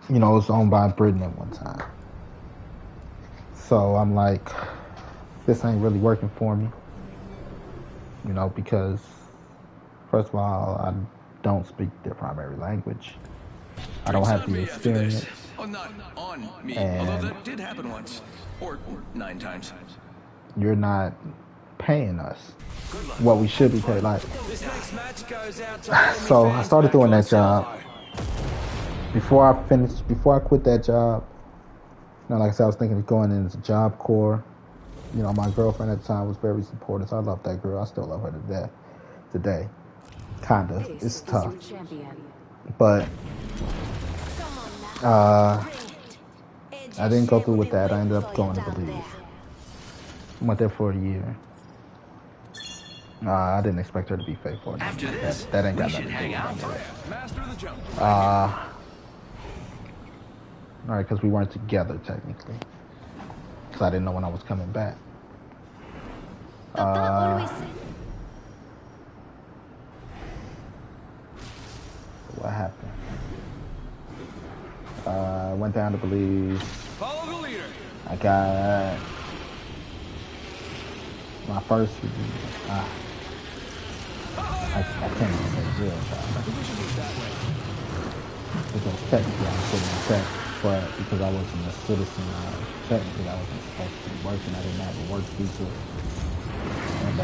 you know, it was owned by Britain at one time. So I'm like, this ain't really working for me. You know, because first of all, I don't speak their primary language. I don't have the experience. Oh, not on me. And although that did happen once. Or 9 times. You're not paying us what we should be paid. Like, so I started doing that job. Before I quit that job, you know, like I said, I was thinking of going into Job Corps. You know, my girlfriend at the time was very supportive. So I love that girl. I still love her to death today. Kinda. It's tough. But I didn't go through with that. I ended up going to Belize. Went there for a year. I didn't expect her to be faithful. After this, that ain't got we nothing should to do hang with out. it. Master of the jump. All right, because we weren't together technically. Because I didn't know when I was coming back. What happened? Went down to Belize. Follow the leader. I got my first. I can't even say jail time. Because technically I was sitting in tech, but because I wasn't a citizen, technically I wasn't supposed to be working. I didn't have a work visa. And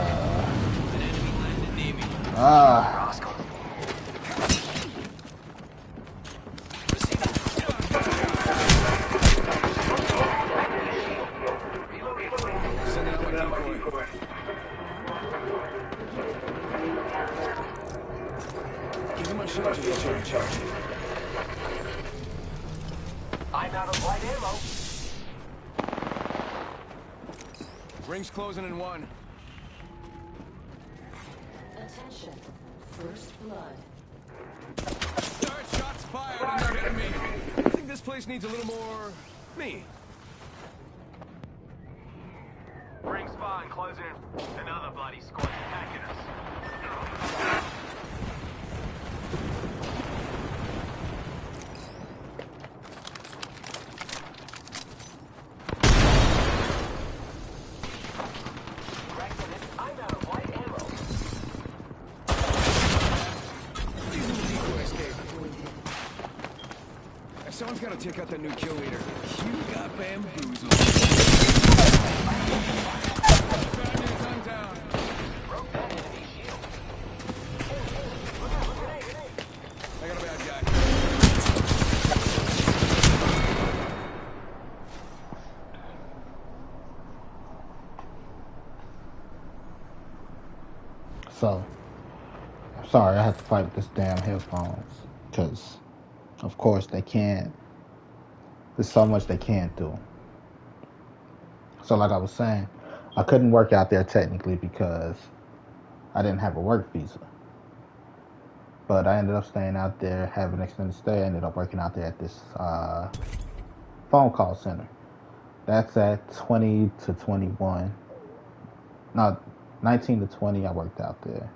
I'm out of light ammo. Ring's closing in 1. Attention. First blood. Start shots fired and they're hitting me. I think this place needs a little more me. Ring spawn closing in. Another bloody squad attacking us. I'm out of light ammo. Using the decoy escape. Someone's got to take out that new kill leader. You got bamboozled. Down. Broke that enemy shield. I got a bad guy. Sorry, I have to fight with this damn headphones. Because, of course, they can't. There's so much they can't do. So, like I was saying, I couldn't work out there technically because I didn't have a work visa. But I ended up staying out there, having an extended stay. I ended up working out there at this phone call center. That's at 20 to 21. No, 19 to 20 I worked out there.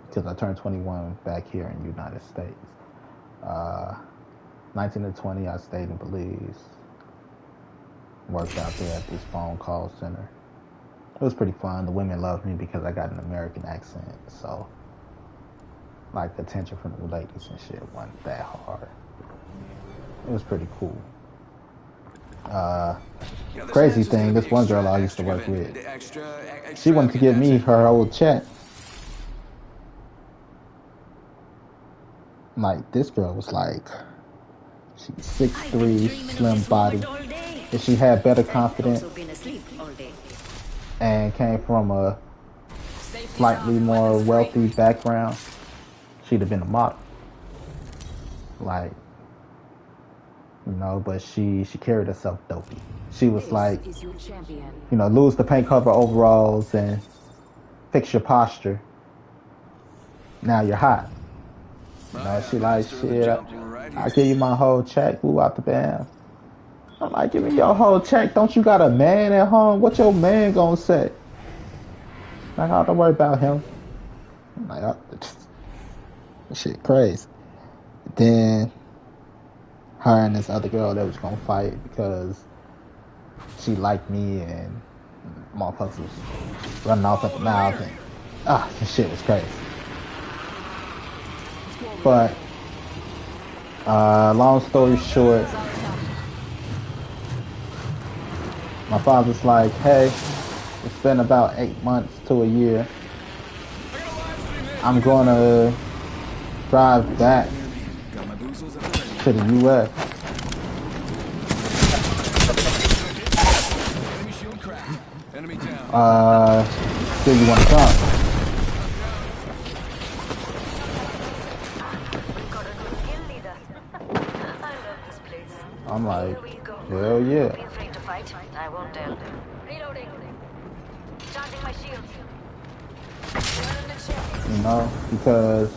Because I turned 21 back here in the United States. 19 to 20 I stayed in Belize. Worked out there at this phone call center. It was pretty fun. The women loved me because I got an American accent. So, like, attention from the ladies and shit wasn't that hard. It was pretty cool. Crazy thing, this one girl I used to work with, she wanted to give me her old check. Like, this girl was like, she's 6'3", slim body. If she had better confidence and came from a slightly more wealthy background, she'd have been a model. Like, you know, but she carried herself dopey. She was like, you know, lose the paint cover overalls and fix your posture. Now you're hot. You know, she like, shit, I'll give you my whole check, blew out the band. I'm like, give me your whole check. Don't you got a man at home? What your man gonna say? Like, I don't worry about him. I'm like, oh, shit crazy. Then her and this other girl, they was gonna fight because she liked me, and motherfuckers was running off at the mouth, and this shit was crazy. But long story short, my father's like, hey, it's been about 8 months to a year. I'm gonna drive back to the U.S. Do you want to come? I'm like, hell yeah. Feel free to fight. I won't dare. Reloading. Charging my shields. You know, because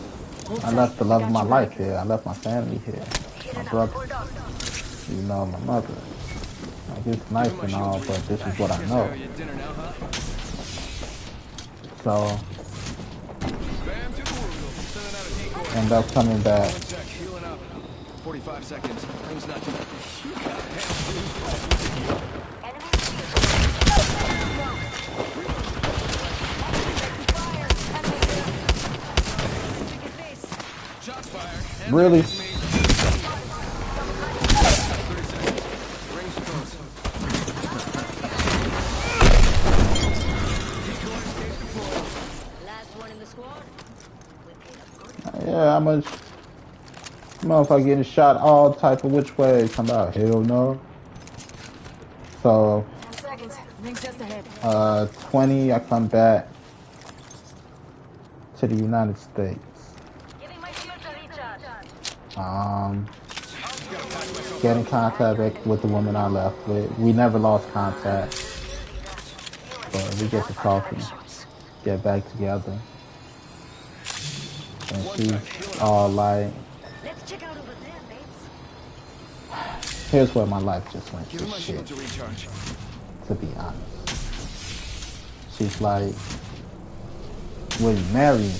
I left the love of my life here. I left my family here. My brother. You know, my mother. Like, it's nice and all, but this is what I know. So, end up coming back. 45 seconds. Things not too Shots fired. Really? Yeah, how much? Motherfucker getting shot all type of which way. Come out, hell no. So, 20, I come back to the United States. Get in contact with the woman I left with. We never lost contact, but we get to talking, get back together, and she's all like, here's where my life just went to shit, to be honest. She's like, will you marry me?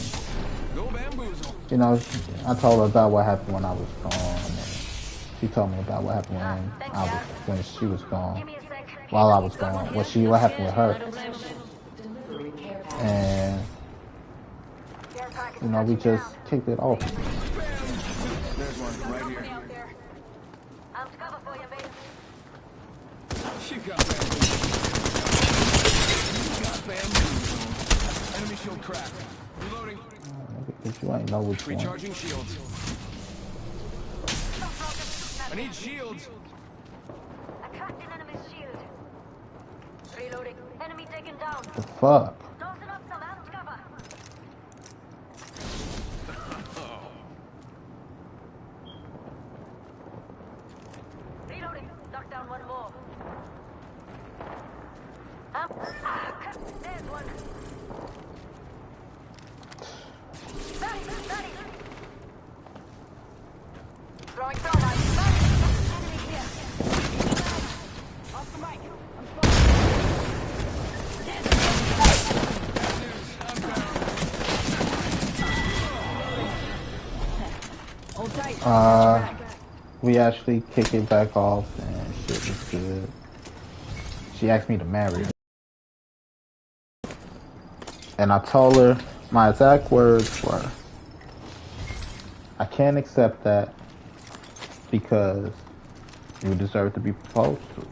You know, I told her about what happened when I was gone, and she told me about what happened when she was gone, while I was gone, what happened with her. And, you know, we just kicked it off. There's one right here. I'll cover for you, baby. You got bamboozled. Enemy shield cracked. Reloading. But you ain't know which one. Recharging shields. I need shields. I cracked an enemy's shield. Reloading. Enemy taken down. The fuck? Tossing up some armed cover. down one more. There's one. Ready. Throwing thermite. Enemy here. Off the mic. Hold tight. We actually kicked it back off and shit was good. She asked me to marry her. And I told her my exact words were, I can't accept that because you deserve to be proposed to.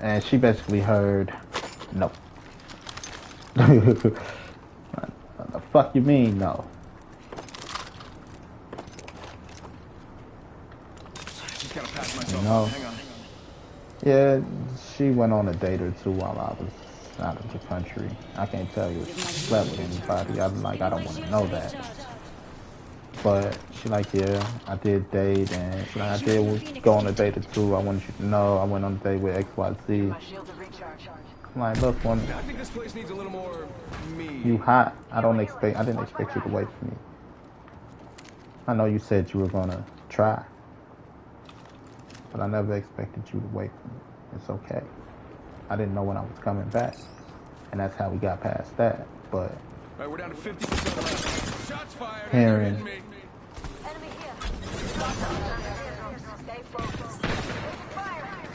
And she basically heard, no. What the fuck you mean, no? Just gotta pass myself. You know? Hang on. Yeah, she went on a date or two while I was out of the country. I can't tell you if she slept with anybody. I'm like, I don't want to know that. But she like, yeah, I did date, and she like, I did go on a date or two. I wanted you to know I went on a date with XYZ. My shield to recharge. I'm like, look, woman, I think this place needs a little more me. you hot. I didn't expect you to wait for me. I know you said you were gonna try, but I never expected you to wait for me. It's okay. I didn't know when I was coming back, and that's how we got past that. But Right, we're down to 50% left. Shots fired. hearing, Enemy here. Stay focused. Firing.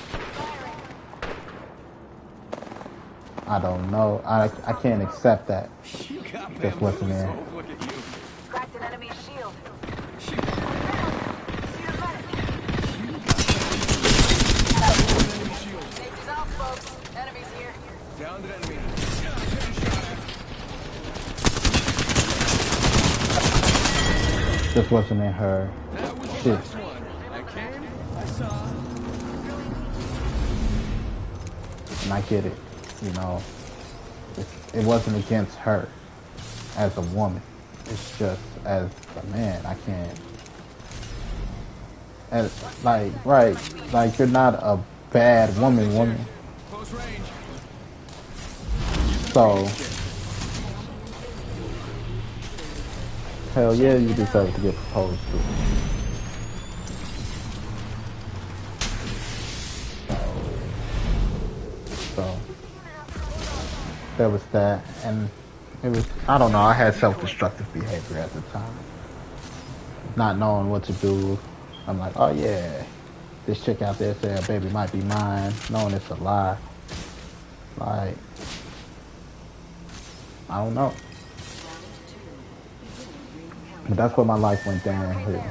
I don't know. I can't accept that. You got Just wasn't there. bamboozled. Look at you. Cracked an enemy shield. Safety's off, folks. Enemies here. Downed an enemy. This wasn't in her That was the shit. last one. I came, I saw. And I get it, you know. It wasn't against her as a woman. It's just as a man, I can't. As, like, right, like you're not a bad woman. Close range. So, hell yeah, you deserve to get proposed to. So, there was that, and it was, I don't know, I had self-destructive behavior at the time. Not knowing what to do, I'm like, oh yeah, this chick out there said a baby might be mine, knowing it's a lie. Like, I don't know. But that's where my life went downhill.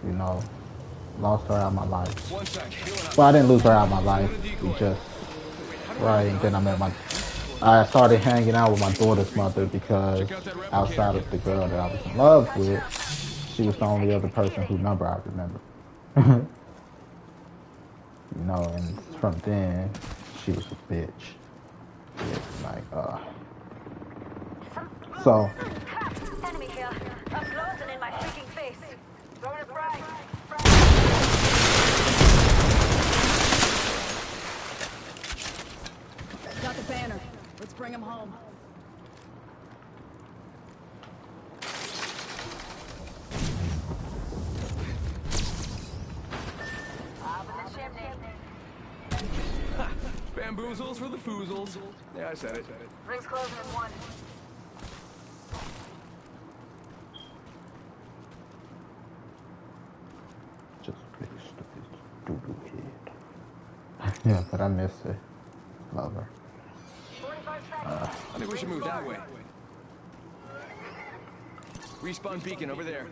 You know, lost her out of my life. One sec. Healing up. Well, I didn't lose her out of my life. We just, right, and then I started hanging out with my daughter's mother because outside of the girl that I was in love with, she was the only other person whose number I remember. You know, and from then, she was a bitch. Yeah, like, so, Enemy here. Up close and in my freaking face. Throwing a frag. Got the banner. Let's bring him home. Up in the chimney. Bamboozles for the foozles. Yeah, I said it. Rings closing in one. just big stupid doo-doo head. Yeah, but I miss her. Love her. 45 seconds. I think we should move that way. Respawn beacon over there.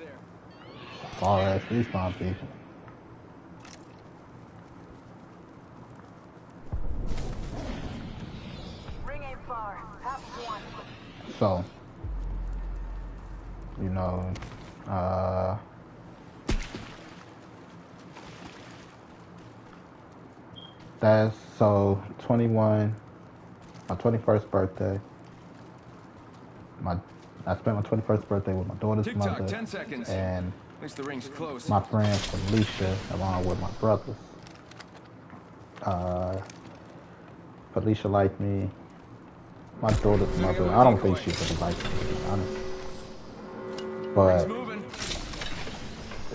Far ass respawn beacon. Ring ain't far. Half one. So, you know, that's so 21, my 21st birthday, my I spent my 21st birthday with my daughter's Tick-tock, mother 10 seconds. and At least the ring's close. my friend Felicia, along with my brothers. Felicia liked me. My daughter's mother, I don't think she really liked me, to be honest. But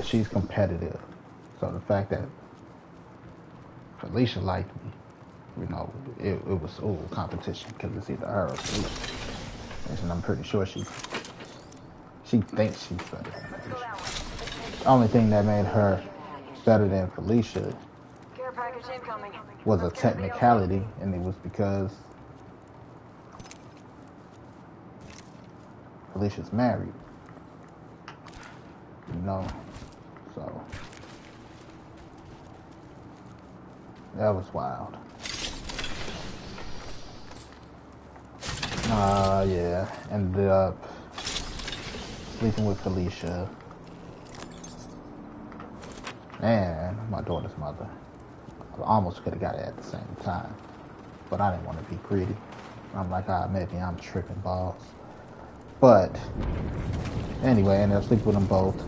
she's competitive. So the fact that Felicia liked me, you know, it was competition because it's either her or Felicia. And I'm pretty sure she thinks she's better than Felicia. The only thing that made her better than Felicia Care package incoming. was a technicality, and it was because Felicia's married. You know, so that was wild. Yeah, ended up sleeping with Felicia and my daughter's mother. I almost could have got it at the same time, but I didn't want to be greedy. I'm like, maybe I'm tripping balls. But anyway, I ended up sleeping with them both.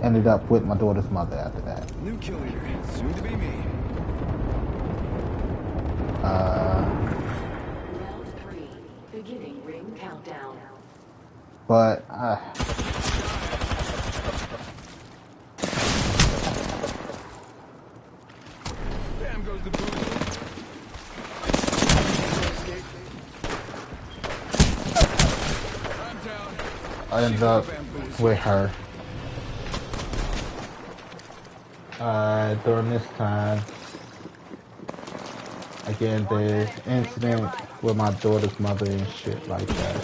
Ended up with my daughter's mother after that. New kill leader, soon to be me. Round 3, beginning ring countdown. But Bam goes the boot. I'm down. I ended up with her. During this time, again, the incident with my daughter's mother and shit like that.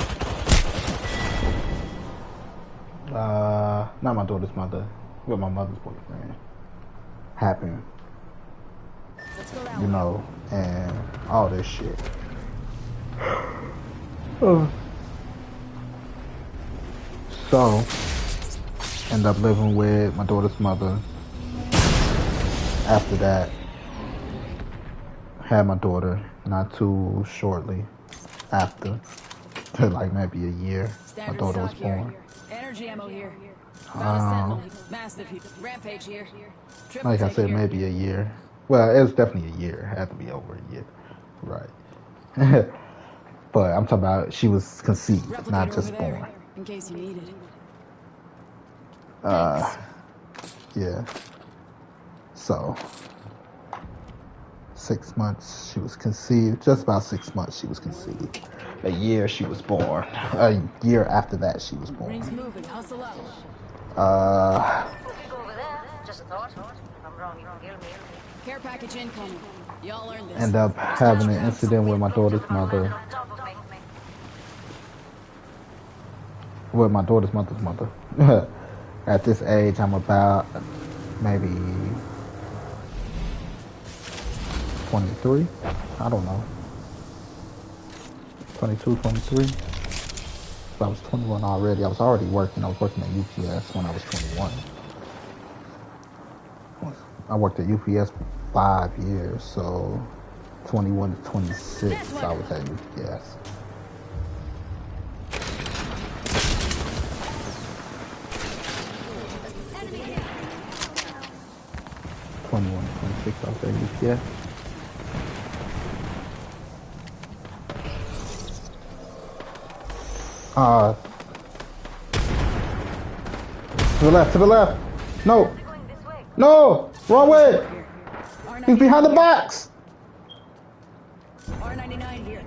Not my daughter's mother, with my mother's boyfriend happened. You know, and all this shit. So, end up living with my daughter's mother. After that, had my daughter not too shortly after, like maybe a year, my daughter was born. Energy ammo here. Massive rampage here. Like I said, maybe a year. Well, it was definitely a year. It had to be over a year. Right. But I'm talking about she was conceived, not just born. In case you need it. Yeah. So 6 months she was conceived. Just about 6 months she was conceived. A year she was born. A year after that she was born. Rings moving. Hustle up. Just a thought. If I'm wrong, you don't kill me. Care package incoming. Y'all earned this. End up having an incident with my daughter's mother. With my daughter's mother's mother. At this age, I'm about maybe 23. I don't know. 22, 23. So I was 21 already. I was already working. I was working at UPS when I was 21. I worked at UPS for 5 years, so 21 to 26, I was at UPS. I was at UPS. To the left. No. No, wrong way. He's behind the box. R99 here.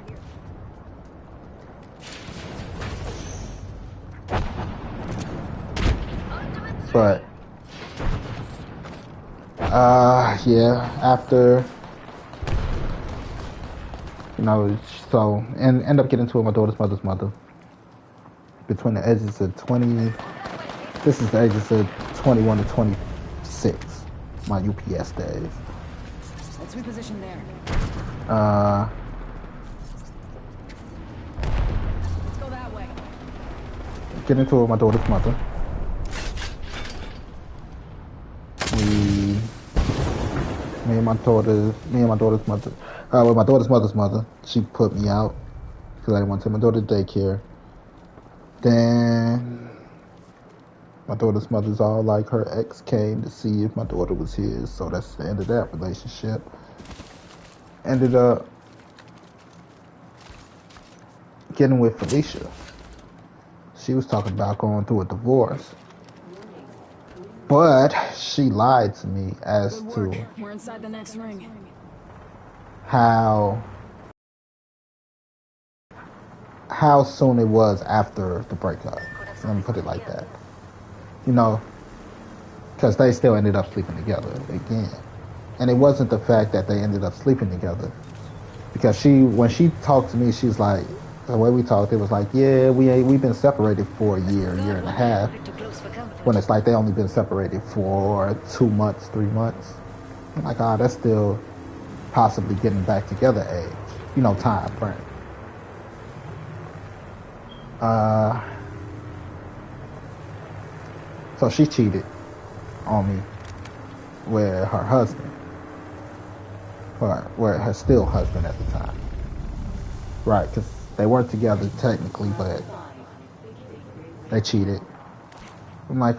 But yeah, after, you know, so, and end up getting to my daughter's mother's mother. Between the ages of 20, this is the ages of 21 to 26, my UPS days. Let's reposition there. Let's go that way. Get into it with my daughter's mother. Me and my daughter's mother, with my daughter's mother's mother, she put me out because I didn't want to take my daughter to daycare. Then my daughter's mother's all like, her ex came to see if my daughter was his, so that's the end of that relationship. Ended up getting with Felicia. She was talking about going through a divorce, but she lied to me as to We're inside the next ring. how soon it was after the breakup. Let me put it like that. You know, because they still ended up sleeping together again. And it wasn't the fact that they ended up sleeping together. Because when she talked to me, she's like, the way we talked, it was like, yeah, we've been separated for a year and a half. When it's like they only been separated for 2 months, 3 months. I'm like, that's still possibly getting back together age. Time frame. So she cheated on me with her husband. Or with her still husband at the time. Right, because they weren't together technically, but they cheated. I'm like,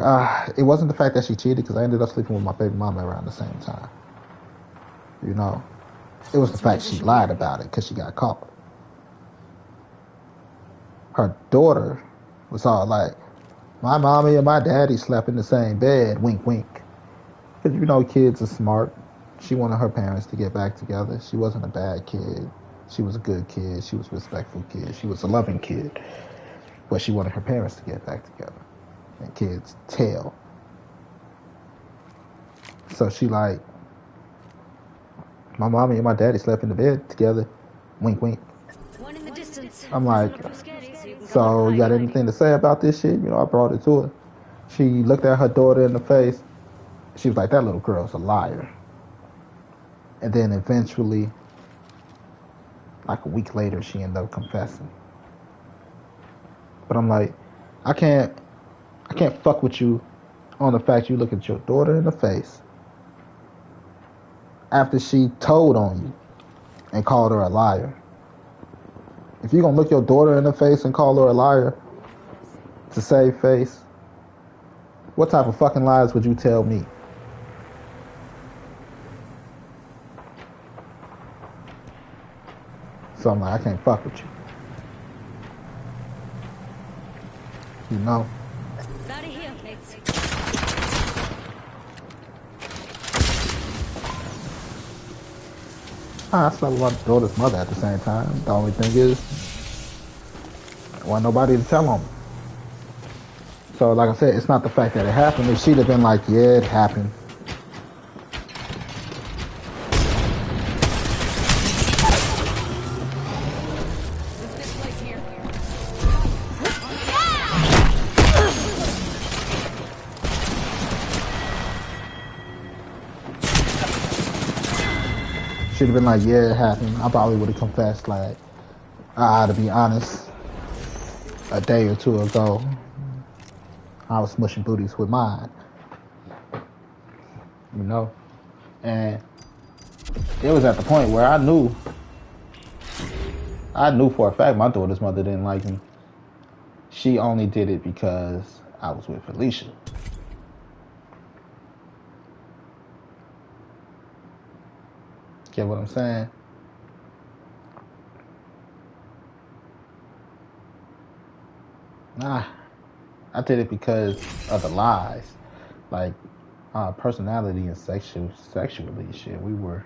it wasn't the fact that she cheated, because I ended up sleeping with my baby mama around the same time. It was the fact she lied about it because she got caught. Her daughter was all like, my mommy and my daddy slept in the same bed, wink, wink. Because, kids are smart. She wanted her parents to get back together. She wasn't a bad kid. She was a good kid. She was a respectful kid. She was a loving kid. But she wanted her parents to get back together. And kids tell. So she like, my mommy and my daddy slept in the bed together. Wink, wink. One in the distance. I'm like, so you got anything to say about this shit? I brought it to her. She looked at her daughter in the face. She was like, that little girl's a liar. And then eventually, like a week later, she ended up confessing. But I'm like, I can't fuck with you on the fact you look at your daughter in the face after she told on you and called her a liar. If you're gonna look your daughter in the face and call her a liar to save face, what type of fucking lies would you tell me? So I'm like, I can't fuck with you. Body here, mates. I slept with my daughter's mother at the same time. The only thing is, there wasn't nobody to tell on me. So like I said, it's not the fact that it happened. If she'd have been like, yeah, it happened. She'd have been like, yeah, it happened. I probably would have confessed, like, to be honest, a day or two ago, I was smushing booties with mine. And it was at the point where I knew for a fact my daughter's mother didn't like me. She only did it because I was with Felicia. Get what I'm saying? Nah, I did it because of the lies. Like, personality and sexually, shit, we were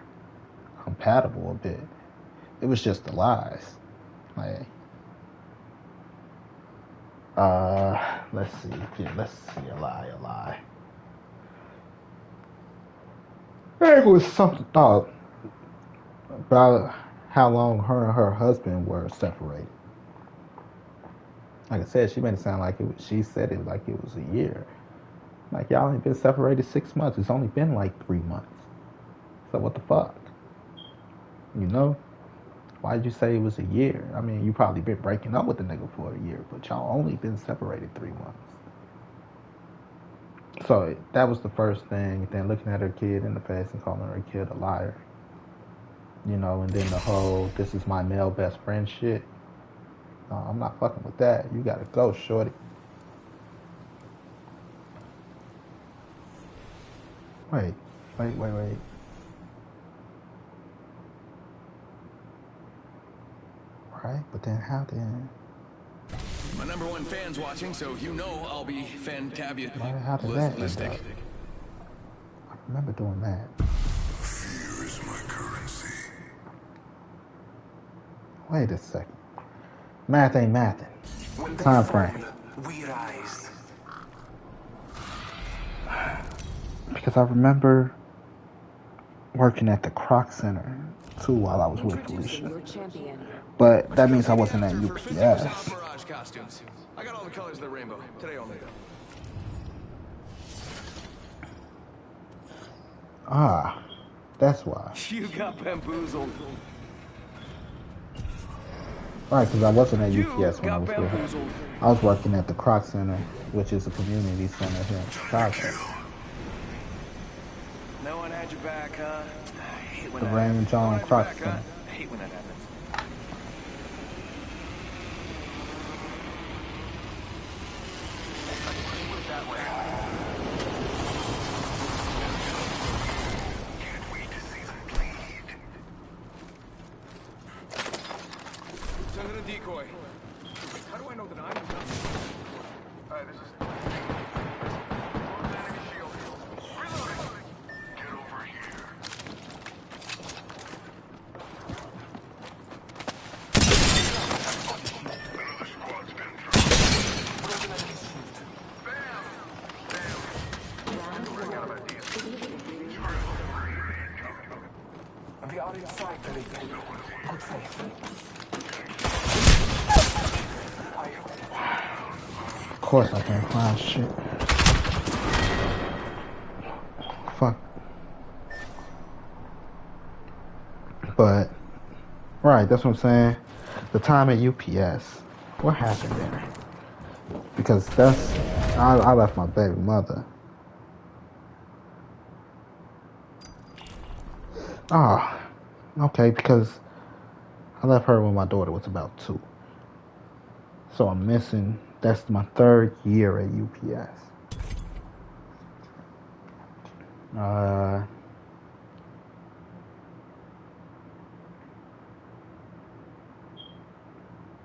compatible a bit. It was just the lies. Like, let's see. Yeah, let's see. A lie. It was something about how long her and her husband were separated. Like I said, she made it sound like she said it like it was a year. Like, y'all ain't been separated 6 months. It's only been like 3 months. So what the fuck? Why'd you say it was a year? I mean, you probably been breaking up with the nigga for a year, but y'all only been separated 3 months. So that was the first thing. Then looking at her kid in the face and calling her kid a liar. And then the whole, this is my male best friend shit. No, I'm not fucking with that. You gotta go, shorty. Wait. Right, but then how then? My #1 fan's watching, so you know I'll be fan-tabular. How did that end up? I remember doing that. Fear is my currency. Wait a second. Math ain't mathing. Time frame. We rise. Because I remember working at the Croc Center too while I was with Felicia. But that means I wasn't at UPS. Costumes. I got all the colors of the rainbow. Today only. Ah, that's why. You got bamboozled. Right, because I wasn't at UPS when I was with her. I was working at the Croc Center, which is a community center here in Chicago. No one had your back, huh? I hate when The Raymond John Croc Center. I hate when that happens. Can't wait to see them bleed. Send in a decoy. How do I know that I'm not? This is... Enemy shield. Reloading. Get over here. Another squad's been through. Bam! Running out of ideas. We are inside the Legion. Good faith. Of course I can't find shit. Fuck. But, right, that's what I'm saying. The time at UPS. What happened there? Because I left my baby mother. Ah, okay, because I left her when my daughter was about 2. So I'm missing, that's my 3rd year at UPS.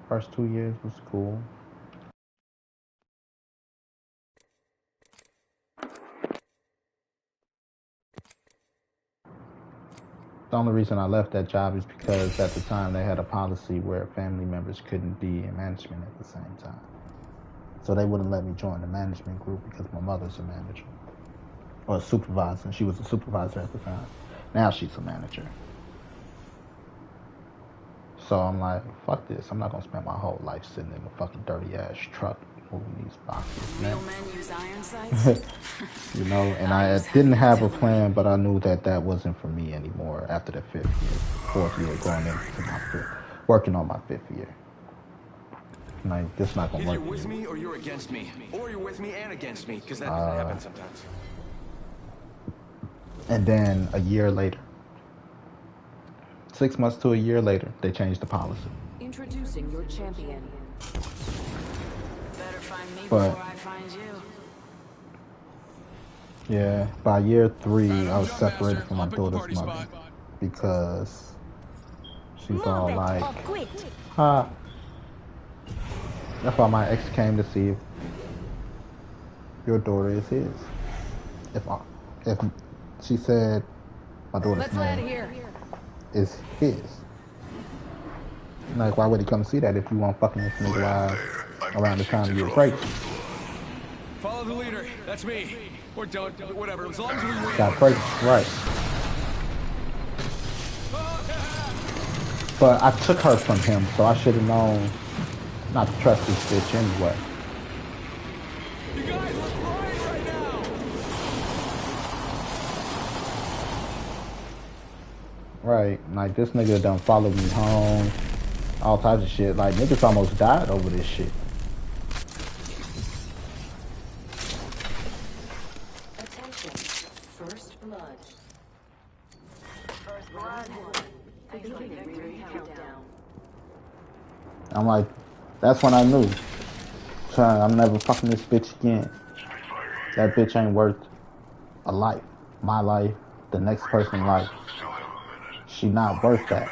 First 2 years was cool. The only reason I left that job is because at the time they had a policy where family members couldn't be in management at the same time. So they wouldn't let me join the management group because my mother's a manager. Or a supervisor. She was a supervisor at the time. Now she's a manager. So I'm like, fuck this. I'm not going to spend my whole life sitting in a fucking dirty ass truck moving these boxes. Real men use iron sights. You know, and I didn't have a plan, but I knew that that wasn't for me anymore after the 5th year, 4th year, going into my 5th, working on my 5th year. Like, this not gonna work. Either you're with me or you're against me. Or you're with me and against me, because that happens sometimes. And then a year later, 6 months to a year later, they changed the policy. Introducing your champion. Better find me But, before I find you. Yeah, by year 3, I was separated from my daughter's mother because she's all like, huh. That's why my ex came to see if your daughter is his. If she said my daughter's name is his. Like, why would he come see that if you weren't fucking this nigga around the time you were pregnant? Follow the leader. That's me. Or don't. Whatever. As long as we win. Got pregnant, right. But I took her from him, so I should have known not to trust this bitch anyway. You guys look right now. Right, like this nigga done followed me home, all types of shit. Like niggas almost died over this shit. Attention. First blood. First blood. Beginning ring countdown. I'm like, That's when I knew. I'm never fucking this bitch again. That bitch ain't worth a life. My life, the next person's life. She not worth that.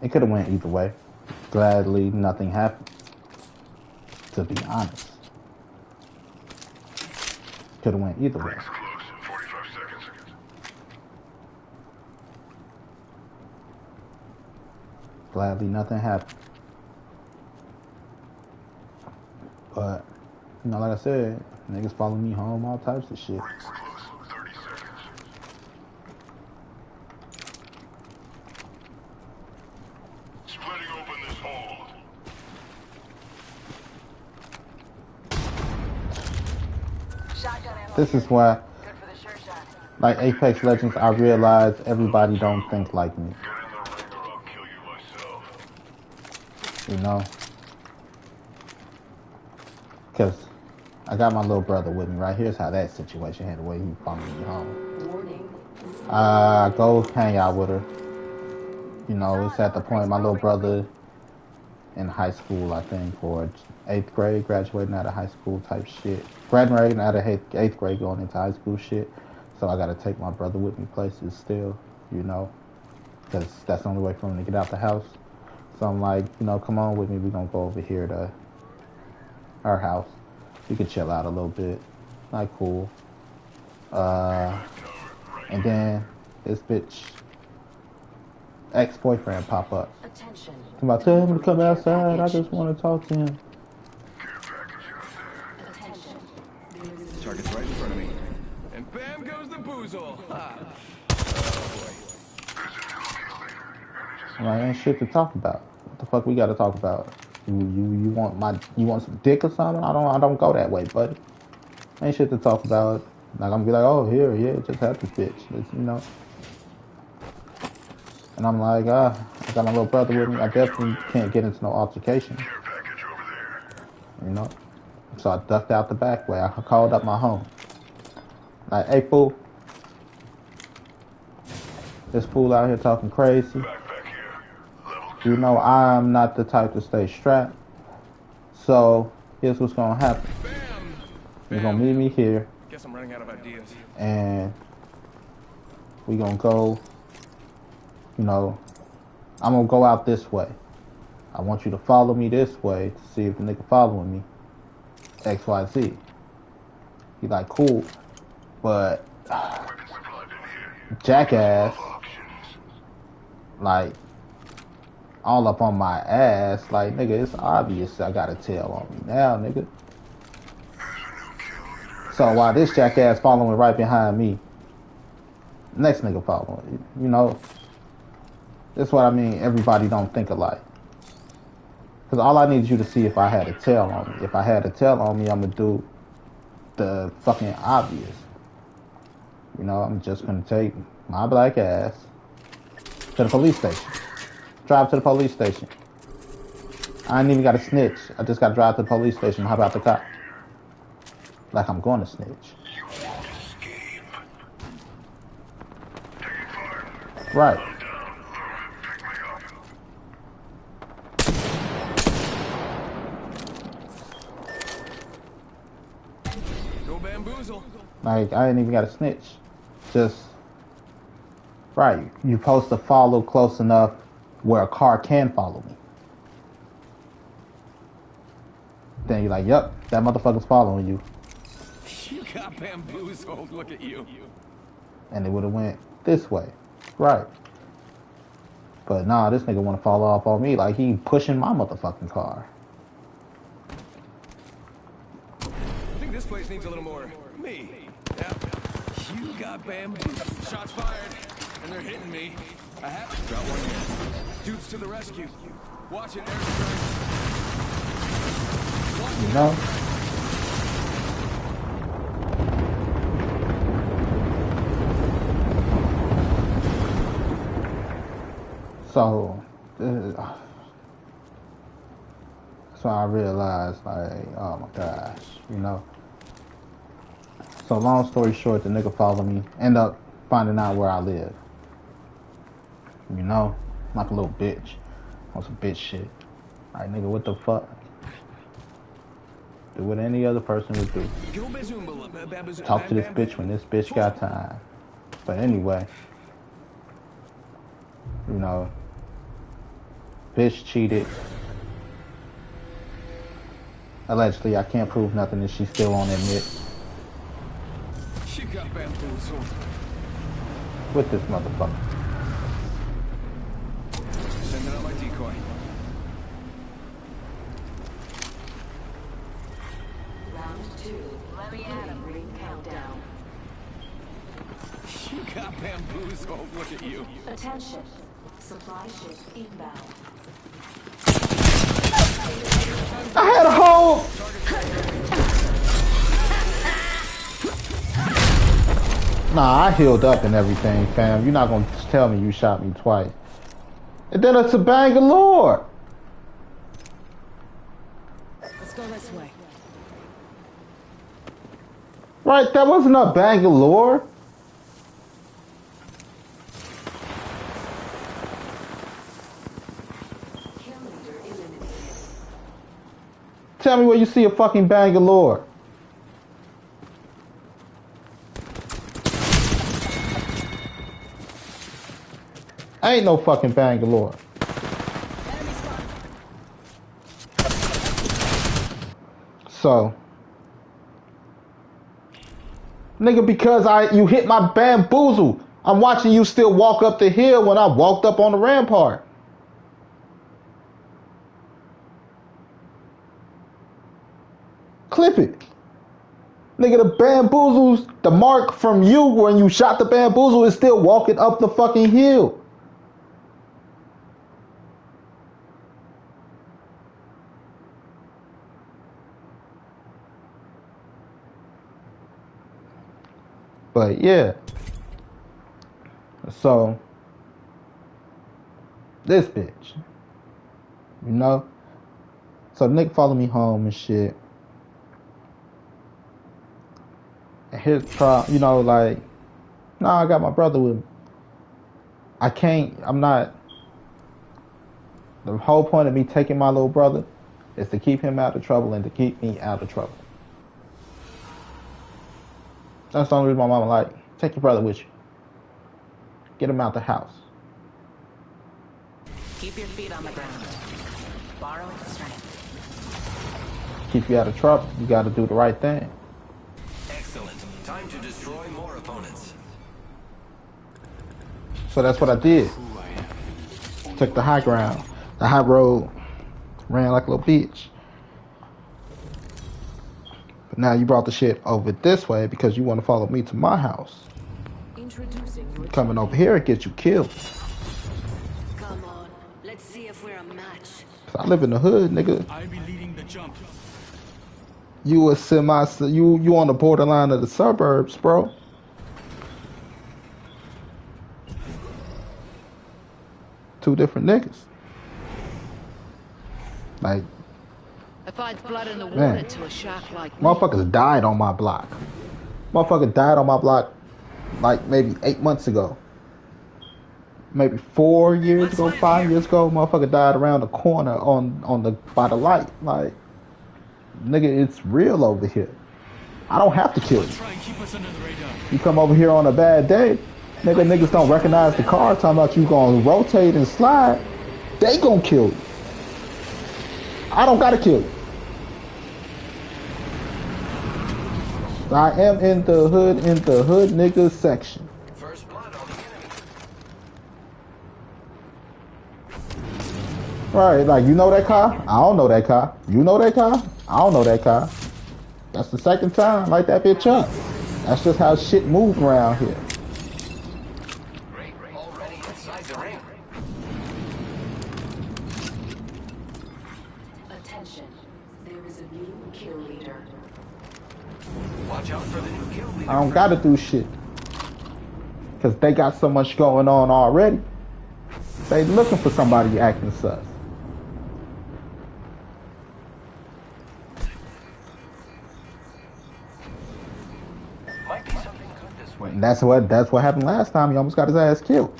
It could have went either way. Gladly, nothing happened. To be honest. Could have went either way. Gladly, nothing happened. But, you know, like I said, niggas follow me home, all types of shit. Splitting open this hole. This is why, like Apex Legends, I realize everybody don't think like me. You know? Because I got my little brother with me, right? Here's how that situation had the way he followed me home. I go hang out with her. You know, it's at the point my little brother in high school, I think, or 8th grade, graduating out of high school type shit. Graduating out of 8th grade, going into high school shit. So I got to take my brother with me places still, you know, because that's the only way for him to get out the house. So I'm like, you know, come on with me. We're going to go over here to our house. We could chill out a little bit. Like, cool. And then this bitch ex-boyfriend pop up. I'm about to tell him to come outside. I just want to talk to him. Target's right in front of me. And bam goes the boozle. Ah. I'm like, ain't shit to talk about. What the fuck we gotta talk about? You want some dick or something? I don't go that way, buddy. Ain't shit to talk about. Like, I'm gonna be like, oh, here, yeah, just happy bitch. It's, you know. And I'm like, I got my little brother with me. I definitely can't get into no altercation. You know? So I ducked out the back way. I called up my home. Like, hey, fool. This fool out here talking crazy. You know, I'm not the type to stay strapped. So, here's what's gonna happen. You're gonna meet me here. Guess I'm running out of ideas. And we gonna go, you know, I'm gonna go out this way. I want you to follow me this way to see if the nigga following me. XYZ. He like, cool. But jackass, like, all up on my ass. Like, nigga, it's obvious I got a tail on me now, nigga. So while this jackass following right behind me, next nigga following, you know. That's what I mean, everybody don't think alike. Because all I need you to see if I had a tail on me. If I had a tail on me, I'm going to do the fucking obvious. You know, I'm just going to take my black ass to the police station. Drive to the police station. I ain't even got to snitch. I just got to drive to the police station. How about the cop? Like I'm going to snitch. Right. Go bamboozle. Like, I ain't even got to snitch. Just, right. You're supposed to follow close enough where a car can follow me. Then you're like, yep, that motherfucker's following you. You got bamboozled. Look at you. And it would have went this way. Right. But nah, this nigga want to fall off on me like he pushing my motherfucking car. I think this place needs a little more me. Yeah. You got bamboozled. Shots fired. And they're hitting me. I have to drop one in. Dudes to the rescue. Watch it, airstrike. You know? So I realized, like, oh my gosh, you know. So long story short, the nigga followed me, end up finding out where I live. You know, like a little bitch. On some bitch shit. Like, nigga, what the fuck? Do what any other person would do. Talk to this bitch when this bitch got time. But anyway, you know, bitch cheated. Allegedly, I can't prove nothing and she still won't admit. She got bamboozled. With this motherfucker. Sending out my decoy. Round 2. Let me at him. Ring countdown. You got bamboozled. Look at you. Attention. Supply ship inbound. I had a hole! Nah, I healed up and everything, fam. You're not gonna tell me you shot me twice. And then it's a Bangalore! Let's go this way. Right, that wasn't a Bangalore. Tell me where you see a fucking Bangalore. Ain't no fucking Bangalore. So, nigga, because you hit my bamboozle. I'm watching you still walk up the hill when I walked up on the rampart. Clip it. Nigga, the bamboozles, the mark from you when you shot the bamboozle is still walking up the fucking hill. But yeah. So, this bitch. You know? So Nick followed me home and shit. And his problem, you know, like, nah, I got my brother with me. I'm not, the whole point of me taking my little brother is to keep him out of trouble and to keep me out of trouble. That's the only reason my mama like, take your brother with you. Get him out the house. Keep your feet on the ground. Borrow its strength. Keep you out of trouble. You gotta do the right thing. Excellent. Time to destroy more opponents. So that's what I did. Took the high ground. The high road. Ran like a little bitch. But now you brought the shit over this way because you want to follow me to my house. Coming over here and get you killed. Come on, let's see if we're a match. Cause I live in the hood, nigga. I'll be leading the jump. You a you on the borderline of the suburbs, bro. Two different niggas. Like, If I'd blood in the water man, to a shark like me. motherfuckers died on my block. Motherfucker died on my block like maybe 8 months ago. Maybe 4 years ago, 5 years ago, motherfucker died around the corner by the light. Like, nigga, it's real over here. I don't have to kill you. You come over here on a bad day, niggas don't recognize the car, talking about you gonna rotate and slide, they gonna kill you. I don't gotta kill you. I am in the hood nigga section. First blood on the enemy. Right, like, you know that car? I don't know that car. You know that car? I don't know that car. That's the second time, light that bitch up. That's just how shit move around here. Great, already inside the ring. Attention, there is a new kill leader. Watch out for the new kill leader. I don't gotta do shit. Cause they got so much going on already. They looking for somebody acting sus. Might be something good this way. And that's what happened last time. He almost got his ass killed.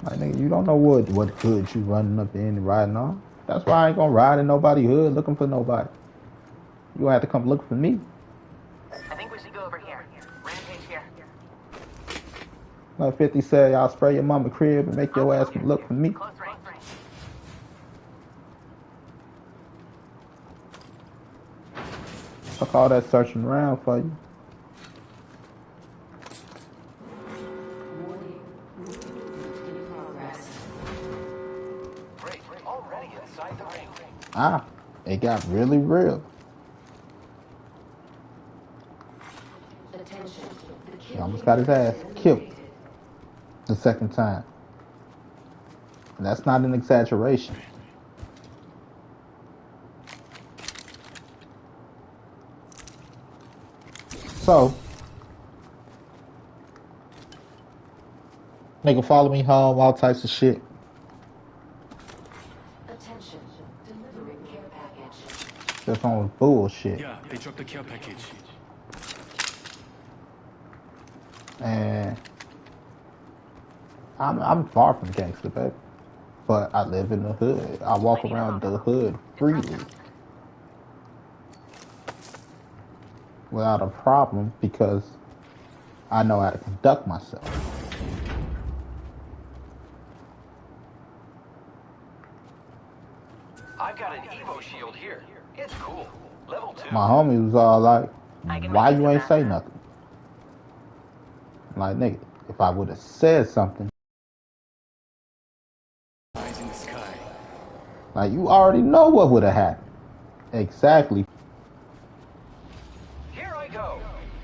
Like, nigga, you don't know what hood you running up in and riding on. That's why I ain't gonna ride in nobody hood looking for nobody. You gonna have to come look for me. I think we should go over here. Rampage here. Like 50 said, y'all spray your mama crib and make your ass look for me. Close range. Fuck all that searching around for you. Great, already inside the ring. Ah, it got really real. He almost got his ass killed the second time. And that's not an exaggeration. So, nigga follow me home, all types of shit. Attention, delivering care package. Just on bullshit. Yeah, they dropped the care package. And I'm far from gangster, baby. But I live in the hood. I walk around the hood freely. Without a problem because I know how to conduct myself. I've got an Evo shield here. It's cool. Level 2. My homie was all like, why you ain't say nothing? Like, nigga, if I would have said something. Eyes in the sky. Like, you already know what would have happened. Exactly. Here I go.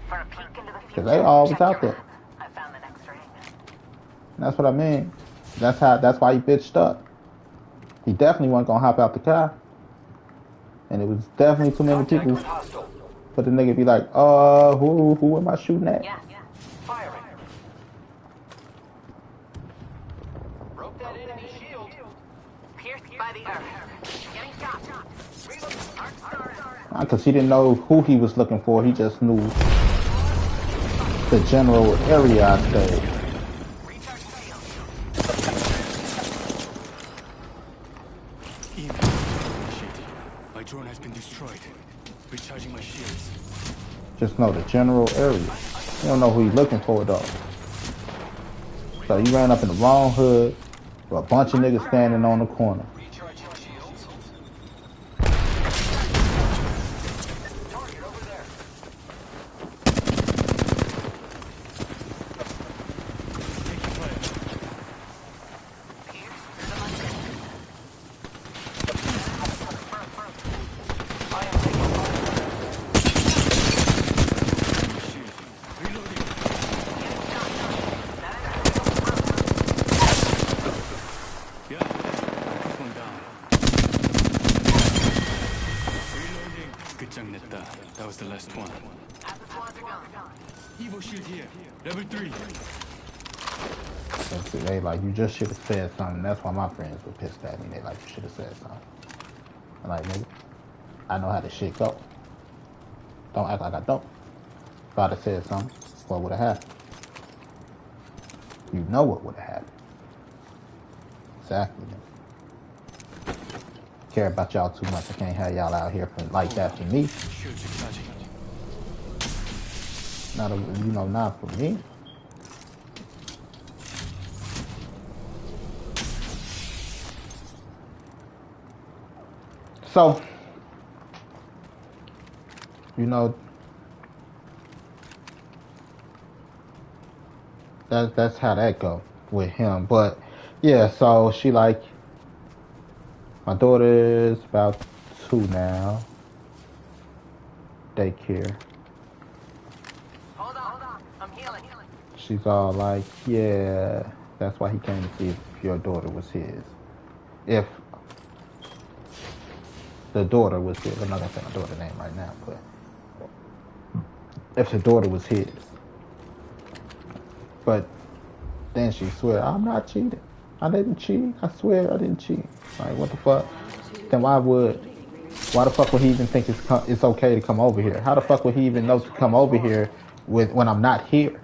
For a peek into the future. Because they always out there. I found the next ring. That's what I mean. That's why he bitched up. He definitely wasn't gonna hop out the car. And it was definitely too many people for the nigga be like, who am I shooting at? Yeah. Firing. Broke that enemy shield. Pierced by the air. Getting shot. Because he didn't know who he was looking for. He just knew the general area I stayed. My drone has been destroyed. Recharging my shields. Just know the general area. You don't know who you're looking for, though. So you ran up in the wrong hood with a bunch of niggas standing on the corner. That was the last one. Evo shield here. Level 3. They like, you just should have said something. That's why my friends were pissed at me. They like, you should have said something. I'm like, nigga, I know how this shit go. Don't act like I don't. If I'd have said something, what would have happened? You know what would have happened. Exactly, nigga. Care about y'all too much. I can't have y'all out here like that for me. Not for me. So, that's how that go with him. But yeah, so she like, my daughter is about 2 now. Daycare. Hold on. I'm healing. She's all like, yeah, that's why he came to see if your daughter was his. If the daughter was his. I'm not gonna say my daughter's name right now, but if the daughter was his. But then she swear, I'm not cheating. I didn't cheat. I swear I didn't cheat. Like, what the fuck? Then why the fuck would he even think it's okay to come over here? How the fuck would he even know to come over here when I'm not here?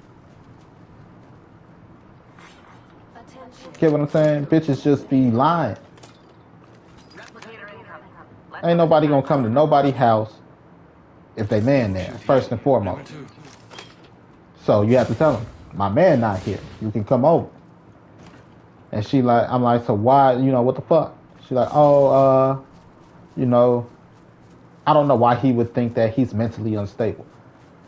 Get what I'm saying? Bitches just be lying. Ain't nobody gonna come to nobody's house if they man there, first and foremost. So you have to tell them, my man not here. You can come over. And she like, I'm like, so why, what the fuck? She like, oh, I don't know why he would think that he's mentally unstable.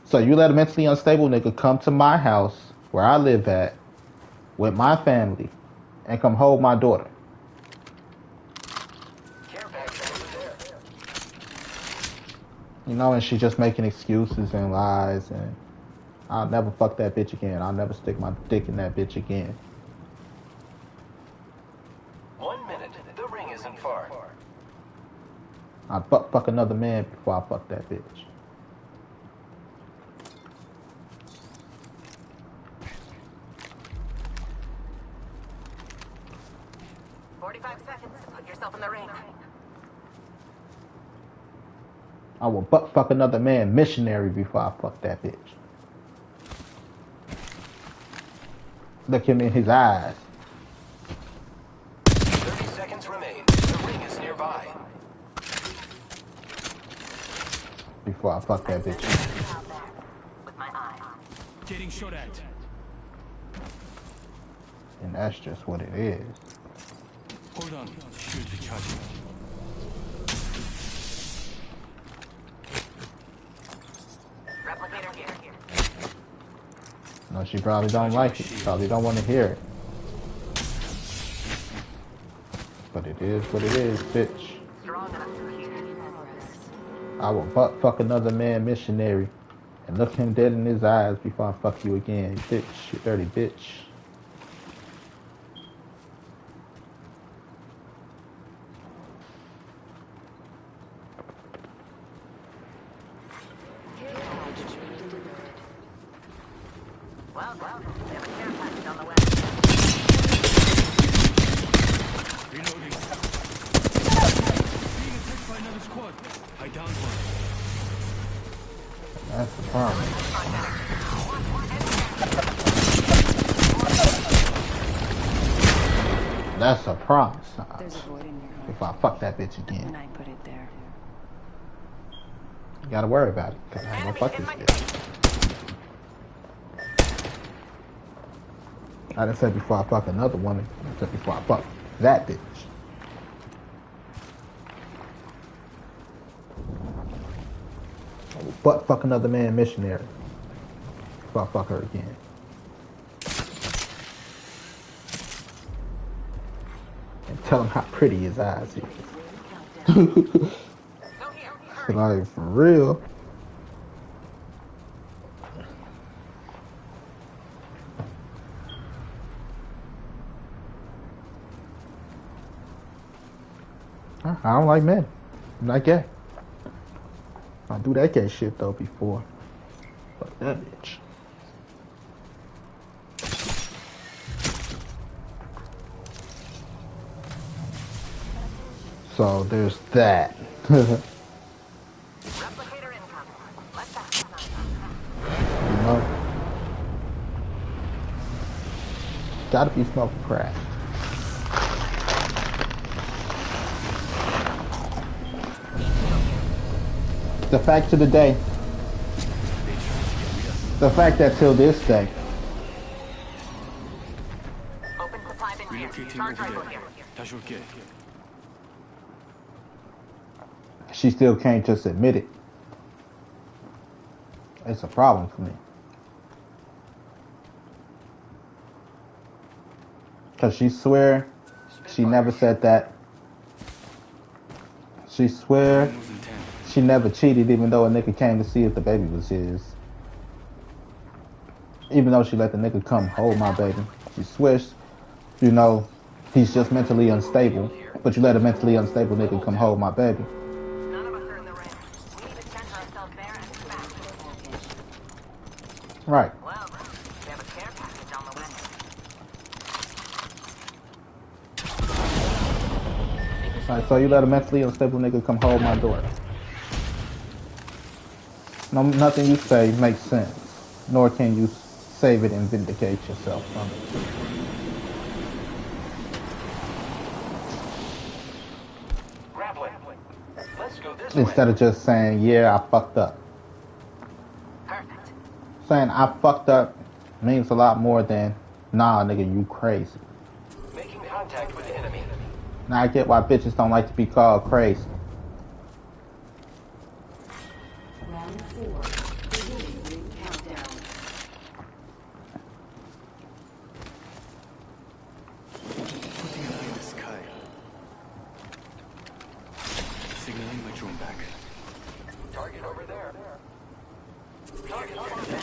So you let a mentally unstable nigga come to my house where I live at with my family and come hold my daughter. And she just making excuses and lies, and I'll never fuck that bitch again. I'll never stick my dick in that bitch again. 1 minute. The ring isn't far. I'd fuck another man before I fuck that bitch. Put yourself in the ring. I will fuck another man missionary before I fuck that bitch. Look him in his eyes. 30 seconds remain. The ring is nearby. Before I fuck that bitch. With my eye. Getting shot at. And that's just what it is. Hold on. Shield recharging. Replicator here. No, she probably don't like it. Probably don't want to hear it. But it is what it is, bitch. I will fuck another man missionary and look him dead in his eyes before I fuck you again, bitch. You dirty bitch. Well, they have a care package on the way. Reloading. Being attacked by another squad. I downed one. That's the problem. That's a promise. There's a void in your heart. If I fuck that bitch again. And I put it there. You gotta worry about it, because I'm gonna fuck this bitch. I didn't say before I fuck another woman. I said before I fuck that bitch. I will butt fuck another man missionary before I fuck her again. And tell him how pretty his eyes is. Like, for real. I don't like men. I'm not gay. I do that gay shit though before. Fuck that bitch. So there's that. You know? Gotta be smoking crack. The fact of the day, the fact that till this day, she still can't just admit it. It's a problem for me. Cause she swear she never said that. She swear she never cheated, even though a nigga came to see if the baby was his. Even though she let the nigga come hold my baby. She swears, he's just mentally unstable. But you let a mentally unstable nigga come hold my baby. None of us are in the ring. We need to center ourselves there and fast. Right. Well, we have a care package on the way. Alright, so you let a mentally unstable nigga come hold my daughter. No, nothing you say makes sense, nor can you save it and vindicate yourself from it. go this Instead way. of just saying, yeah, I fucked up. Perfect. Saying I fucked up means a lot more than, nah, nigga, you crazy. Making contact with enemy. Now I get why bitches don't like to be called crazy. Round 4. Beginning ring countdown. Putting it in the sky. Signaling my drone back. Target over there. Target over there.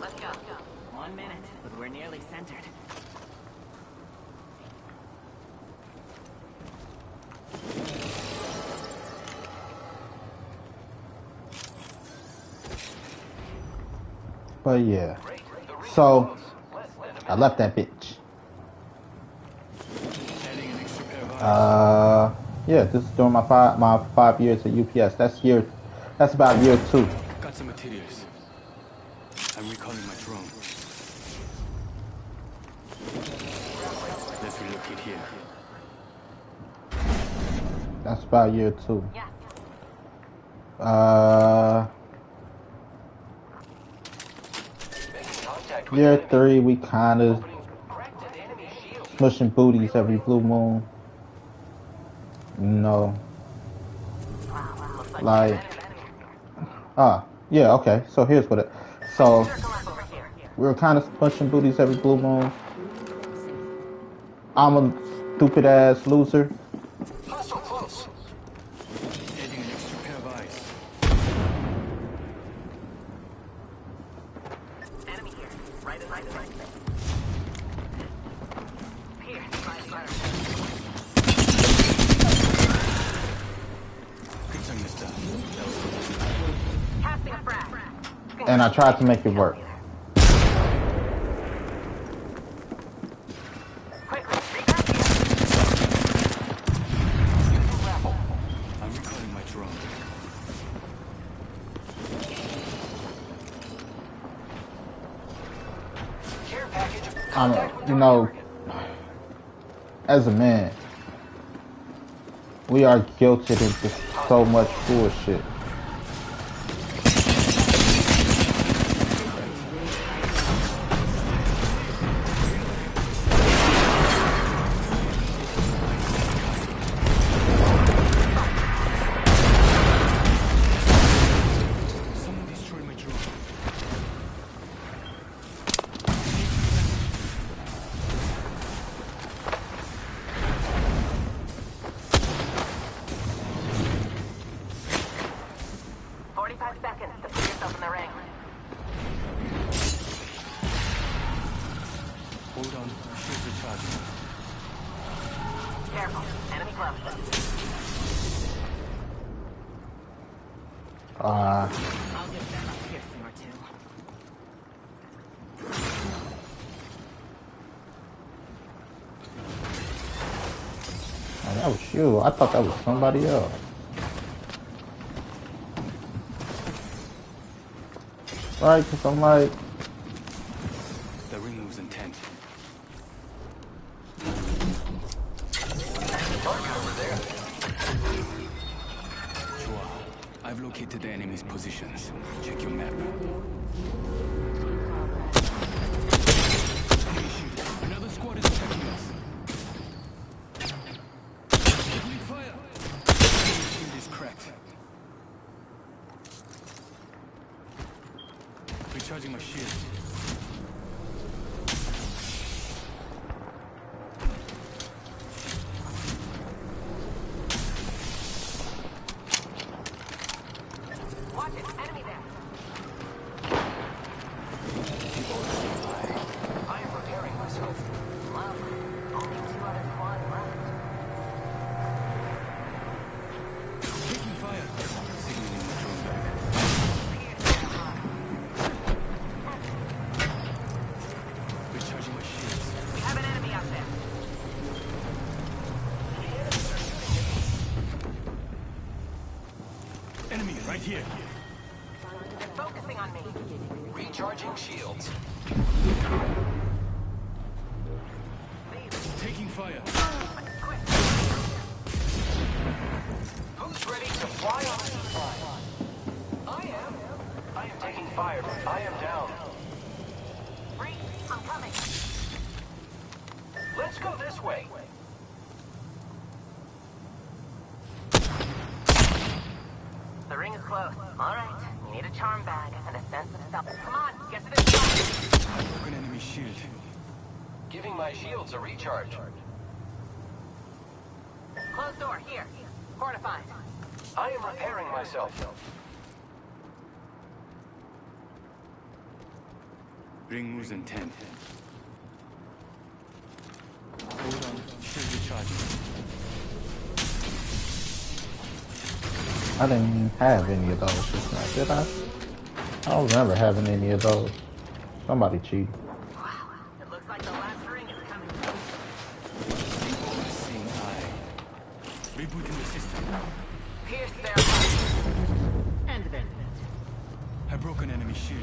Let's go. 1 minute, but we're nearly centered. But yeah. Great. The ring is So, close. Less than a minute. I left that bitch. Adding an extra pair of eyes. Yeah, this is during my 5 years at UPS. That's about year 2. Got some materials. I'm recalling my drone. Let's relocate here. That's about year 2. Yeah. Making contact with Year enemy. 3, we kind of Opening cracked an enemy shield. smushing booties every blue moon. You know, like, yeah, okay. So here's what it. So Circle up over here. we were kind of smushing booties every blue moon. I'm a stupid ass loser. Hostile close. Adding an extra pair of eyes. Enemy here. Right in line. Here. Fire. Good time, mister. Casting a frag. And I tried to make it work. Quickly, recap here. Using grapple. I'm recalling my drone. Care package. Contact with You know, target. as a man, we are guilted into so much bullshit. Someone destroyed my drone. Hold on. Shields recharging. Careful. Enemy close. I'll give them a piercing or two. Oh, that was you. I thought that was somebody else. Right, because I'm like, The ring moves intent. Target over there. Chua, I've located the enemy's positions. Check your map. Enemy shooter. Another squad is attacking us. Opening fire. Enemy shield is cracked. Recharging my shield. Watch it. Enemy there. I am preparing myself. Well, only 2 other squads left. Taking fire. Signaling my drone back. Recharging my shields. We have an enemy out there. Enemy right here. They're focusing on me. Recharging shields. Taking fire. Quick. Who's ready to fly on the line? I am. I am taking fire. I am down. Reese, I'm coming. Let's go this way. The ring is close. All right, you need a charm bag and a sense of self. Come on, get to this spot. I broke an enemy shield. Giving my shields a recharge. Closed door, here. Fortified. I am repairing myself. Ring moves in 10. Hold on. Shield recharging. I didn't have any of those just now, did I? I don't remember having any of those. Somebody cheated. Wow, it looks like the last ring is coming. Seeing eye. Rebooting the system. Pierce their hearts. And then. I broke an enemy shield.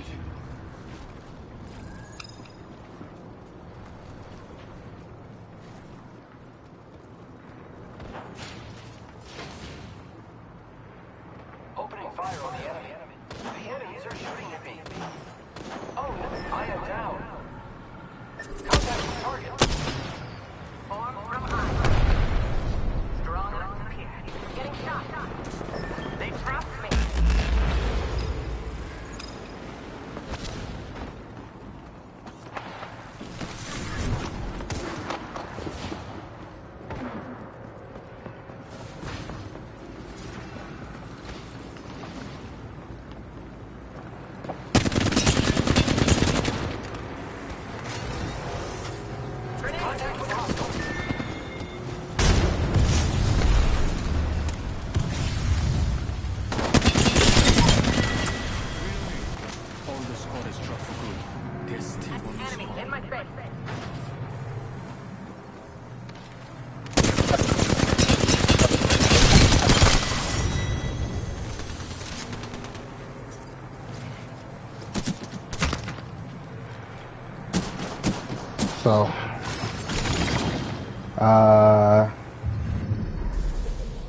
Opening fire on the enemy. The enemies are shooting at me. Oh no, I am down. Contact with target. Form from high. Strong enough to pierce. Getting shot. They trapped me. Contact with hostile. All the squad is dropped for good. There's still one Enemy squad. in my face. So,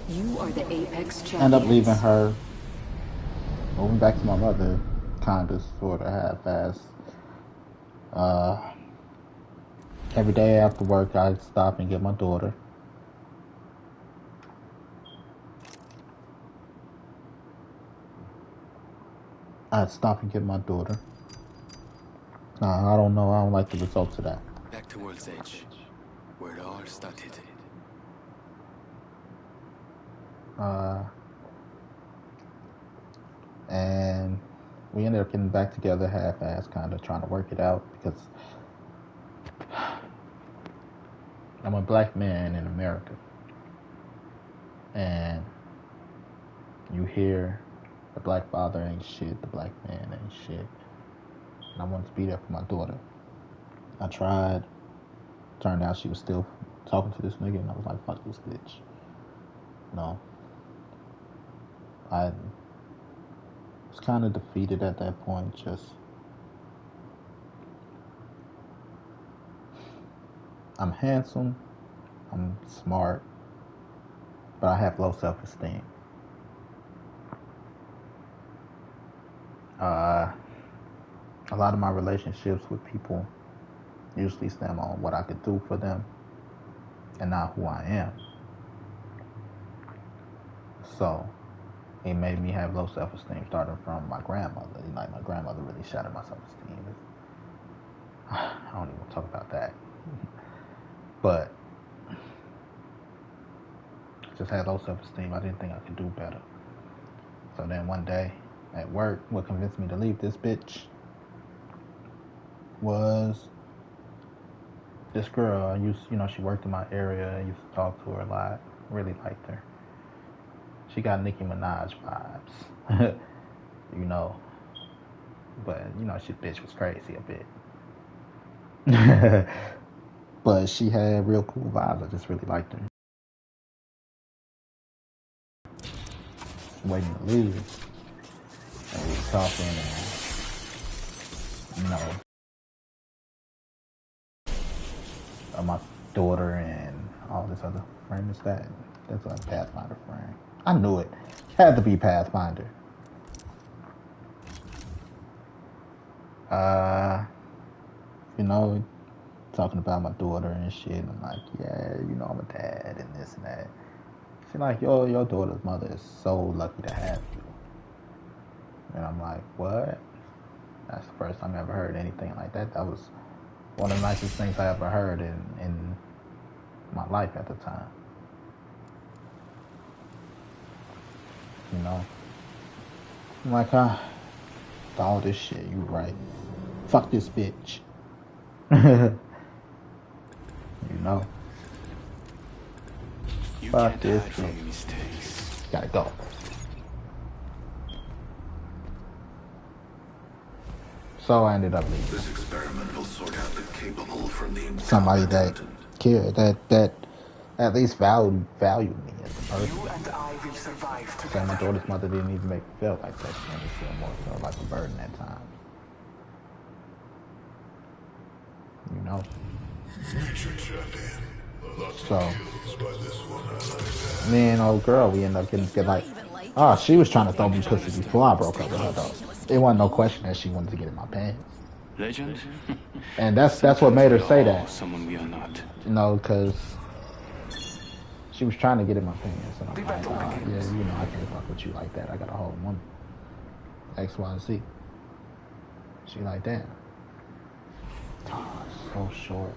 You are the Apex champions. end up leaving her, moving back to my mother, kind of, sort of, half-assed. Every day after work, I'd stop and get my daughter. I'd stop and get my daughter. Nah, I don't know. I don't like the results of that. Back to World's Edge, where it all started. And we ended up getting back together half-assed, kind of trying to work it out because I'm a black man in America. And you hear the black father ain't shit, the black man ain't shit. And I wanted to be there for my daughter. I tried. Turned out she was still talking to this nigga, and I was like, fuck this bitch. No. I was kind of defeated at that point, just... I'm handsome, I'm smart, but I have low self-esteem. A lot of my relationships with people usually stem on what I could do for them and not who I am. So it made me have low self-esteem starting from my grandmother. Like, my grandmother really shattered my self-esteem. I don't even want to talk about that. But I just had low self-esteem. I didn't think I could do better. So then one day at work, what convinced me to leave this bitch was this girl. I used, she worked in my area. I used to talk to her a lot. Really liked her. She got Nicki Minaj vibes, But, she bitch was crazy a bit. But she had real cool vibes. I just really liked her. Waiting to leave. And we were talking, and you know, my daughter and all this other frame is that. That's a Pathfinder frame. I knew it. Had to be Pathfinder. You know, talking about my daughter and shit. And I'm like, yeah, you know, I'm a dad and this and that. She's like, your daughter's mother is so lucky to have you. And I'm like, what? That's the first time I ever heard anything like that. That was one of the nicest things I ever heard in my life at the time. You know? I'm like, all this shit, you right. Fuck this bitch. You know? Fuck this bitch. Gotta go. So I ended up leaving. This experiment will sort out the capable from the somebody that cared, that at least valued me as a person. You and I will survive So together. my daughter's mother didn't even make me feel like that. She made me feel more so like a burden at times. You know? So me and old girl, we ended up getting like, she was trying to throw me pussy before I broke up with her though. It wasn't no question that she wanted to get in my pants. Legend? And that's what made her say that. Someone we are not. You know, because she was trying to get in my pants, and I'm like, yeah, you know, I can't fuck with you like that. I got a whole woman. X, Y, Z. She like, damn. Oh, so short.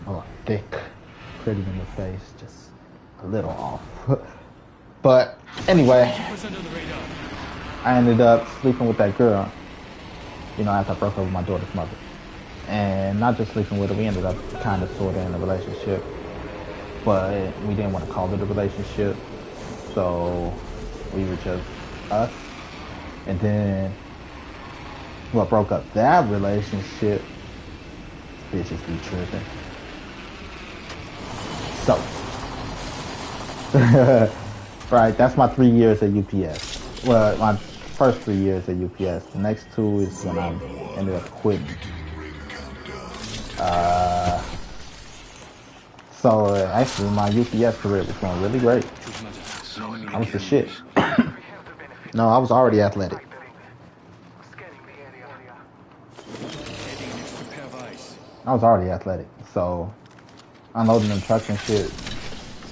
Oh, thick. Pretty in the face. Just a little off. But anyway, I ended up sleeping with that girl, you know, after I broke up with my daughter's mother. And not just sleeping with her, we ended up kind of sort of in a relationship. But we didn't want to call it a relationship. So we were just us. And then what broke up that relationship, bitches be tripping. So, right, that's my 3 years at UPS. Well, my first 3 years at UPS. The next 2 is when I ended up quitting. So actually, my UPS career was going really great. I was the shit. No, I was already athletic. So unloading them trucks and shit,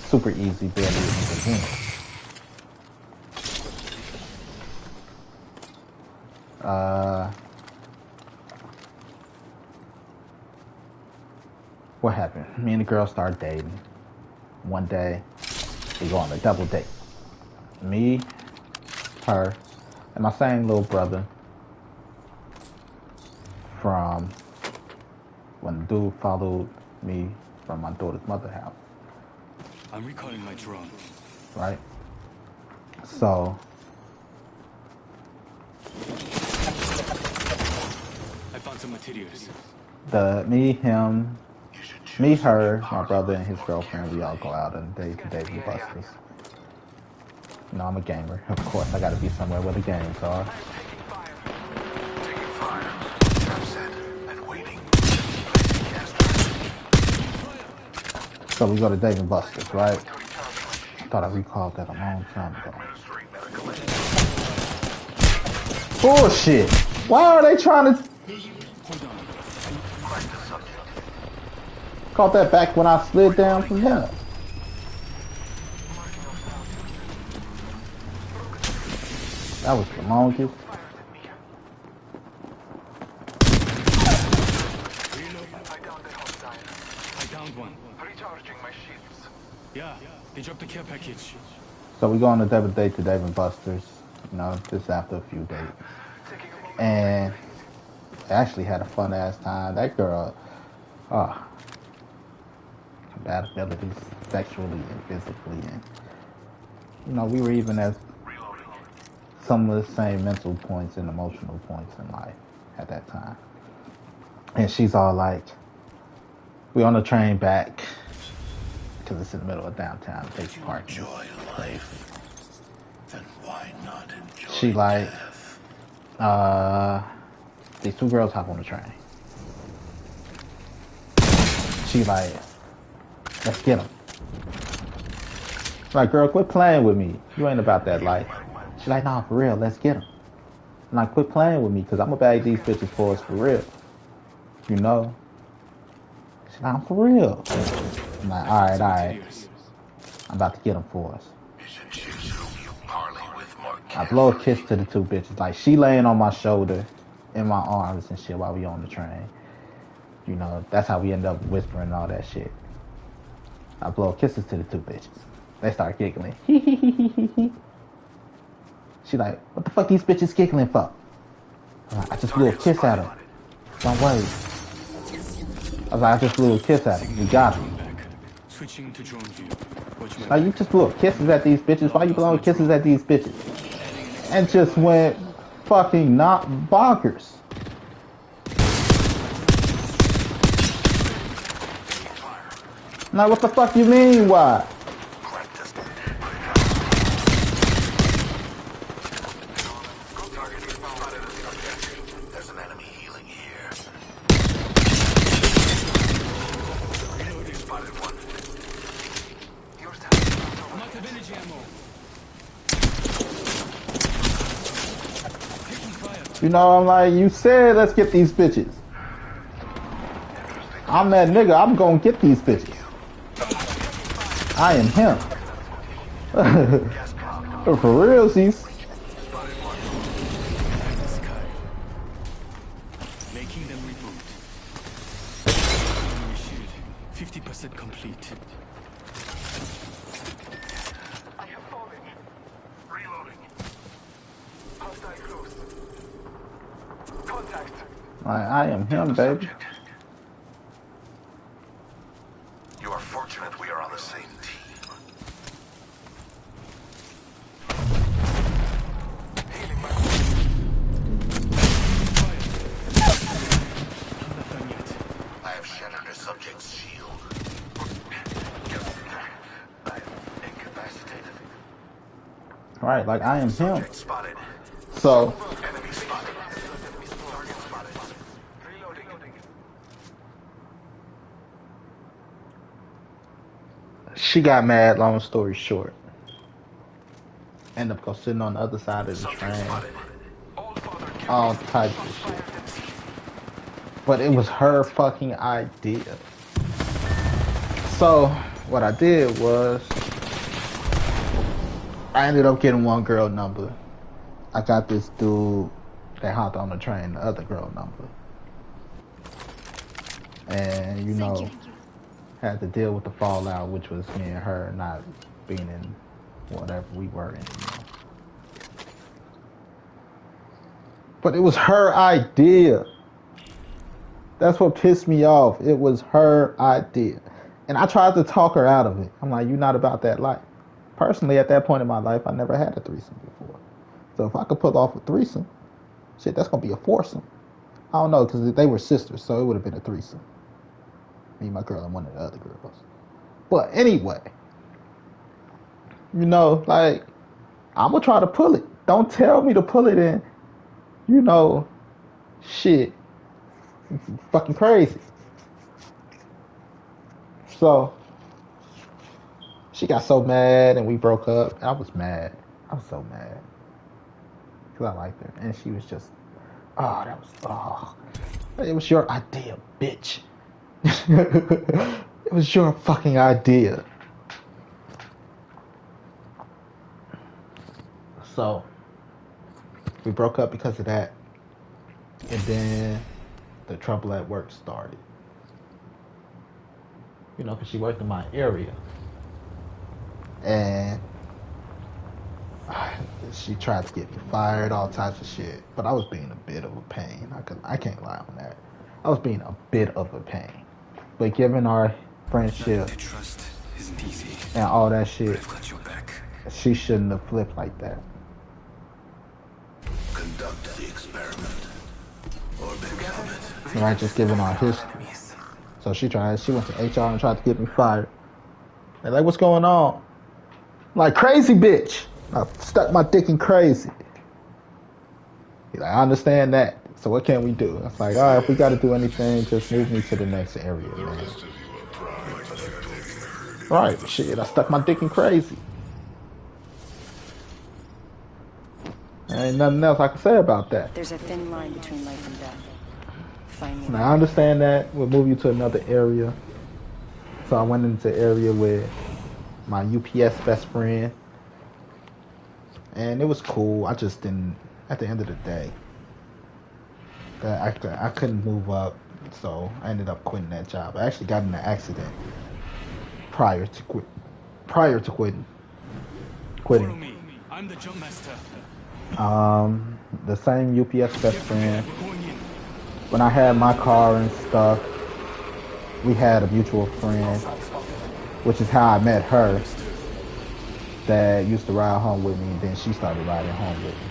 super easy, barely even beginning. What happened? Me and the girl started dating. One day, we go on a double date. Me, her, and my same little brother from when the dude followed me from my daughter's mother's house. I'm recalling my drone. Right? So I found some materials. Me, her, my brother, and his girlfriend, we all go out on days to Dave and Buster's. You know, I'm a gamer. Of course, I gotta be somewhere where the games are. So we go to Dave and Buster's, right? I thought I recalled that a long time ago. Bullshit! Why are they trying to... Caught that back when I slid down from here. That was the longest. I downed one. Recharging my shields. Yeah, they dropped the care package. So we go on a double date to Dave and Buster's. You know, just after a few dates. And I actually had a fun ass time. That girl, compatibilities sexually and physically, and you know, we were even at some of the same mental points and emotional points in life at that time. And she's all like, we on the train back because it's in the middle of downtown. Takes parking. Enjoy life, then why not enjoy she like, death? These two girls hop on the train. She like, let's get them. I'm like, girl, quit playing with me. You ain't about that life. She like, nah, for real, let's get them. I'm like, quit playing with me, because I'm going to bag these bitches for us for real. You know? She's like, I'm for real. I'm like, all right. I'm about to get them for us. I blow a kiss to the two bitches. Like, she laying on my shoulder, in my arms and shit while we on the train. You know, that's how we end up whispering all that shit. I blow kisses to the two bitches. They start giggling. She like, what the fuck these bitches giggling for? I'm like, I just blew a kiss at her. Don't worry. I was like, I just blew a kiss at her. We got her. Switching to drone view. Like, you just blew kisses at these bitches. Why you blowing kisses at these bitches? And just went fucking not bonkers. Now, what the fuck you mean, why? There's an enemy healing here. Spotted one. I'm out of energy ammo. You know, I'm like, you said let's get these bitches. I'm that nigga, I'm gonna get these bitches. I am him. For real, she's. Making them reboot. 50% complete. I have fallen. Reloading. Hostile close. Contact. I am him, baby. You are fortunate we are on the same team. I have shattered a subject's shield. I am incapacitated. Right, like I am him. Subject spotted. So Enemy spotted. Target spotted. Reloading. she got mad, long story short. Ended up sitting on the other side of the train. All types of shit. But it was her fucking idea. So what I did was I ended up getting one girl number. I got this dude that hopped on the train, the other girl number. And you know, had to deal with the fallout, which was me and her not being in whatever we were in. You know. But it was her idea. That's what pissed me off. It was her idea. And I tried to talk her out of it. I'm like, you're not about that life. Personally, at that point in my life, I never had a threesome before. So if I could pull off a threesome, shit, that's going to be a foursome. I don't know, because they were sisters, so it would have been a threesome. Me, my girl, and one of the other girls. But anyway, you know, like, I'm going to try to pull it. Don't tell me to pull it in, you know, shit. Fucking crazy. So she got so mad and we broke up. I was mad. I was so mad because I liked her, and she was just, it was your idea, bitch. It was your fucking idea. So we broke up because of that, and then the trouble at work started. You know, because she worked in my area. And she tried to get me fired, all types of shit. But I was being a bit of a pain. I can't lie on that. I was being a bit of a pain. But given our friendship and all that shit, she shouldn't have flipped like that. Conduct the experiment. Or become it. Right, just given our history. So she went to HR and tried to get me fired. They're like, what's going on? I'm like, crazy bitch. I stuck my dick in crazy. He's like, I understand that. So what can we do? It's like, all right, if we got to do anything, just move me to the next area, man. Right, shit, I stuck my dick in crazy. There ain't nothing else I can say about that. There's a thin line between life and death. Find me. Now, I understand that. We'll move you to another area. So I went into the area with my UPS best friend. And it was cool. I just didn't, at the end of the day, I couldn't move up. So I ended up quitting that job. I actually got in an accident prior to quitting. Follow me. I'm the jump master. The same UPS best friend. When I had my car and stuff, we had a mutual friend, which is how I met her, that used to ride home with me, and then she started riding home with me.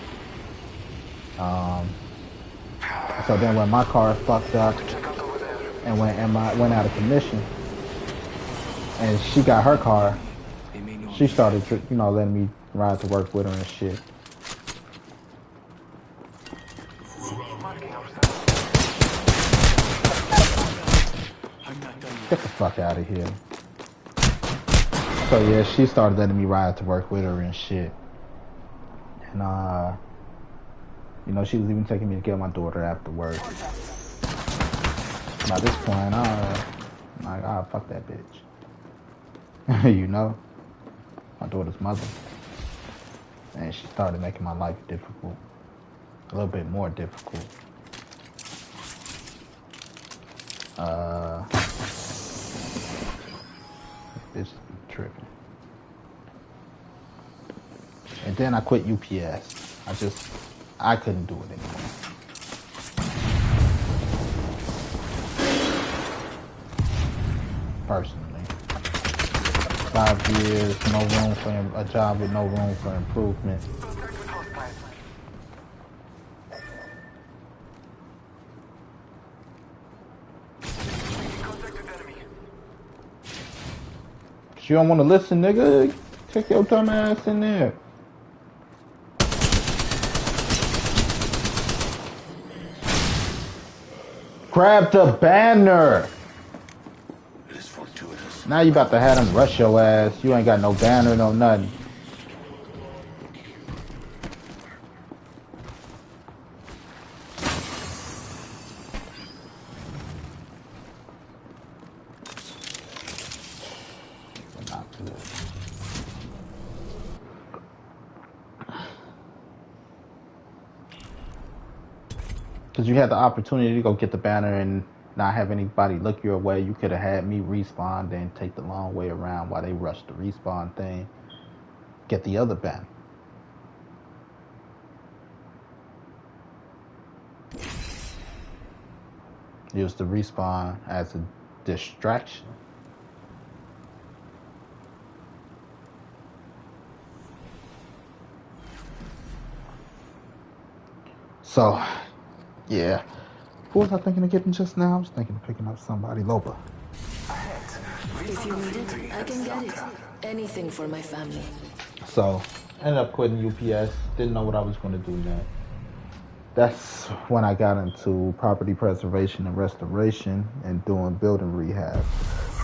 So then when my car fucked up and went out of commission, and she got her car, she started, letting me ride to work with her and shit. Get the fuck out of here. So yeah, she started letting me ride to work with her and shit. And she was even taking me to get my daughter after work. By this point, fuck that bitch. My daughter's mother. And she started making my life difficult. A little bit more difficult. It's tripping. And then I quit UPS. I couldn't do it anymore. Personally. 5 years, a job with no room for improvement. You don't want to listen, nigga? Take your dumb ass in there. Grab the banner. It is fortuitous. Now you about to have them rush your ass. You ain't got no banner, no nothing. Because you had the opportunity to go get the banner and not have anybody look your way. You could have had me respawn, then take the long way around while they rush the respawn thing. Get the other banner. Use the respawn as a distraction. So, yeah. Who was I thinking of getting just now? I was thinking of picking up somebody. Loba. If you need it, I can get it. Anything for my family. So, ended up quitting UPS. Didn't know what I was going to do next. That's when I got into property preservation and restoration and doing building rehab.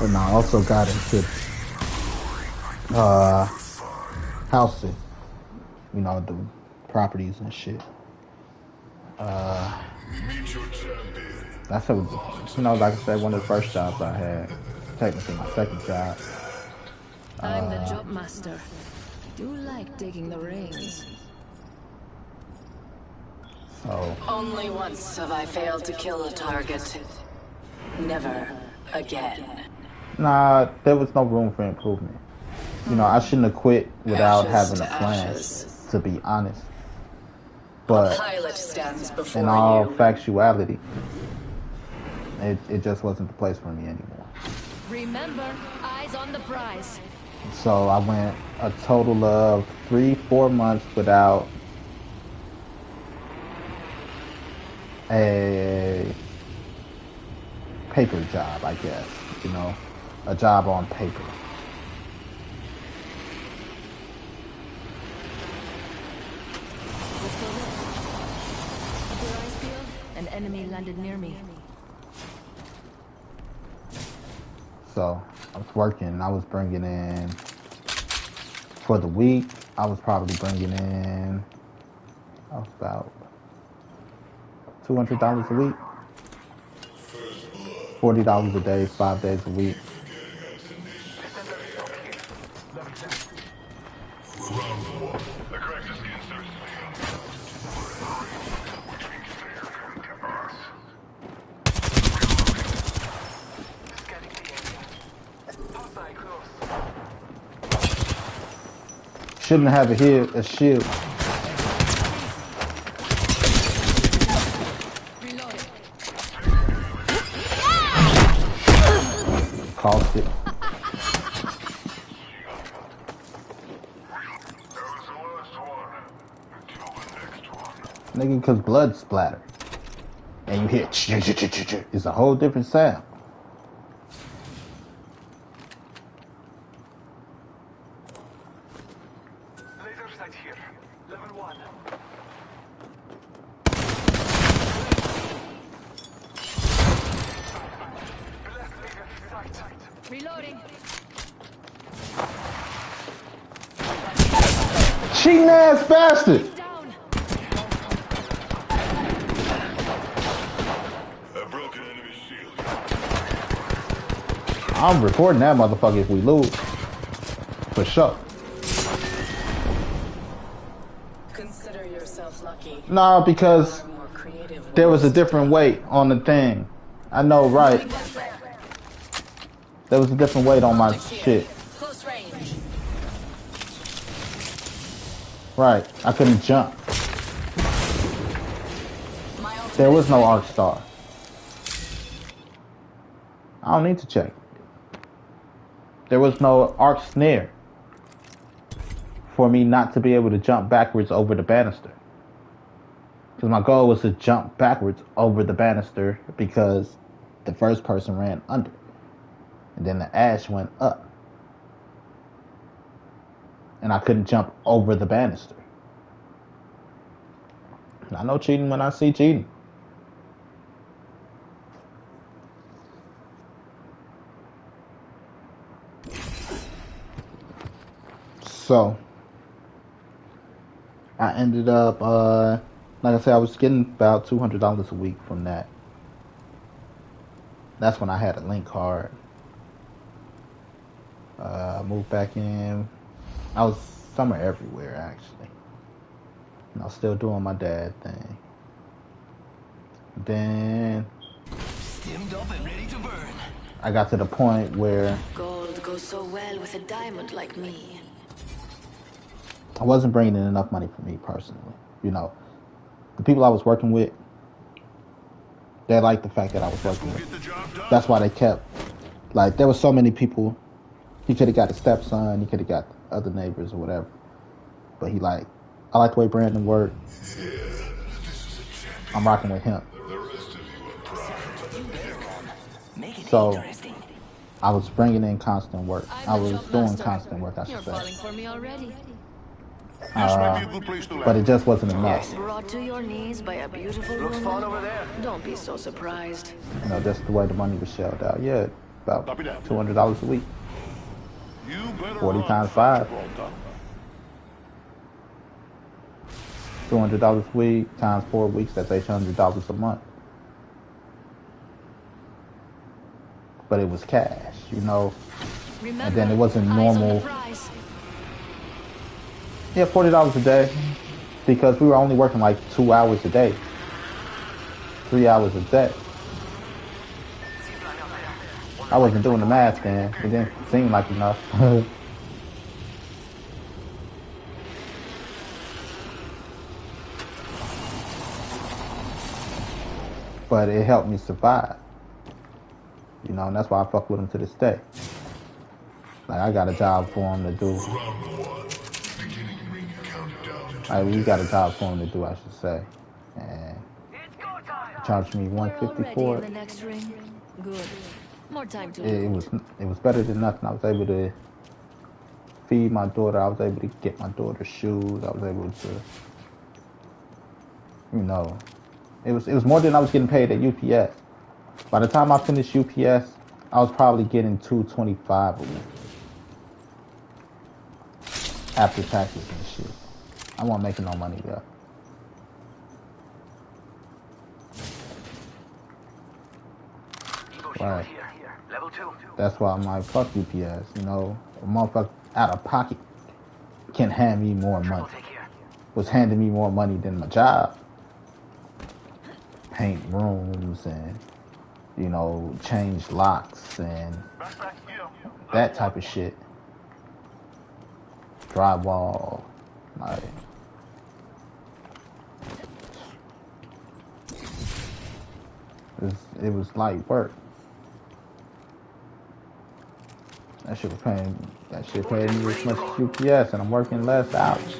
And I also got into housing. The properties and shit. That's like I said, one of the first jobs I had. Technically my second job. I'm the job master. Do like digging the rings. So Only once have I failed to kill a target. Never again. Nah, there was no room for improvement. I shouldn't have quit without Ashes having a to plan, ashes. to be honest. But A pilot stands before in all you. factuality, it just wasn't the place for me anymore. Remember, eyes on the prize. So I went a total of 3-4 months without a paper job, I guess. A job on paper. enemy landed near me. So I was working and I was bringing in, for the week, I was probably bringing in, I was about $200 a week. $40 a day, 5 days a week. The crisis skin starts to which means they're coming to us. Scanning the area. Hostile close. Shouldn't have a shield. Cost it. Nigga, cause blood splatter. And you hear it's a whole different sound. Laser sight here. Level 1. Reloading. Cheating ass bastard! I'm recording that motherfucker if we lose. For sure. Consider yourself lucky. No, because there was a different weight on the thing. I know, right? There was a different weight on my shit. Close range. Right, I couldn't jump. There was no arc star. I don't need to check. There was no arc snare for me not to be able to jump backwards over the banister. Because my goal was to jump backwards over the banister because the first person ran under. And then the ash went up. And I couldn't jump over the banister. I know cheating when I see cheating. So, I ended up, like I said, I was getting about $200 a week from that. That's when I had a link card. I moved back in. I was somewhere everywhere, actually. And I was still doing my dad thing. Then Stimmed up and ready to burn. I got to the point where Gold goes so well with a diamond like me. I wasn't bringing in enough money for me personally. You know, the people I was working with, they liked the fact that I was working with. That's why they kept, like, there were so many people. He could have got a stepson, he could have got other neighbors or whatever. But he like, I like the way Brandon worked. I'm rocking with him. So I was bringing in constant work. I was doing constant work, I should say. Falling for me already. But it just wasn't enough. Brought to your knees by a beautiful woman. Fun over there. Don't be so surprised. You know, just the way the money was shelled out. Yeah, about $200 a week. 40 times 5. $200 a week times 4 weeks, that's $800 a month. But it was cash, you know. And then it wasn't normal. Yeah, $40 a day. Because we were only working like 2 hours a day. 3 hours a day. I wasn't doing the math then. It didn't seem like enough. But it helped me survive. You know, and that's why I fuck with him to this day. Like, I got a job for him to do. Like, we got a job for him to do, I should say. And charged me $150 for it. The next ring. Good. More time to It was better than nothing. I was able to feed my daughter. I was able to get my daughter shoes. I was able to, you know, It was more than I was getting paid at UPS. By the time I finished UPS, I was probably getting $225 a week after taxes and shit. I wasn't making no money there. Right. Level 2. That's why I'm like, fuck UPS. You know, a motherfucker out of pocket can hand me more money. Was handing me more money than my job. Paint rooms and, you know, change locks and that type of shit. Drywall, like. It was light work. That shit paid me as much as UPS, and I'm working less hours.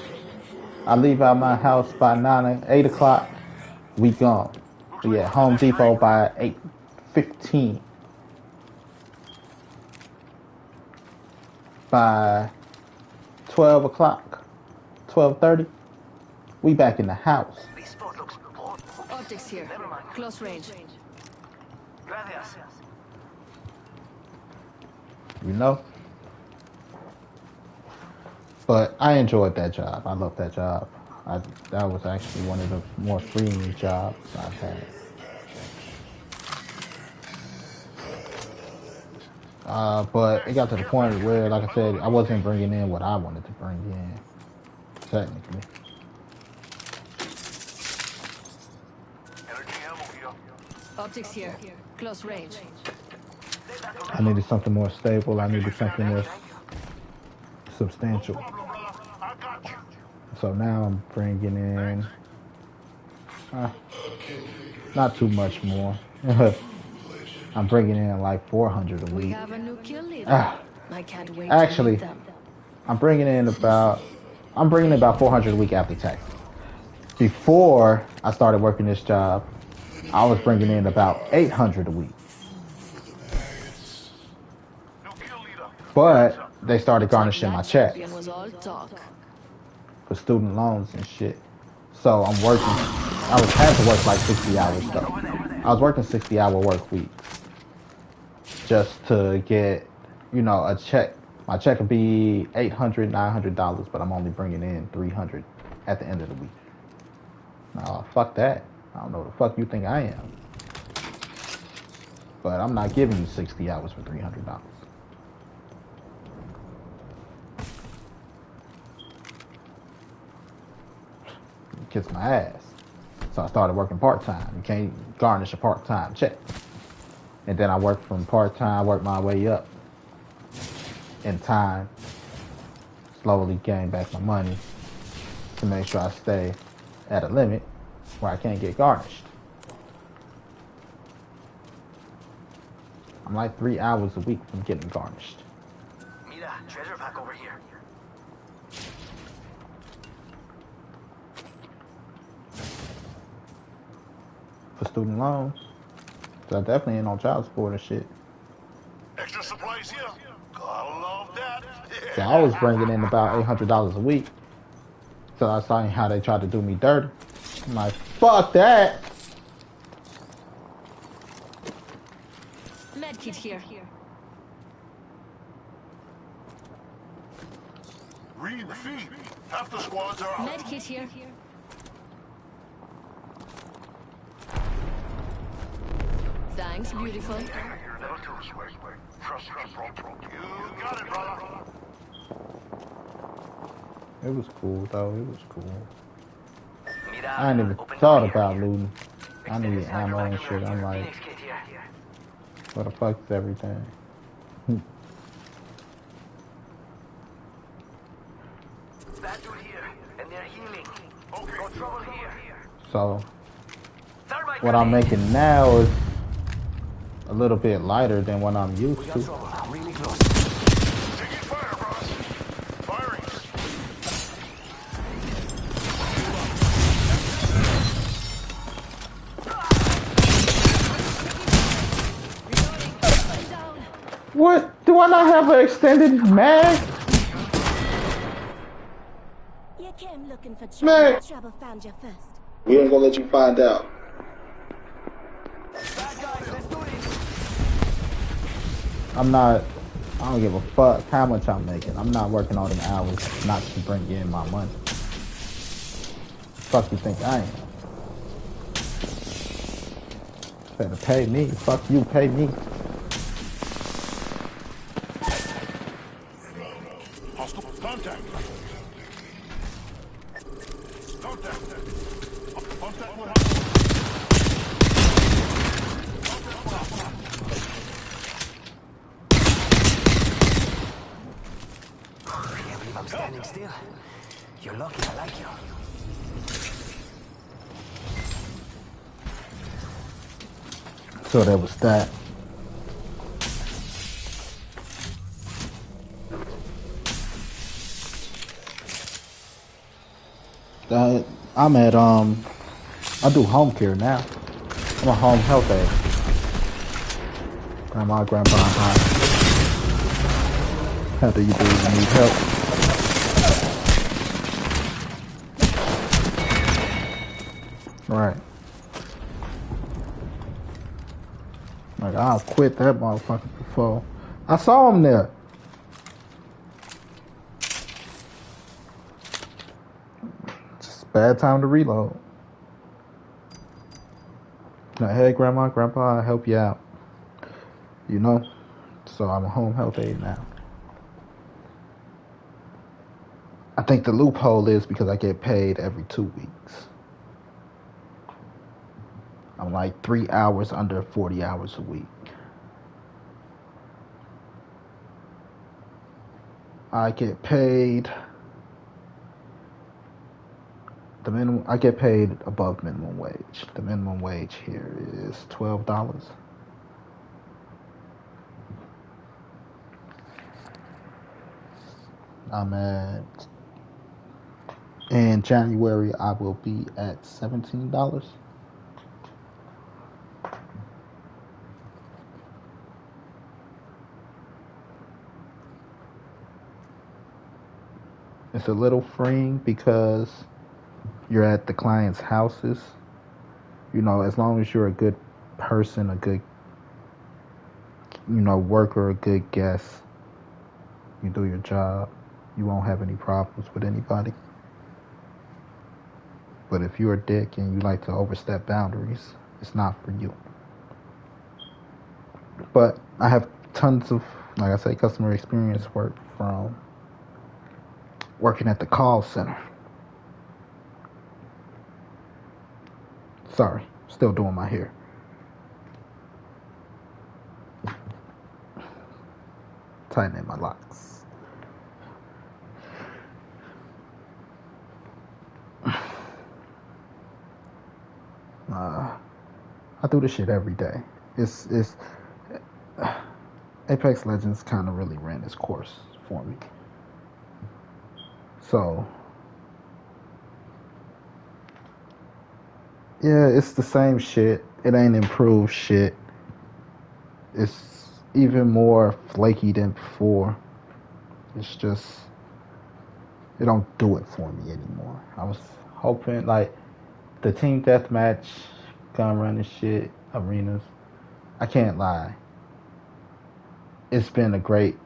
I leave out my house by 8 o'clock, we gone. Be at Home Depot by 8:15. By 12 o'clock, 12:30, we back in the house. Optics here. Close range. You know? But I enjoyed that job. I loved that job. That was actually one of the more freeing jobs I've had. But it got to the point where, like I said, I wasn't bringing in what I wanted to bring in, technically. Optics here. Close range. I needed something more stable. I needed something more substantial. So now I'm bringing in not too much more. I'm bringing in like 400 a week. We have a new kill leader. I can't wait actually, to meet them. I'm bringing in about 400 a week after tax. Before I started working this job, I was bringing in about 800 a week. But they started garnishing my checks for student loans and shit. So I'm working. I had to work like 60 hours though. I was working 60-hour work weeks just to get, you know, a check. My check would be $800, $900, but I'm only bringing in $300 at the end of the week. No, fuck that. I don't know what the fuck you think I am. But I'm not giving you 60 hours for $300. Kiss my ass. So I started working part-time. You can't garnish a part-time check. And then I worked from part-time, worked my way up in time, slowly gained back my money to make sure I stay at a limit where I can't get garnished. I'm like 3 hours a week from getting garnished. Mira, treasure pack over here. For student loans. So I definitely ain't on child support or shit. Extra supplies here. Gotta love that. So I was bringing in about $800 a week. So I saw how they tried to do me dirty. I'm like, fuck that. Medkit here. Read the feed. Half the squads are out. Medkit here. Thanks, beautiful. Level 2, Trust. You got it, brother. It was cool though. It was cool. I ain't even thought about looting. I needed ammo and shit. I'm like, what the fuck's everything? Bad dude here, and they're healing. Okay, no trouble here. So what I'm making now is a little bit lighter than what I'm used to. Really close. Taking fire, bros. Firing. What? Do I not have an extended mag? You came looking for Man. trouble found you first. We ain't gonna let you find out. I don't give a fuck how much I'm making. I'm not working all them hours not to bring in my money. Fuck you think I am? Better pay me. Fuck you, pay me. Hostile contact. Contact. Contact with hostile. I can't believe I'm standing still. You're lucky I like you. So that was that. I'm at I do home care now. I'm a home health aide. Grandma, grandpa, hi. How do you do? You need help? Right. Like I'll quit that motherfucker before. I saw him there. Just bad time to reload. Like, hey, grandma, grandpa, I'll help you out. You know? So I'm a home health aide now. I think the loophole is because I get paid every 2 weeks. I'm like 3 hours under 40 hours a week. I get paid the minimum. I get paid above minimum wage. The minimum wage here is $12. I'm at in January. I will be at $17. It's a little freeing because you're at the client's houses. You know, as long as you're a good person, a good, worker, a good guest, you do your job, you won't have any problems with anybody. But if you're a dick and you like to overstep boundaries, it's not for you. But I have tons of, like I say, customer experience work from working at the call center. Sorry, still doing my hair. Tightening my locks. I do this shit every day. It's Apex Legends kind of really ran its course for me. So yeah, it's the same shit. It ain't improved shit. It's even more flaky than before. It's just, it don't do it for me anymore. I was hoping like the team deathmatch, gun running shit, arenas. I can't lie. It's been a great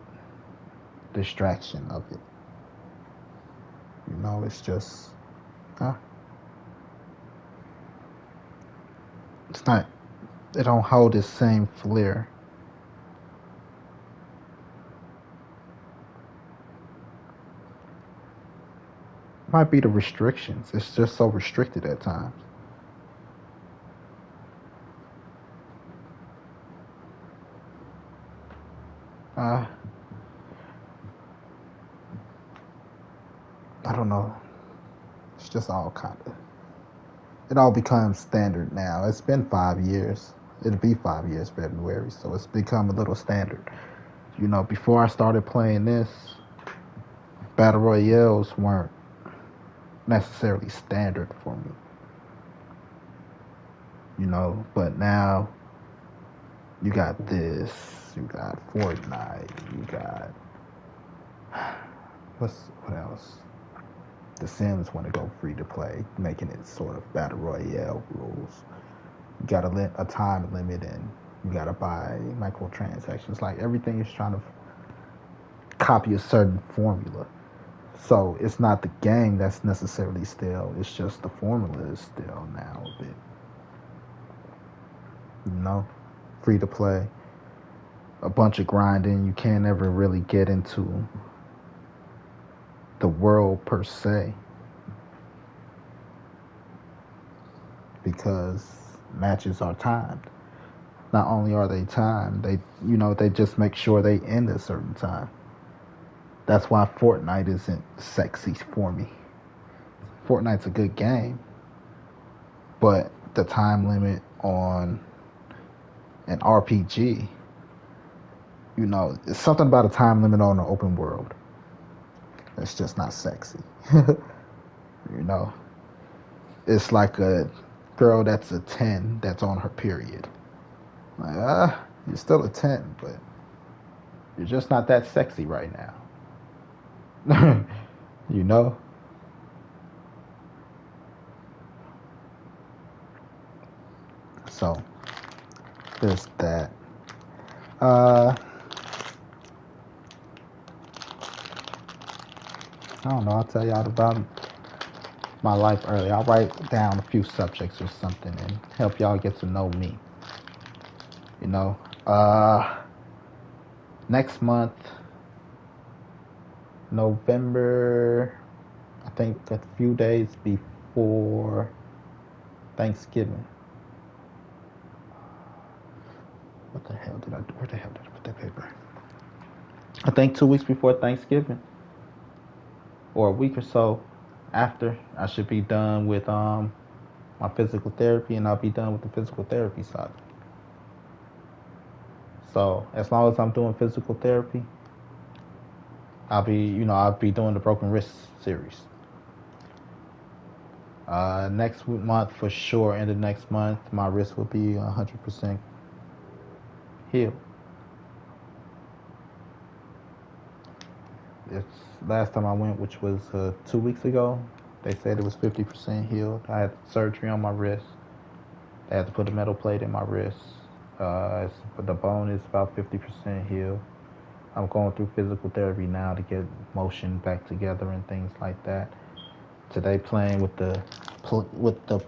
distraction of it. You know, it's just, it's not, it don't hold the same flair. Might be the restrictions. It's just so restricted at times. I don't know. It's just all kind of, it all becomes standard now. It's been 5 years. It'll be 5 years February, so it's become a little standard. You know, before I started playing this, battle royales weren't necessarily standard for me. You know, but now you got this, you got Fortnite, you got what else? The Sims want to go free to play, making it sort of battle royale rules. You got a time limit, and you got to buy microtransactions. Like everything is trying to copy a certain formula. So it's not the game that's necessarily stale. It's just the formula is stale now a bit. You know, free to play, a bunch of grinding. You can't ever really get into the world per se because matches are timed. Not only are they timed, they just make sure they end at a certain time. That's why Fortnite isn't sexy for me. Fortnite's a good game, but the time limit on an RPG, it's something about a time limit on an open world. It's just not sexy. It's like a girl that's a 10 that's on her period. Like, you're still a 10, but you're just not that sexy right now. you know? So, there's that. I don't know. I'll tell y'all about my life early. I'll write down a few subjects or something and help y'all get to know me. Next month, November, I think a few days before Thanksgiving. What the hell did I do? Where the hell did I put that paper? I think 2 weeks before Thanksgiving, or a week or so after, I should be done with my physical therapy, and I'll be done with the physical therapy side. So as long as I'm doing physical therapy, I'll be doing the broken wrist series. Next month for sure. End of next month, my wrist will be 100% healed. It's last time I went, which was 2 weeks ago. They said it was 50% healed. I had surgery on my wrist. They had to put a metal plate in my wrist. The bone is about 50% healed. I'm going through physical therapy now to get motion back together and things like that. Today, playing with the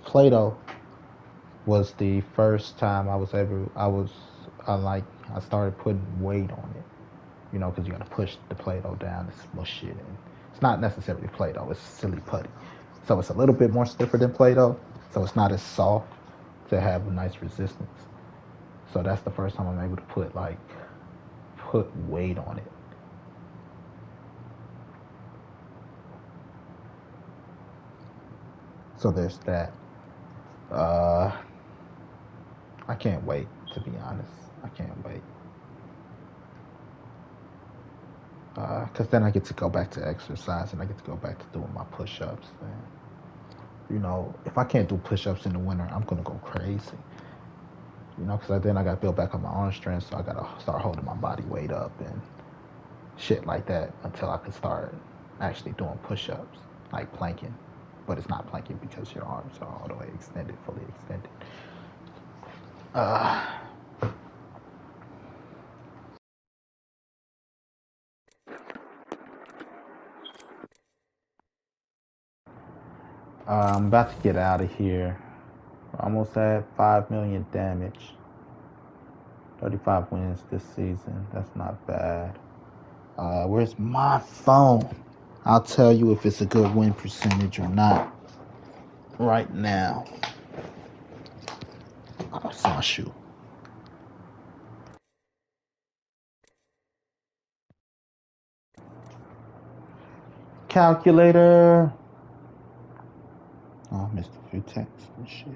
Play-Doh was the first time I started putting weight on it. Because you got to push the Play-Doh down and smush it. And it's not necessarily Play-Doh, it's silly putty. So it's a little bit more stiffer than Play-Doh, so it's not as soft to have a nice resistance. So that's the first time I'm able to put weight on it. So there's that. I can't wait, to be honest. I can't wait. Because then I get to go back to exercise and I get to go back to doing my push-ups. And, if I can't do push-ups in the winter, I'm going to go crazy. Because then I got to build back up my arm strength, so I got to start holding my body weight up and shit like that until I can start actually doing push-ups, like planking. But it's not planking because your arms are all the way extended, fully extended. I'm about to get out of here. We're almost at 5 million damage. 35 wins this season. That's not bad. Where's my phone? I'll tell you if it's a good win percentage or not right now. Oh, it's my shoe. Calculator. Oh, I missed a few texts and shit.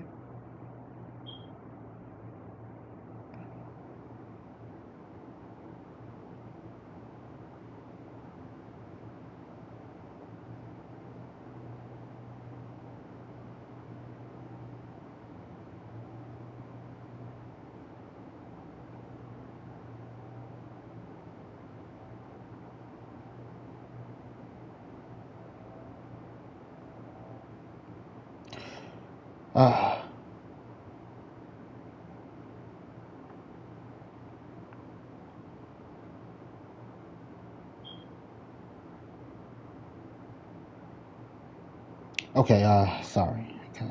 Okay, sorry. I got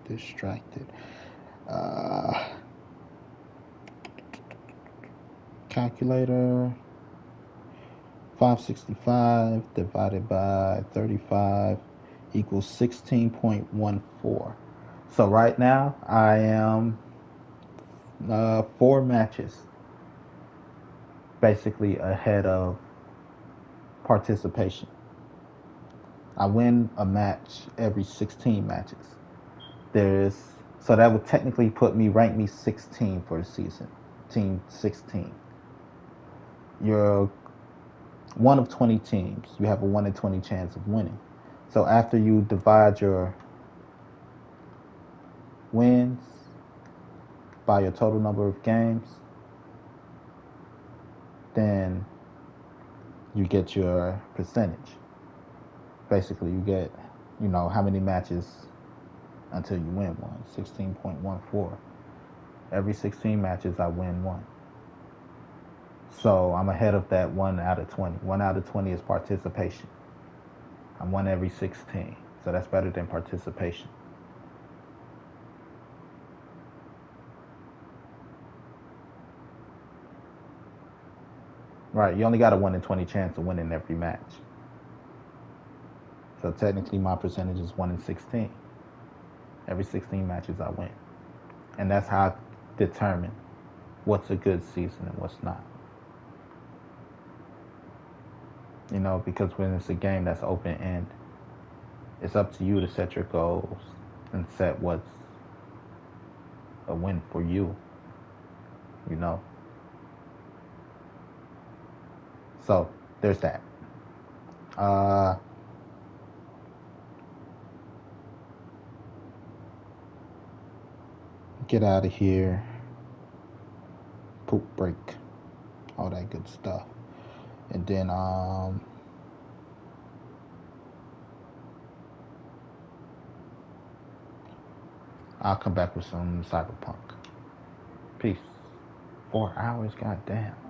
distracted. Calculator. 565 divided by 35 equals 16.14. So right now I am 4 matches basically ahead of participation. I win a match every 16 matches. So that would technically rank me 16 for the season. Team 16. You're one of 20 teams. You have a 1 in 20 chance of winning. So after you divide your wins by your total number of games, then you get your percentage. Basically, you get, how many matches until you win one. 16.14. Every 16 matches, I win one. So I'm ahead of that 1 out of 20. 1 out of 20 is participation. I'm 1 every 16. So that's better than participation. Right, you only got a 1 in 20 chance of winning every match. So technically my percentage is 1 in 16. Every 16 matches I win. And that's how I determine what's a good season and what's not. Because when it's a game that's open end, it's up to you to set your goals and set what's a win for you. So there's that. Get out of here. Poop break. All that good stuff. And then I'll come back with some Cyberpunk. Peace. 4 hours, goddamn.